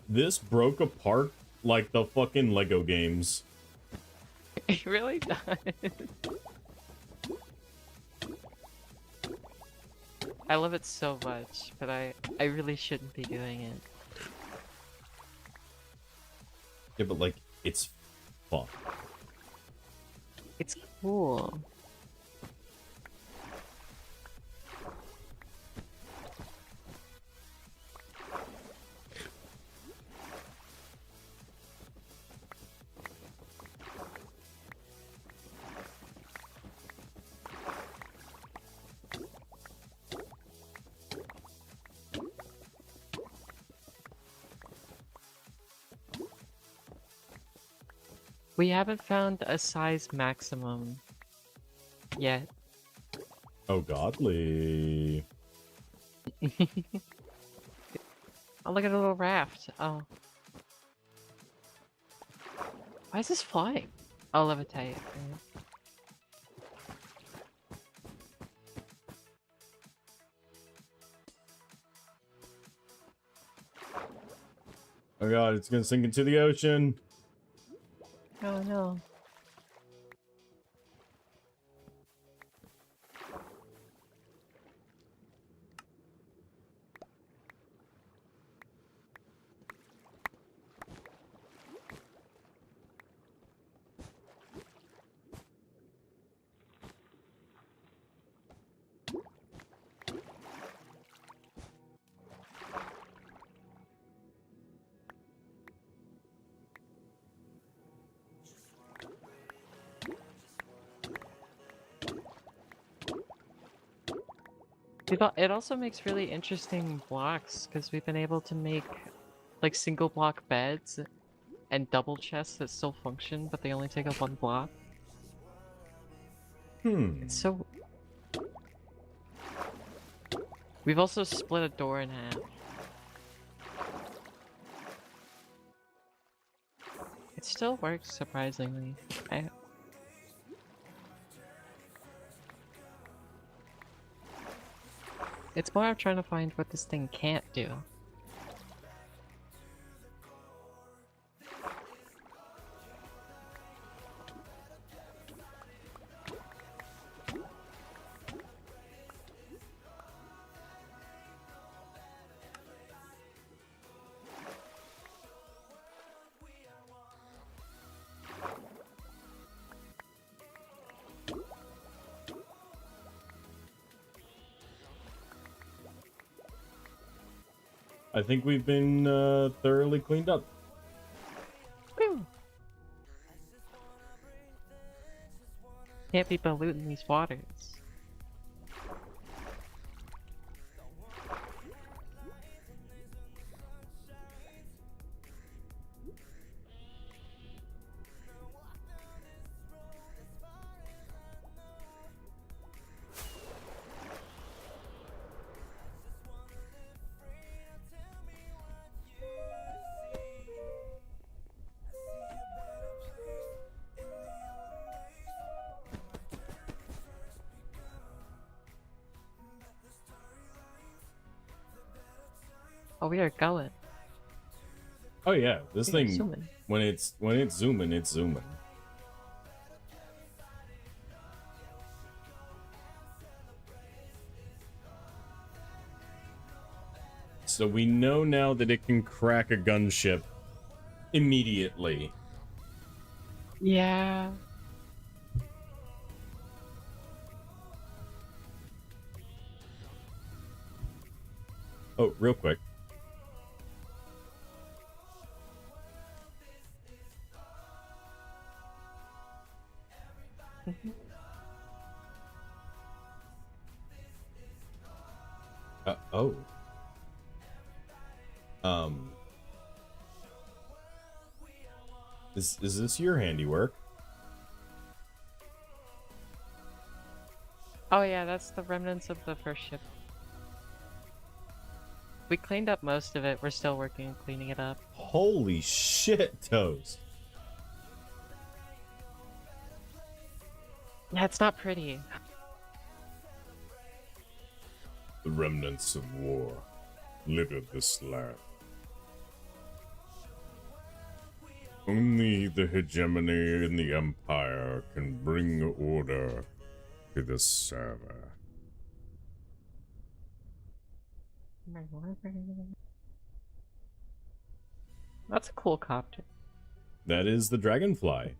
This broke apart like the fucking Lego games. It really does. I love it so much, but I really shouldn't be doing it. Yeah, but like, it's fun. It's cool. We haven't found a size maximum yet. Oh, godly. Oh, look at a little raft. Oh. Why is this flying? I'll levitate. Right? Oh god, it's gonna sink into the ocean. Oh no. It also makes really interesting blocks because we've been able to make like single block beds and double chests that still function, but they only take up one block. It's so. We've also split a door in half. It still works surprisingly. It's more of trying to find what this thing can't do. I think we've been thoroughly cleaned up. Whew. Can't be polluting these waters. Oh, we are going. Oh yeah, this We are thing zooming. when it's zooming, it's zooming. So we know now that it can crack a gunship immediately. Yeah. Oh, real quick. Oh. Is this your handiwork? Oh yeah, that's the remnants of the first ship. We cleaned up most of it. We're still working on cleaning it up. Holy shit, Toast. Yeah, it's not pretty. The remnants of war littered this land. Only the hegemony in the Empire can bring order to the server. That's a cool copter. That is the Dragonfly.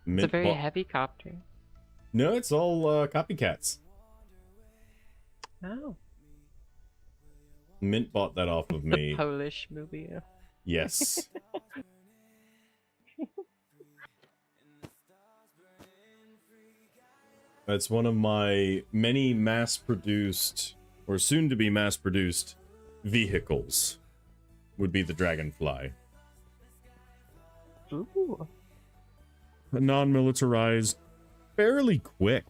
It's a very heavy copter. No, it's all copycats. Oh. Mint bought that off of The me. Polish movie. Yes. That's one of my many mass-produced, or soon-to-be mass-produced, vehicles. Would be the Dragonfly. Ooh. A non-militarized, fairly quick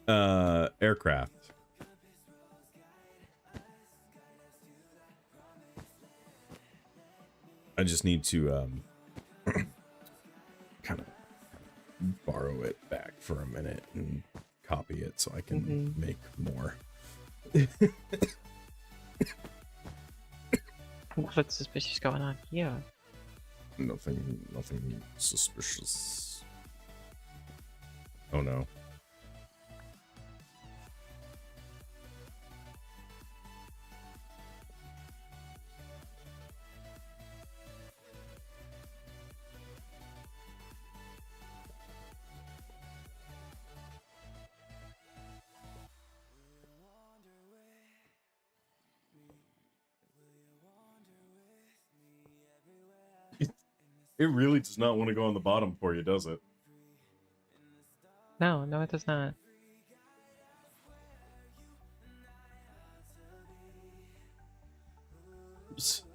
aircraft. I just need to for a minute and copy it so I can make more. What's suspicious going on here? Nothing suspicious. Oh no. It really does not want to go on the bottom for you, does it? No, no, it does not. Just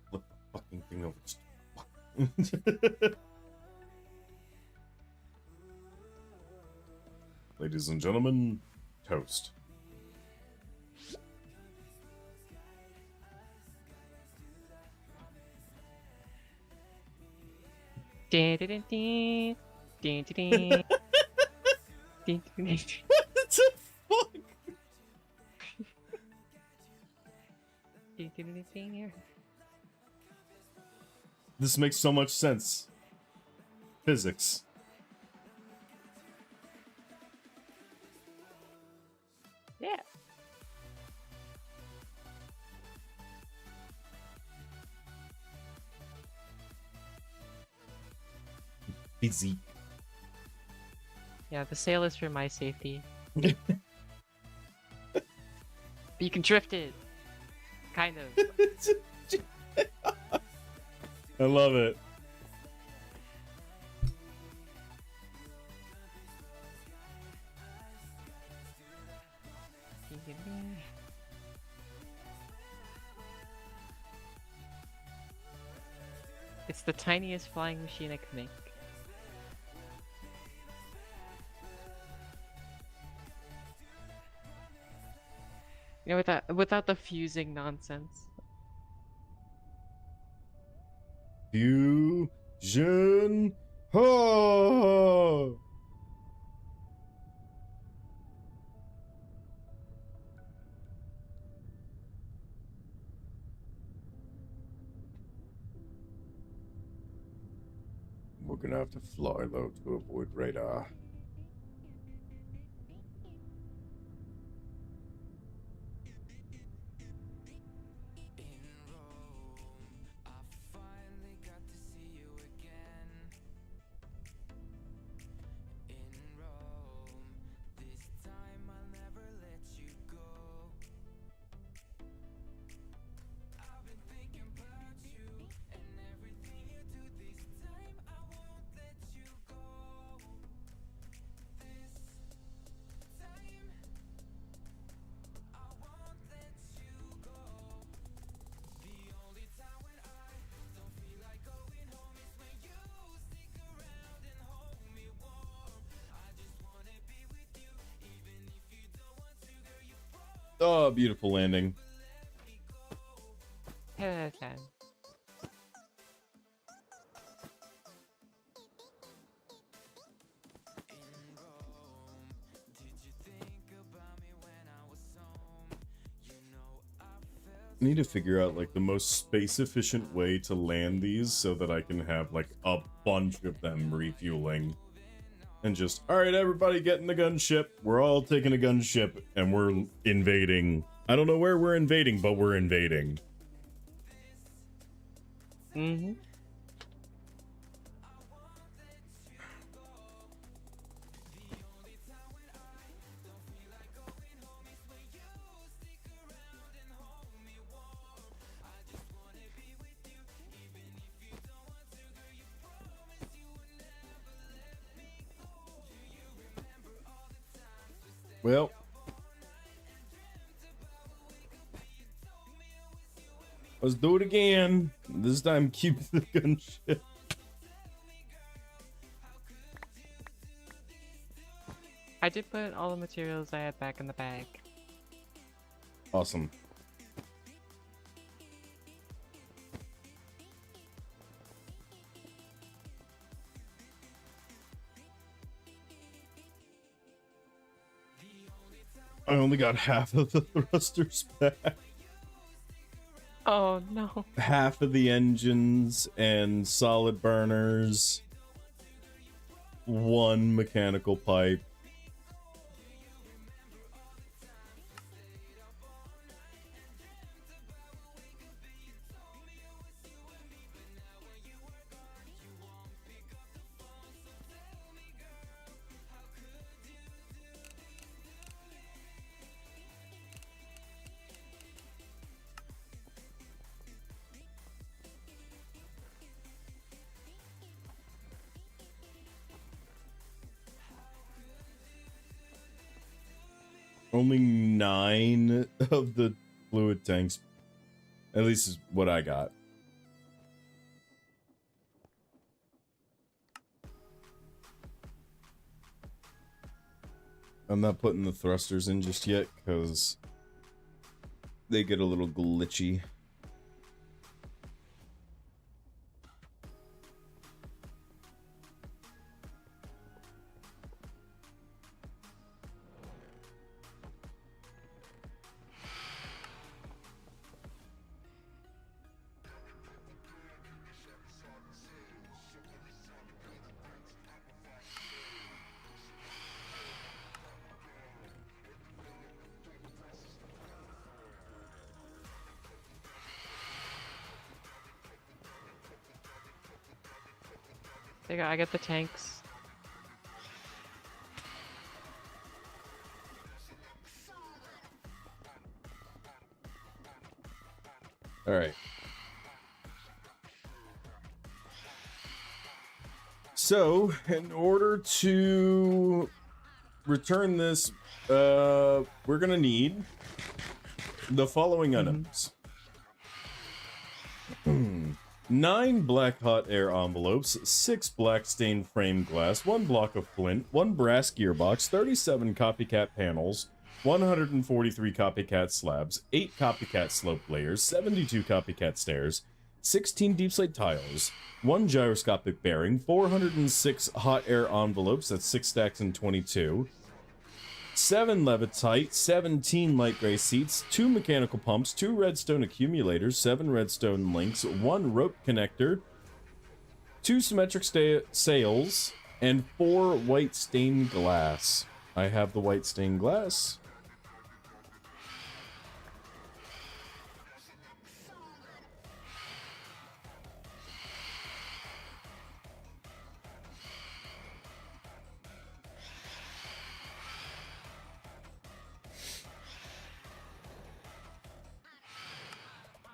flip the fucking thing over. Just Ladies and gentlemen, toast. What the fuck? This makes so much sense. Physics. Yeah. Busy. Yeah, the sail is for my safety. But you can drift it. Kind of. I love it. It's the tiniest flying machine I could make. You know, without the fusing nonsense. Fusion. Ho! We're gonna have to fly low to avoid radar. Oh, beautiful landing. 10 out of 10. I need to figure out like the most space efficient way to land these so that I can have like a bunch of them refueling. And just, alright, everybody get in the gunship. We're all taking a gunship and we're invading. I don't know where we're invading, but we're invading. Mm-hmm. Well. Let's do it again. This time keep the gunship. I did put all the materials I had back in the bag. Awesome. I only got half of the thrusters back. Oh no. Half of the engines and solid burners. One mechanical pipe. Only 9 of the fluid tanks, at least is what I got. I'm not putting the thrusters in just yet because they get a little glitchy. There you go, I got the tanks. All right. So, in order to return this, we're gonna need the following items. 9 black hot air envelopes, 6 black stained frame glass, 1 block of flint, 1 brass gearbox, 37 copycat panels, 143 copycat slabs, 8 copycat slope layers, 72 copycat stairs, 16 deep slate tiles, 1 gyroscopic bearing, 406 hot air envelopes, that's 6 stacks and 22, 7 levitite, 17 light gray seats, 2 mechanical pumps, 2 redstone accumulators, 7 redstone links, 1 rope connector, 2 symmetric sails, and 4 white stained glass. I have the white stained glass.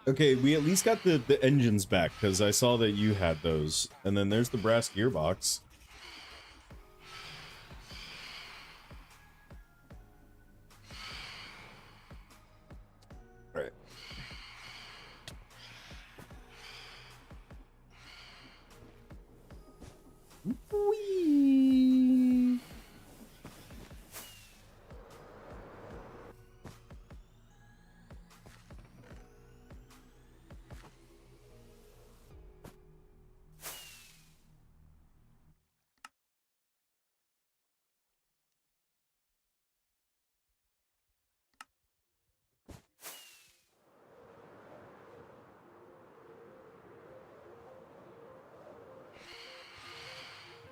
Okay, we at least got the engines back, because I saw that you had those. And then there's the brass gearbox. Alright. Whee!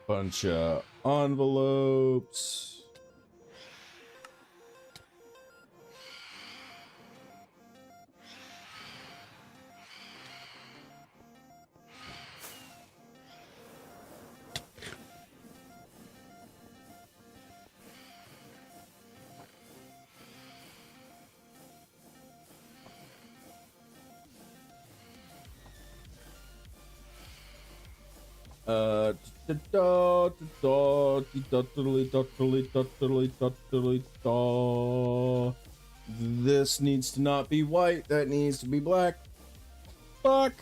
Bunch of envelopes. This needs to not be white. That needs to be black. Fuck.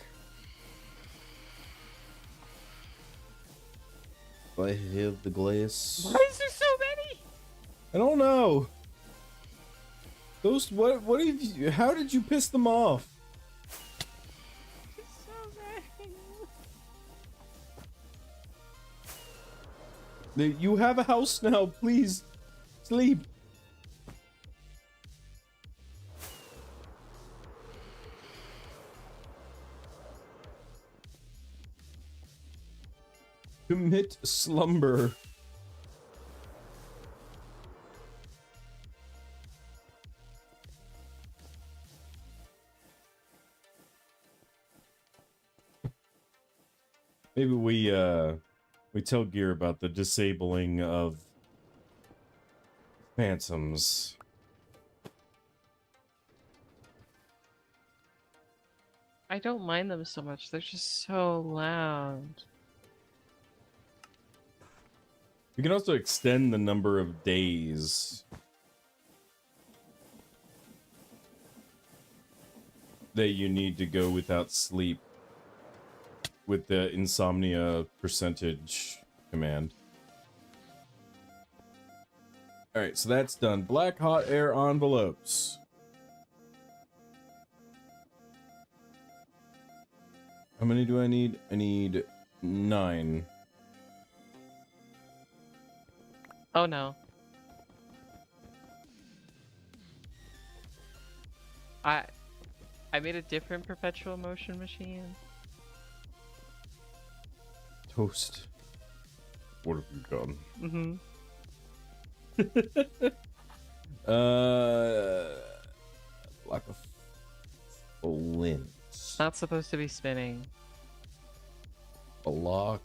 I have the glass. Why is there so many? I don't know. Those what did you, how did you piss them off? There's so many. You have a house now, please sleep. Commit slumber. Maybe we tell Gear about the disabling of phantoms. I don't mind them so much. They're just so loud. You can also extend the number of days that you need to go without sleep with the insomnia percentage command. Alright, so that's done. Black hot air envelopes. How many do I need? I need 9. Oh no. I made a different perpetual motion machine. Toast. What have you done? Mm-hmm. Like a flint. Not supposed to be spinning. Block.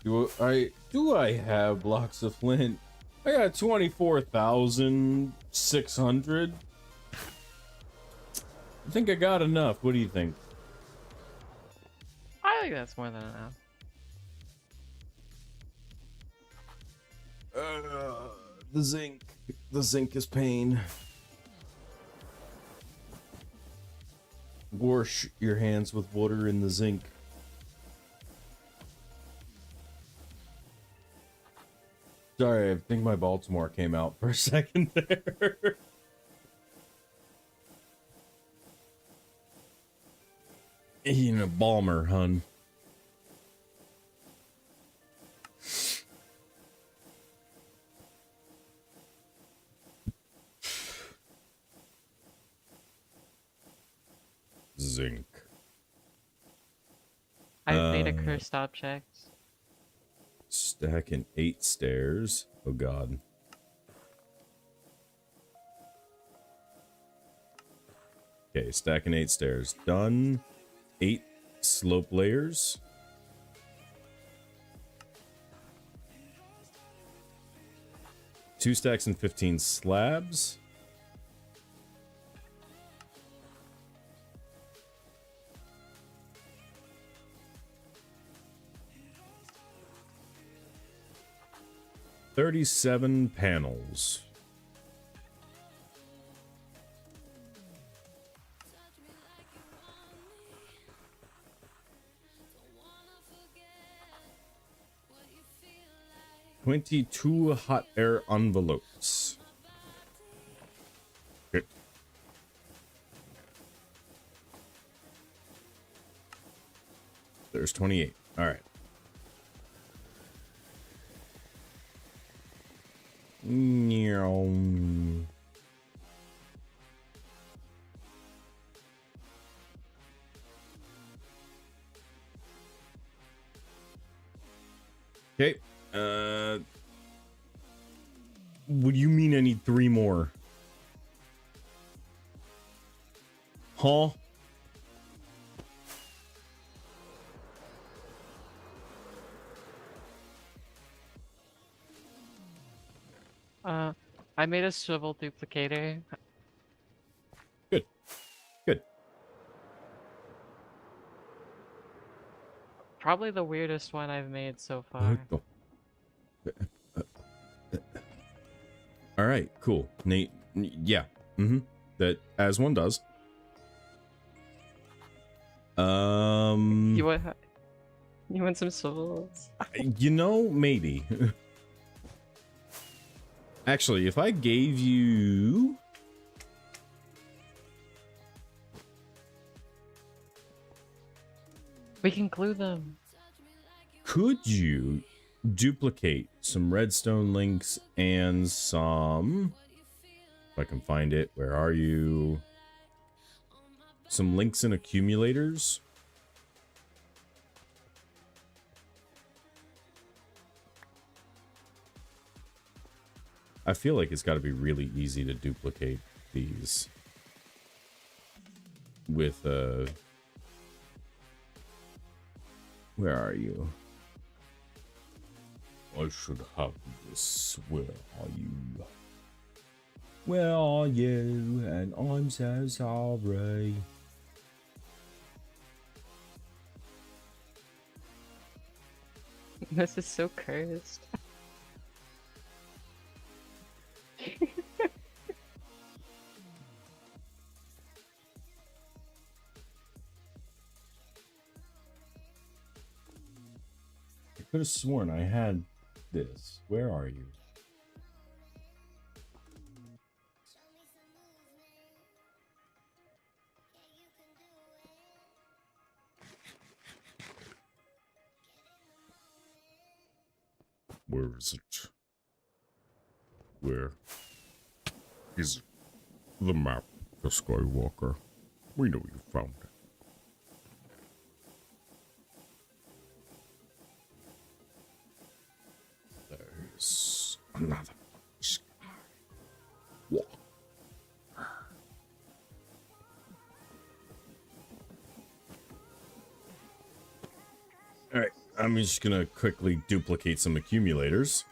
Do I have blocks of flint? I got 24,600. I think I got enough. What do you think? I think that's more than enough. The zinc. The zinc is pain. Wash your hands with water in the zinc. Sorry, I think my Baltimore came out for a second there. Eating a Balmer, hun. Zinc. I've made a cursed object. Stacking 8 stairs. Oh god. Okay, stacking 8 stairs. Done. 8 slope layers. Two stacks and 15 slabs. $37 panels. $22 hot air envelopes. Okay. There's 28. All right. Okay. What do you mean I need 3 more? Huh? I made a swivel duplicator. Good. Good. Probably the weirdest one I've made so far. All right, cool. Nate, yeah. That, as one does. You want some swivels? You know, maybe. Actually, if I gave you... We can glue them. Could you duplicate some redstone links and some... If I can find it, where are you? Some links and accumulators? I feel like it's got to be really easy to duplicate these with where are you? I should have this. Where are you? Where are you? And I'm so sorry. This is so cursed. I could have sworn I had this. Where are you? Where is it? Where is the map, the Skywalker? We know you found it. There's another Skywalker. Alright, I'm just gonna quickly duplicate some accumulators.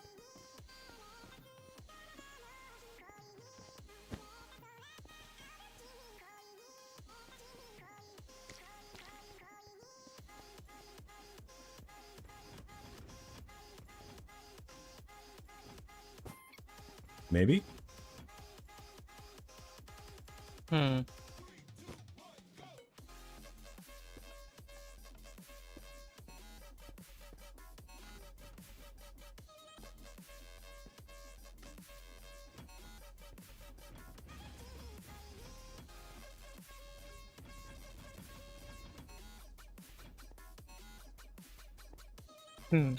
Maybe? Hmm. Hmm.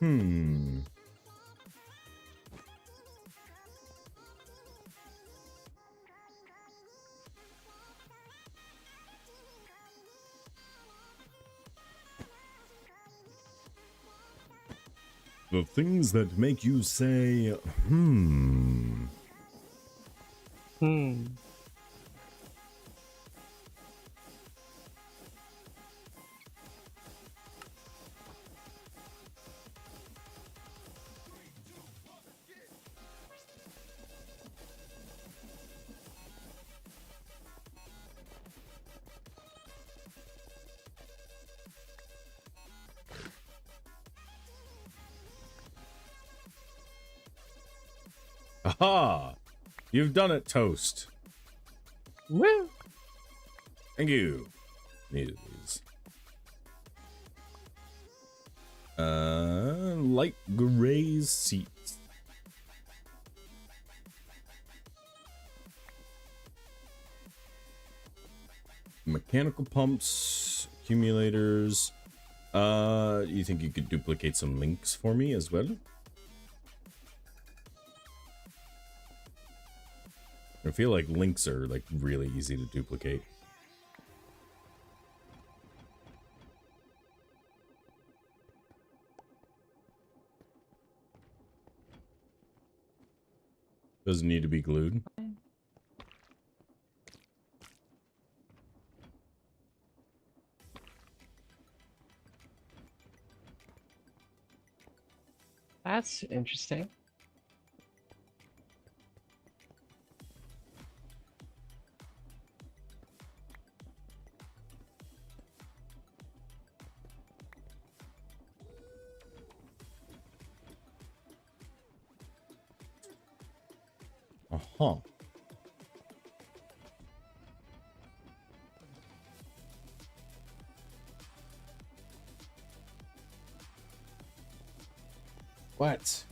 Hmm. The things that make you say, hmm. Hmm. Aha! You've done it, Toast. Woo! Thank you. Needed these. Light gray seats. Mechanical pumps, accumulators. You think you could duplicate some links for me as well? I feel like links are like really easy to duplicate. Doesn't need to be glued. That's interesting. Uh-huh. What?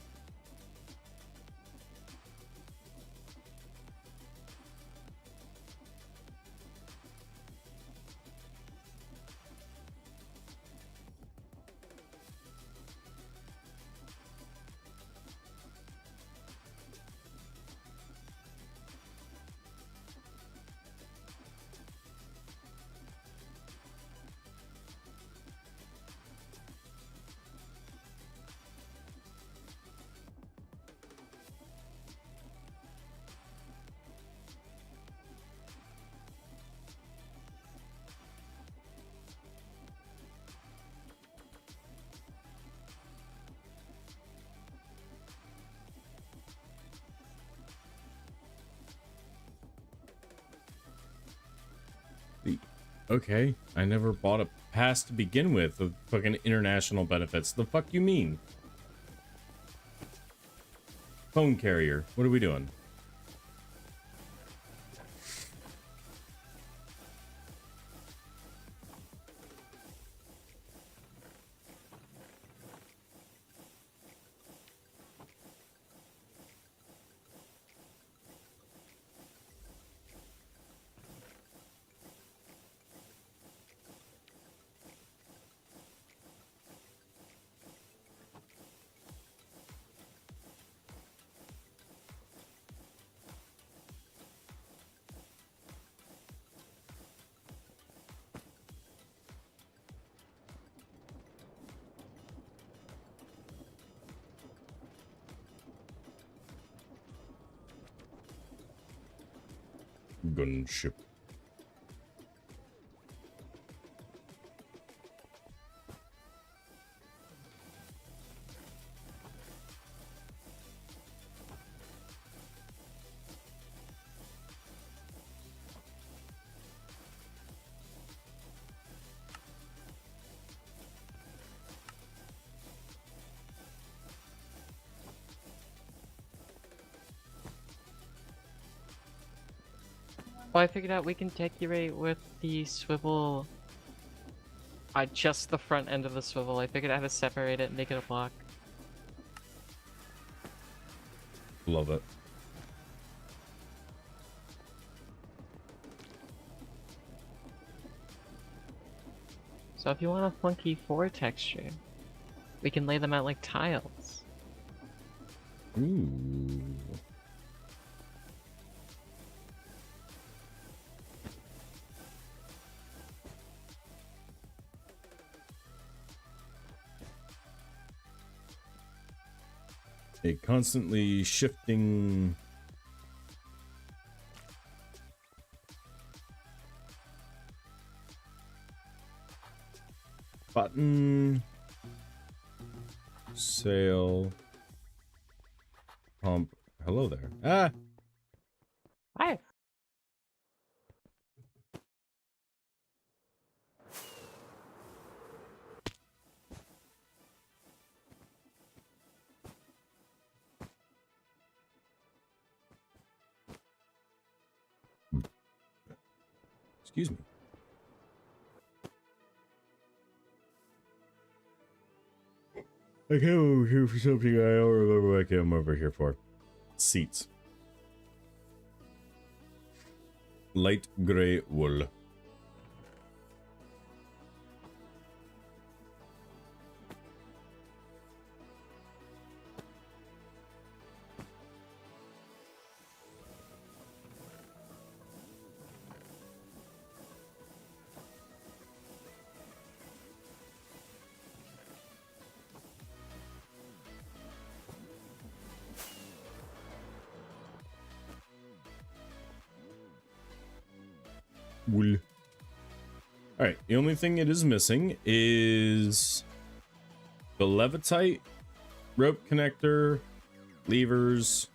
Okay, I never bought a pass to begin with fucking international benefits. The fuck you mean? Phone carrier. What are we doing? Gunship. Well, I figured out we can decorate with the swivel. Just the front end of the swivel. I figured out how to separate it and make it a block. Love it. So if you want a funky 4 texture, we can lay them out like tiles. Ooh. A constantly shifting button, sail, pump. Hello there. Ah! Hi. Excuse me. I came over here for something I don't remember what I came over here for. Seats. Light gray wool. Wool. Alright, the only thing it is missing is the levitite, rope connector, levers,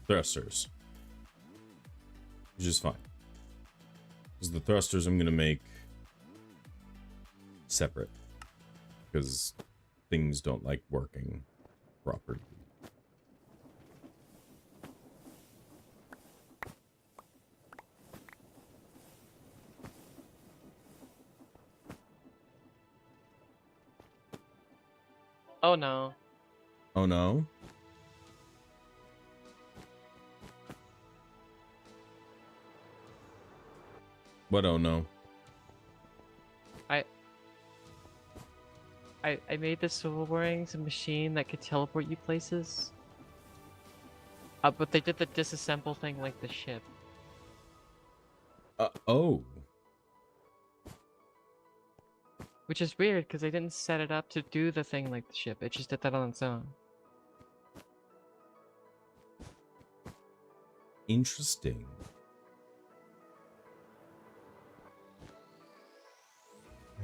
thrusters. Which is fine. Because the thrusters I'm going to make separate. Because things don't like working properly. Oh no. Oh no. What? Oh no. I I made the swivel bearings a machine that could teleport you places. But they did the disassemble thing like the ship. Oh. Which is weird because they didn't set it up to do the thing like the ship. It just did that on its own. Interesting.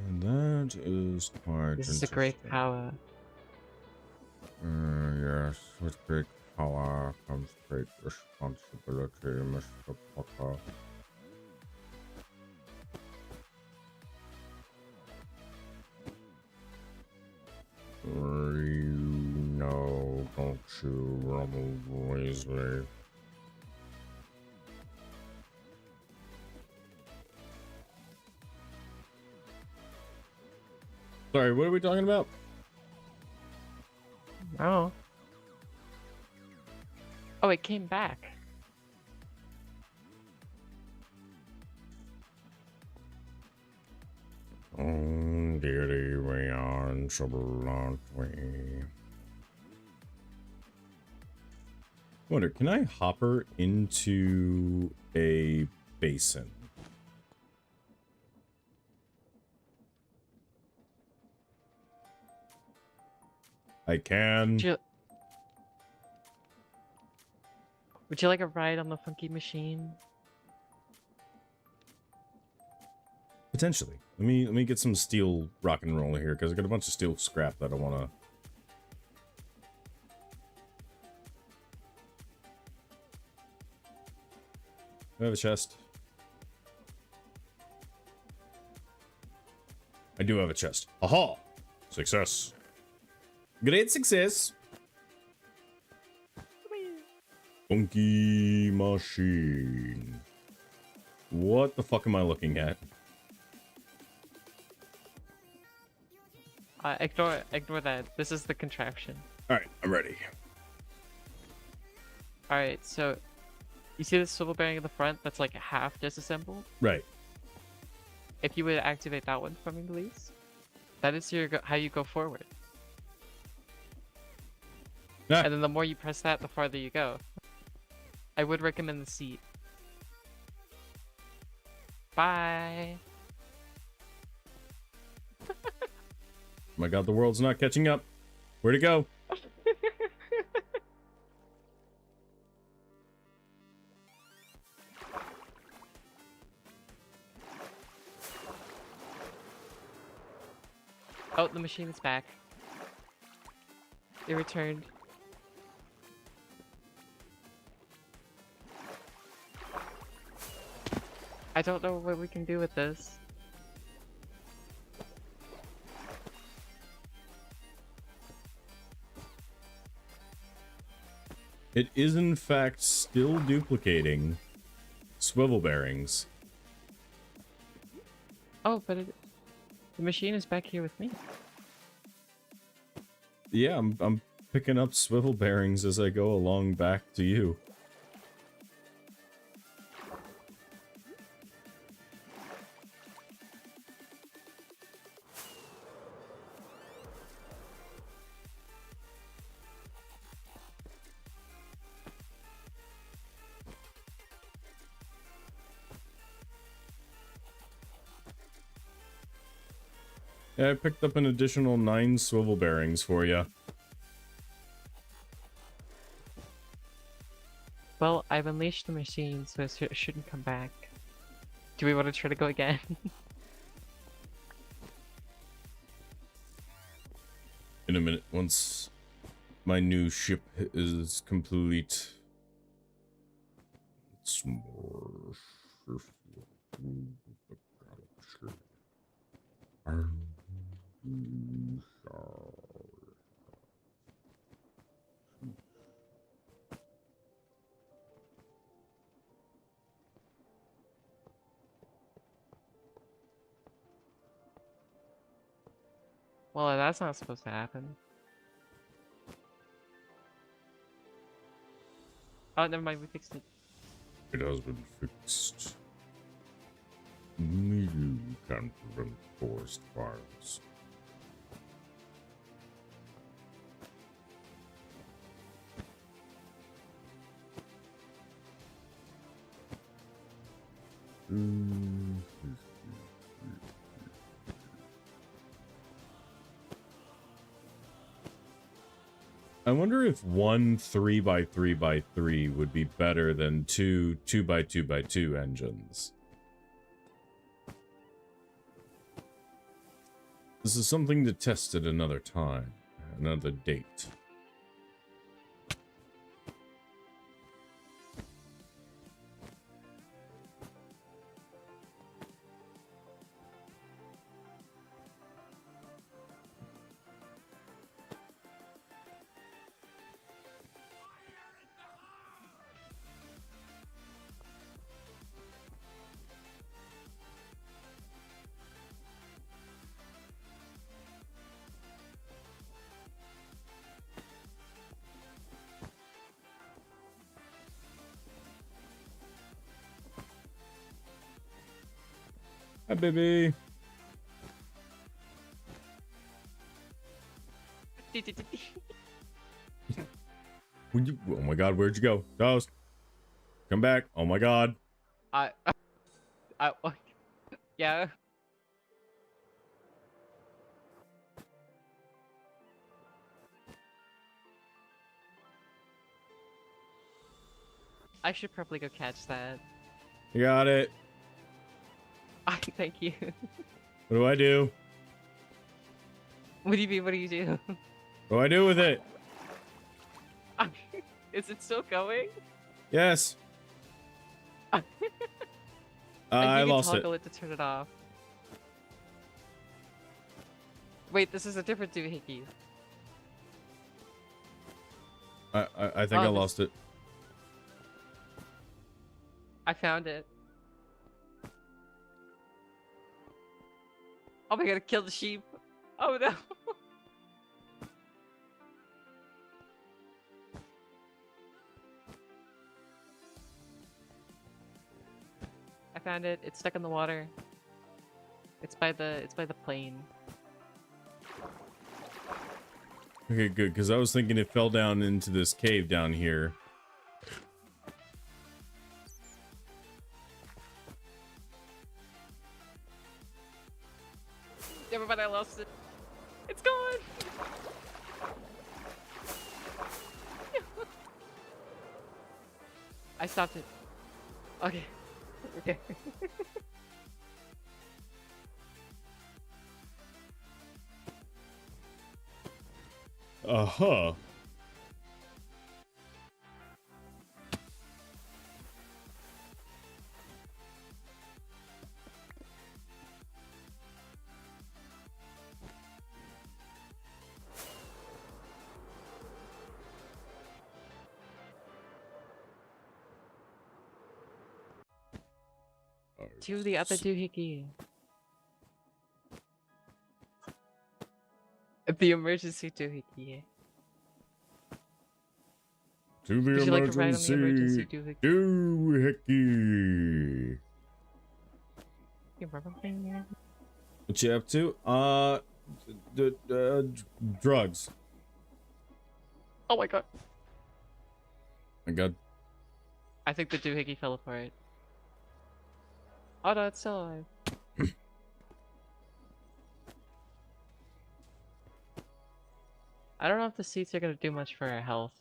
And that is quite This is a great power. Yes, with great power comes great responsibility, Mr. Potter. You know, don't you, Ronald Weasley? Sorry, what are we talking about? Oh. Oh, it came back. Oh, dearie, we are in trouble, aren't we? Wonder, can I hopper into a basin? I can. Would you like a ride on the funky machine? Potentially. Let me get some steel rock and roll here because I got a bunch of steel scrap that I want to. I have a chest. I do have a chest. Aha! Success. Great success. Funky machine. What the fuck am I looking at? Ignore that. This is the contraption. Alright, I'm ready. Alright, so you see the swivel bearing in the front that's like half disassembled? Right. If you would activate that one for me, please. That is how you go forward. Ah. And then the more you press that, the farther you go. I would recommend the seat. Bye. Oh my god, the world's not catching up. Where'd it go? Oh, the machine is back. It returned. I don't know what we can do with this. It is in fact still duplicating swivel bearings. Oh, but the machine is back here with me. Yeah, I'm picking up swivel bearings as I go along back to you. Yeah, I picked up an additional 9 swivel bearings for you. Well, I've unleashed the machine, so it shouldn't come back. Do we want to try to go again? In a minute, once my new ship is complete. It's more Well, that's not supposed to happen. Oh, never mind. We fixed it. It has been fixed. Only you can prevent forest fires. I wonder if one 3x3x3 would be better than two 2x2x2 engines. This is something to test at another time, another date. Hi, baby. Oh my god, where'd you go? Toast. Come back. Oh my god. I, yeah. I should probably go catch that. You got it. Thank you. What do I do? What do you mean? What do you do? What do I do with it? Is it still going? Yes. I I think you lost it. toggle it to turn it off. Wait, this is a different doohickey. I think I lost it. I found it. Oh my god, kill the sheep. Oh no. I found it. It's stuck in the water. It's by the plane. Okay, good, because I was thinking it fell down into this cave down here. Never mind, I lost it. It's gone! I stopped it. Okay. Okay. Uh-huh. To the other doohickey. The emergency doohickey. To the Would you like to ride on the emergency emergency doohickey? doohickey. What you up to? Drugs. Oh my god. My god. I think the doohickey fell apart. Oh no, it's still alive. I don't know if the seats are gonna do much for our health.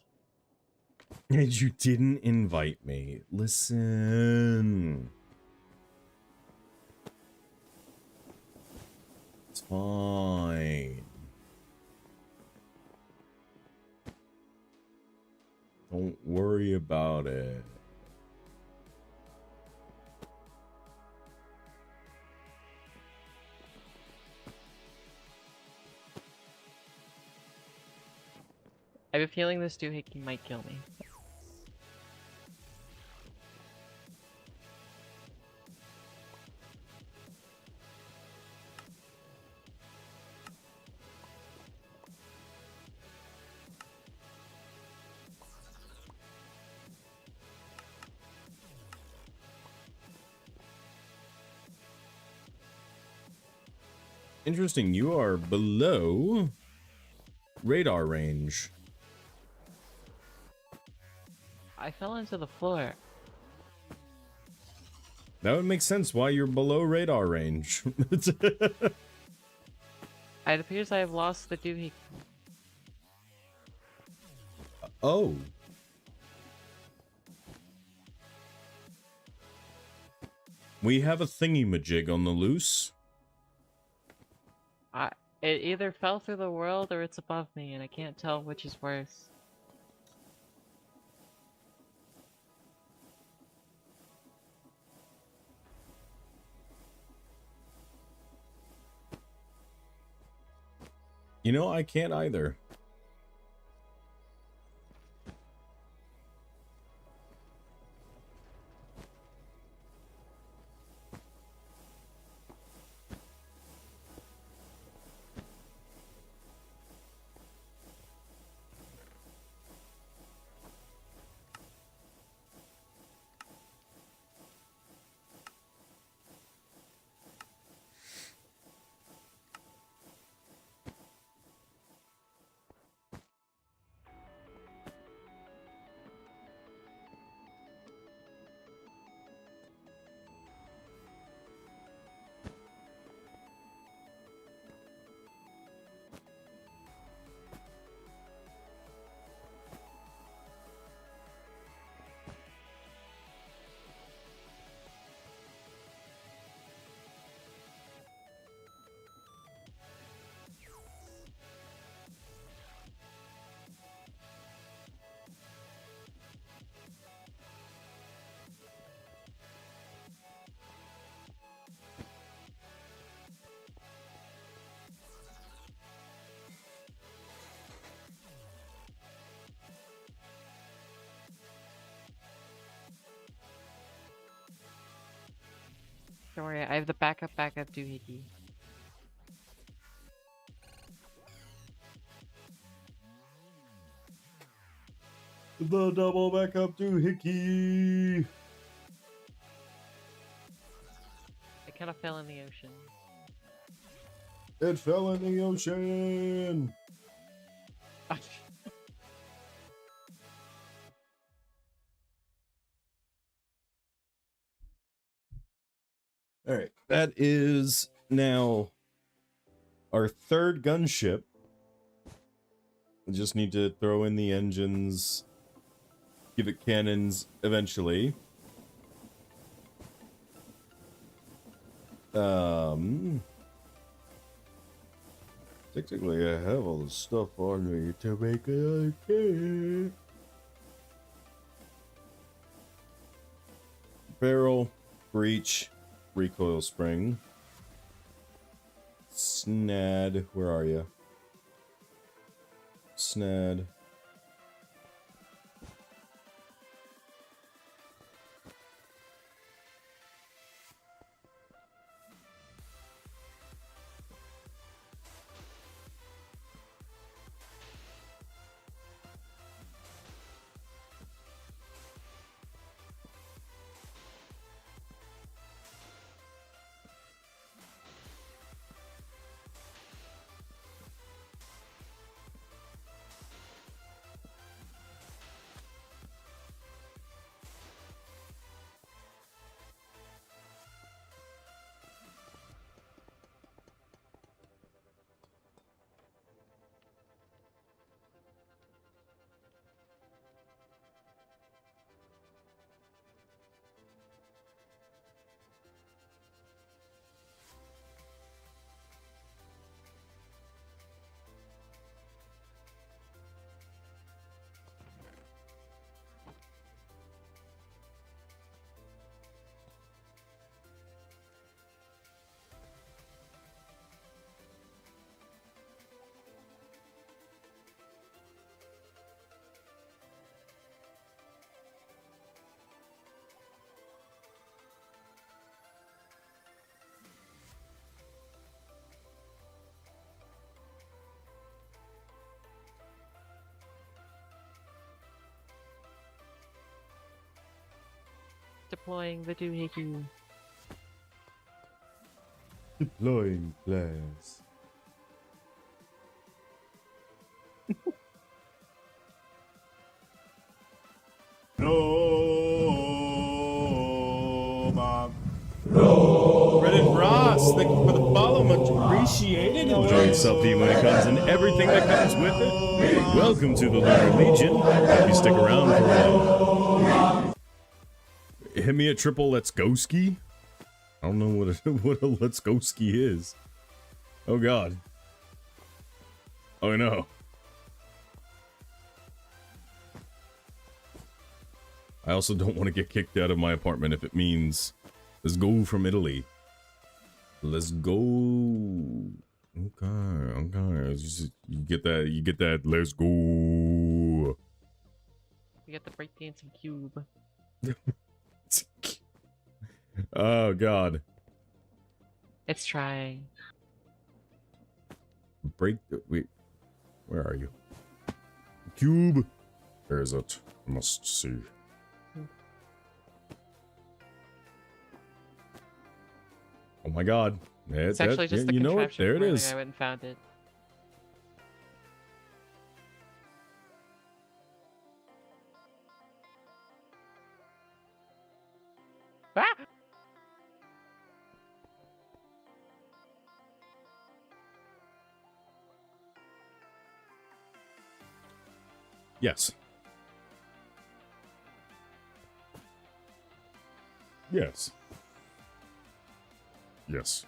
And you didn't invite me. Listen. It's fine. Don't worry about it. I have a feeling this doohickey might kill me. Interesting, you are below radar range. I fell into the floor. That would make sense why you're below radar range. It appears I have lost the doohickey. Oh. We have a thingy-majig on the loose. It either fell through the world or it's above me, and I can't tell which is worse. You know, I can't either. Don't worry, I have the backup doohickey. The double backup doohickey. It kind of fell in the ocean. It fell in the ocean. All right, that is now our third gunship. We just need to throw in the engines, give it cannons eventually. Technically, I have all the stuff on me to make it okay. Barrel, breech, recoil spring. Snad, where are you? Snad. Deploying the doohickey. Deploying class. No, Mom. Reddit Ross, thank you for the follow, much appreciated. Enjoying selfie when it comes and everything that comes with it. Welcome to the Lunar Legion. Hope you stick around for a while. Hit me a triple let's go ski. I don't know what a let's go ski is. Oh god. Oh no. I also don't want to get kicked out of my apartment if it means let's go from Italy. Let's go. Okay. You get that, let's go. You get the breakdancing cube. Oh god. It's trying. Wait. Where are you? Cube. Where is it? I must see. Oh my god. It's actually just the you know what? contraption There it from earlier. is. I went and found it. Ah! Yes. Yes. Yes.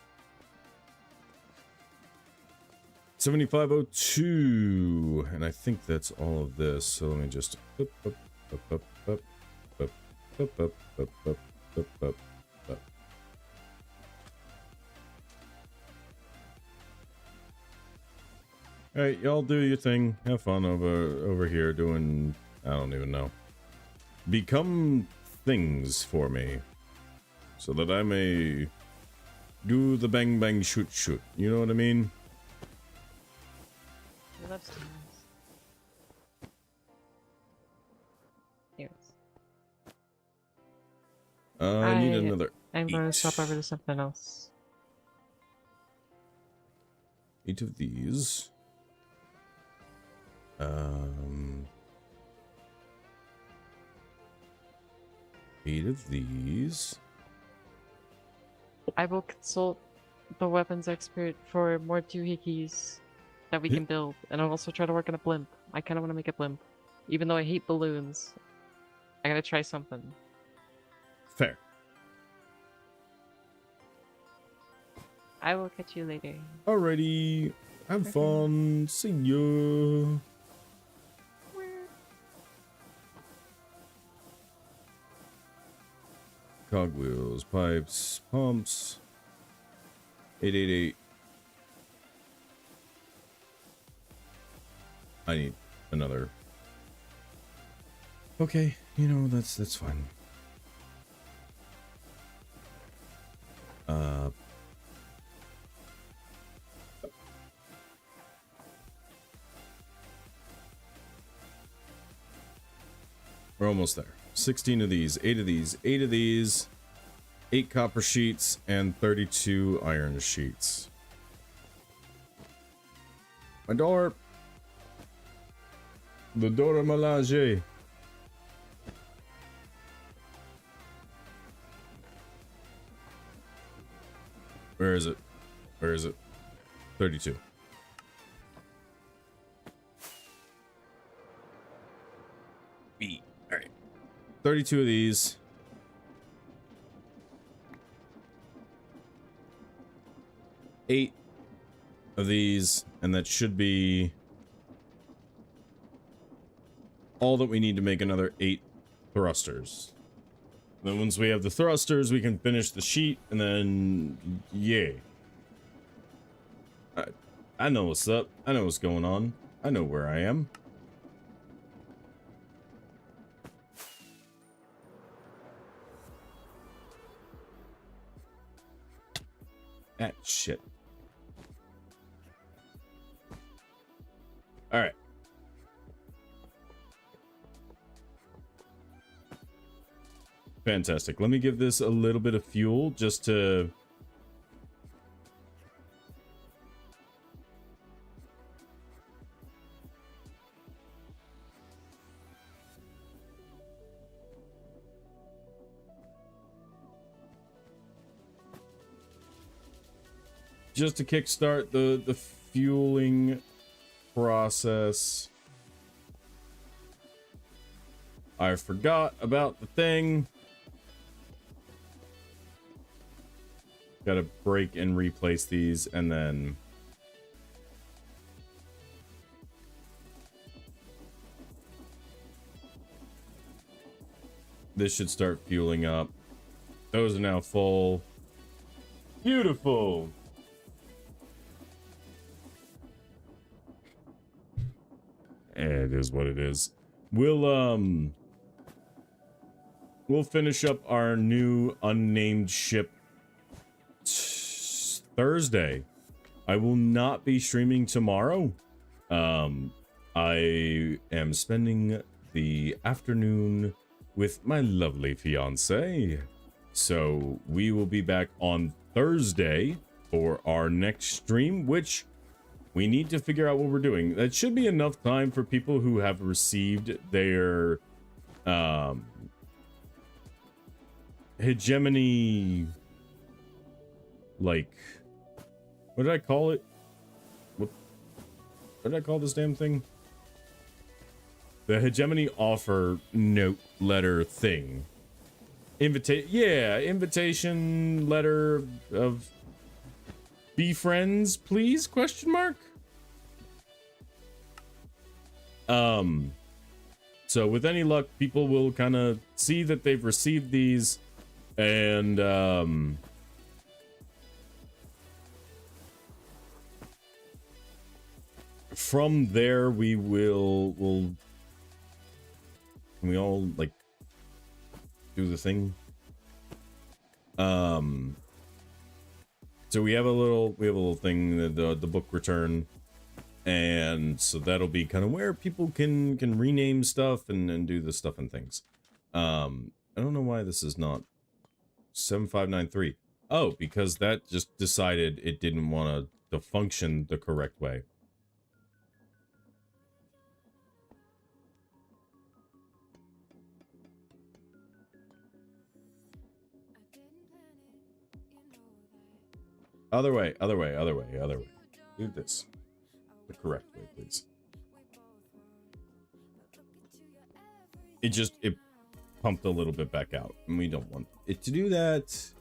7502, and I think that's all of this. So let me just All right, y'all do your thing. Have fun over here doing, I don't even know. Become things for me so that I may do the bang bang shoot shoot. You know what I mean? He loves to use. Here it is. I need another I'm going to 8. swap over to something else. 8 of these. 8 of these. I will consult the weapons expert for more doohickeys that we can build, and I'll also try to work on a blimp. I kind of want to make a blimp, even though I hate balloons. I gotta try something. Fair. I will catch you later. Alrighty. Have fun. See ya. Cogwheels, pipes, pumps. 888. I need another. Okay, you know, that's fine. We're almost there. 16 of these, 8 of these, 8 of these, 8 copper sheets, and 32 iron sheets. My door. The Dora Malage. Where is it? Where is it? 32. B. All right. 32 of these. 8 of these, and that should be all that we need to make another 8 thrusters. Then once we have the thrusters, we can finish the sheet, and then yay. I know what's up. I know what's going on. I know where I am. Ah, shit. All right. Fantastic. Let me give this a little bit of fuel just to just to kickstart the fueling process, I forgot about the thing. Gotta break and replace these, and then this should start fueling up. Those are now full. Beautiful. It is what it is. We'll finish up our new unnamed ship Thursday. I will not be streaming tomorrow. I am spending the afternoon with my lovely fiance. So we will be back on Thursday for our next stream, which we need to figure out what we're doing. That should be enough time for people who have received their hegemony, like, what did I call it? What did I call this damn thing? The hegemony offer note letter thing. Invitation letter of be friends, please? Question mark. So with any luck, people will kind of see that they've received these, and from there we will can we all like do the thing? So we have a little thing, the book return, and so that'll be kind of where people can rename stuff and do the stuff and things. I don't know why this is not 7593. Oh, because that just decided it didn't want to function the correct way. Other way. Do this the correct way, please. It pumped a little bit back out, and we don't want it to do that.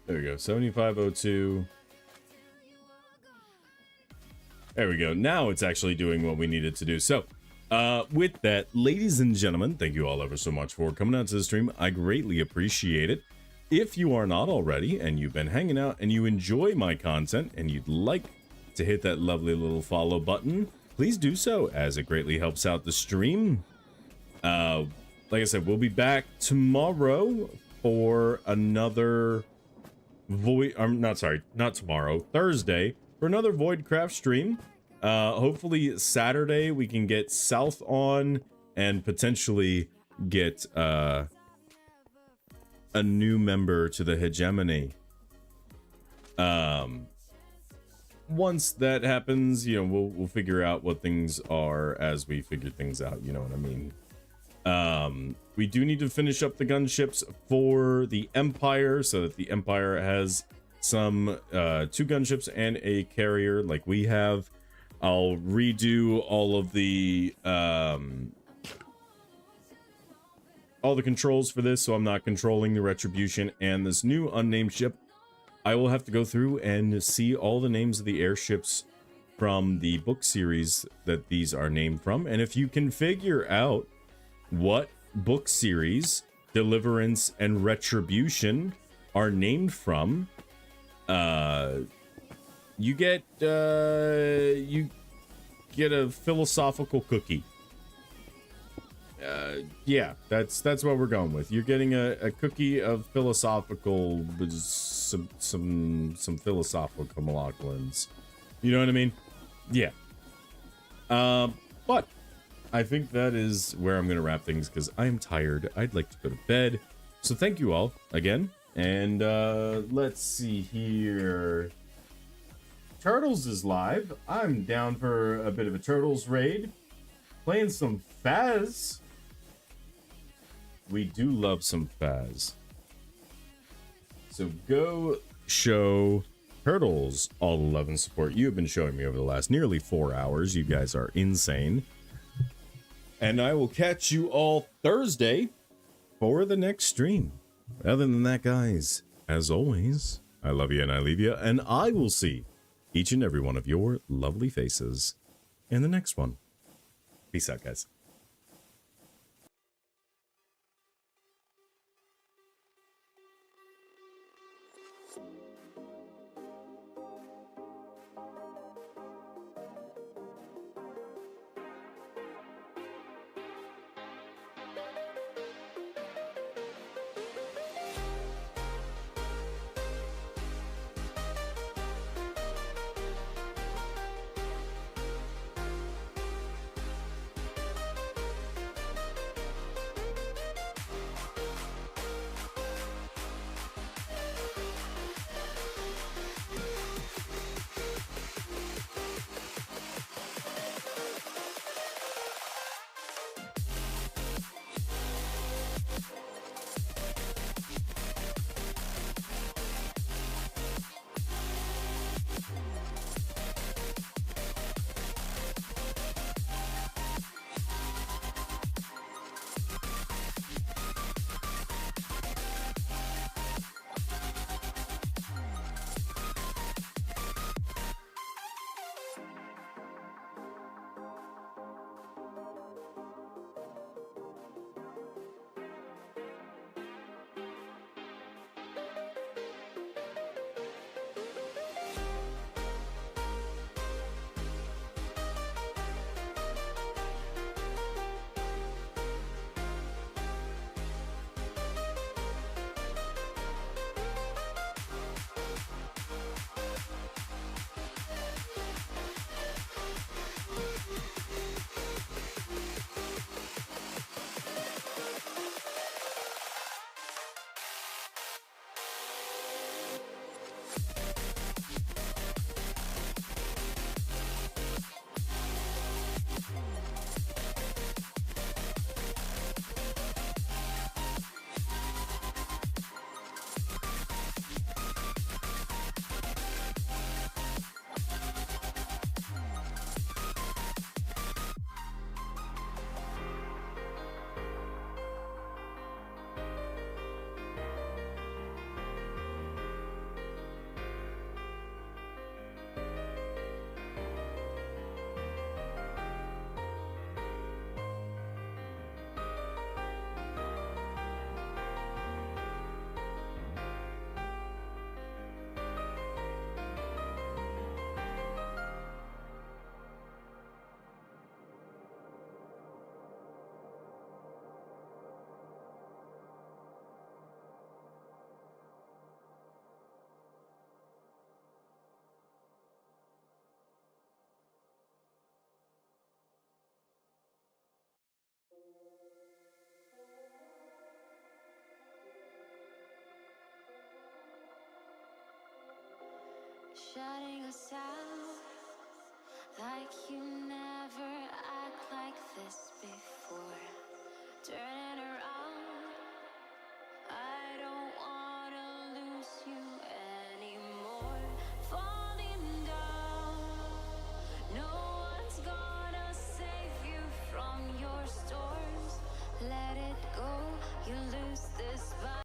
There we go, 7502. There we go. Now it's actually doing what we needed to do. So, with that, ladies and gentlemen, thank you all ever so much for coming out to the stream. I greatly appreciate it. If you are not already, and you've been hanging out, and you enjoy my content, and you'd like to hit that lovely little follow button, please do so, as it greatly helps out the stream. Like I said, we'll be back tomorrow for another not tomorrow, Thursday, for another VoidCraft stream. Hopefully Saturday we can get South on and potentially get a new member to the hegemony. Once that happens, you know, we'll figure out what things are as we figure things out, you know what I mean? We do need to finish up the gunships for the Empire so that the Empire has some 2 gunships and a carrier like we have. I'll redo all the controls for this, so I'm not controlling the Retribution and this new unnamed ship. I will have to go through and see all the names of the airships from the book series that these are named from, and if you can figure out what book series Deliverance and Retribution are named from, you get a philosophical cookie. Yeah, that's what we're going with. You're getting a cookie of philosophical, some philosophical moleculins. You know what I mean? Yeah. But I think that is where I'm gonna wrap things because I am tired. I'd like to go to bed. So thank you all again, and let's see here. Turtles is live. I'm down for a bit of a Turtles raid. Playing some Faz. We do love some Faz. So go show Turtles all the love and support you have been showing me over the last nearly 4 hours. You guys are insane. And I will catch you all Thursday for the next stream. Other than that, guys, as always, I love you and I leave you, and I will see each and every one of your lovely faces in the next one. Peace out, guys. Shutting us out like you never act like this before. Turning around, I don't wanna lose you anymore. Falling down, no one's gonna save you from your storms. Let it go, you lose this vibe.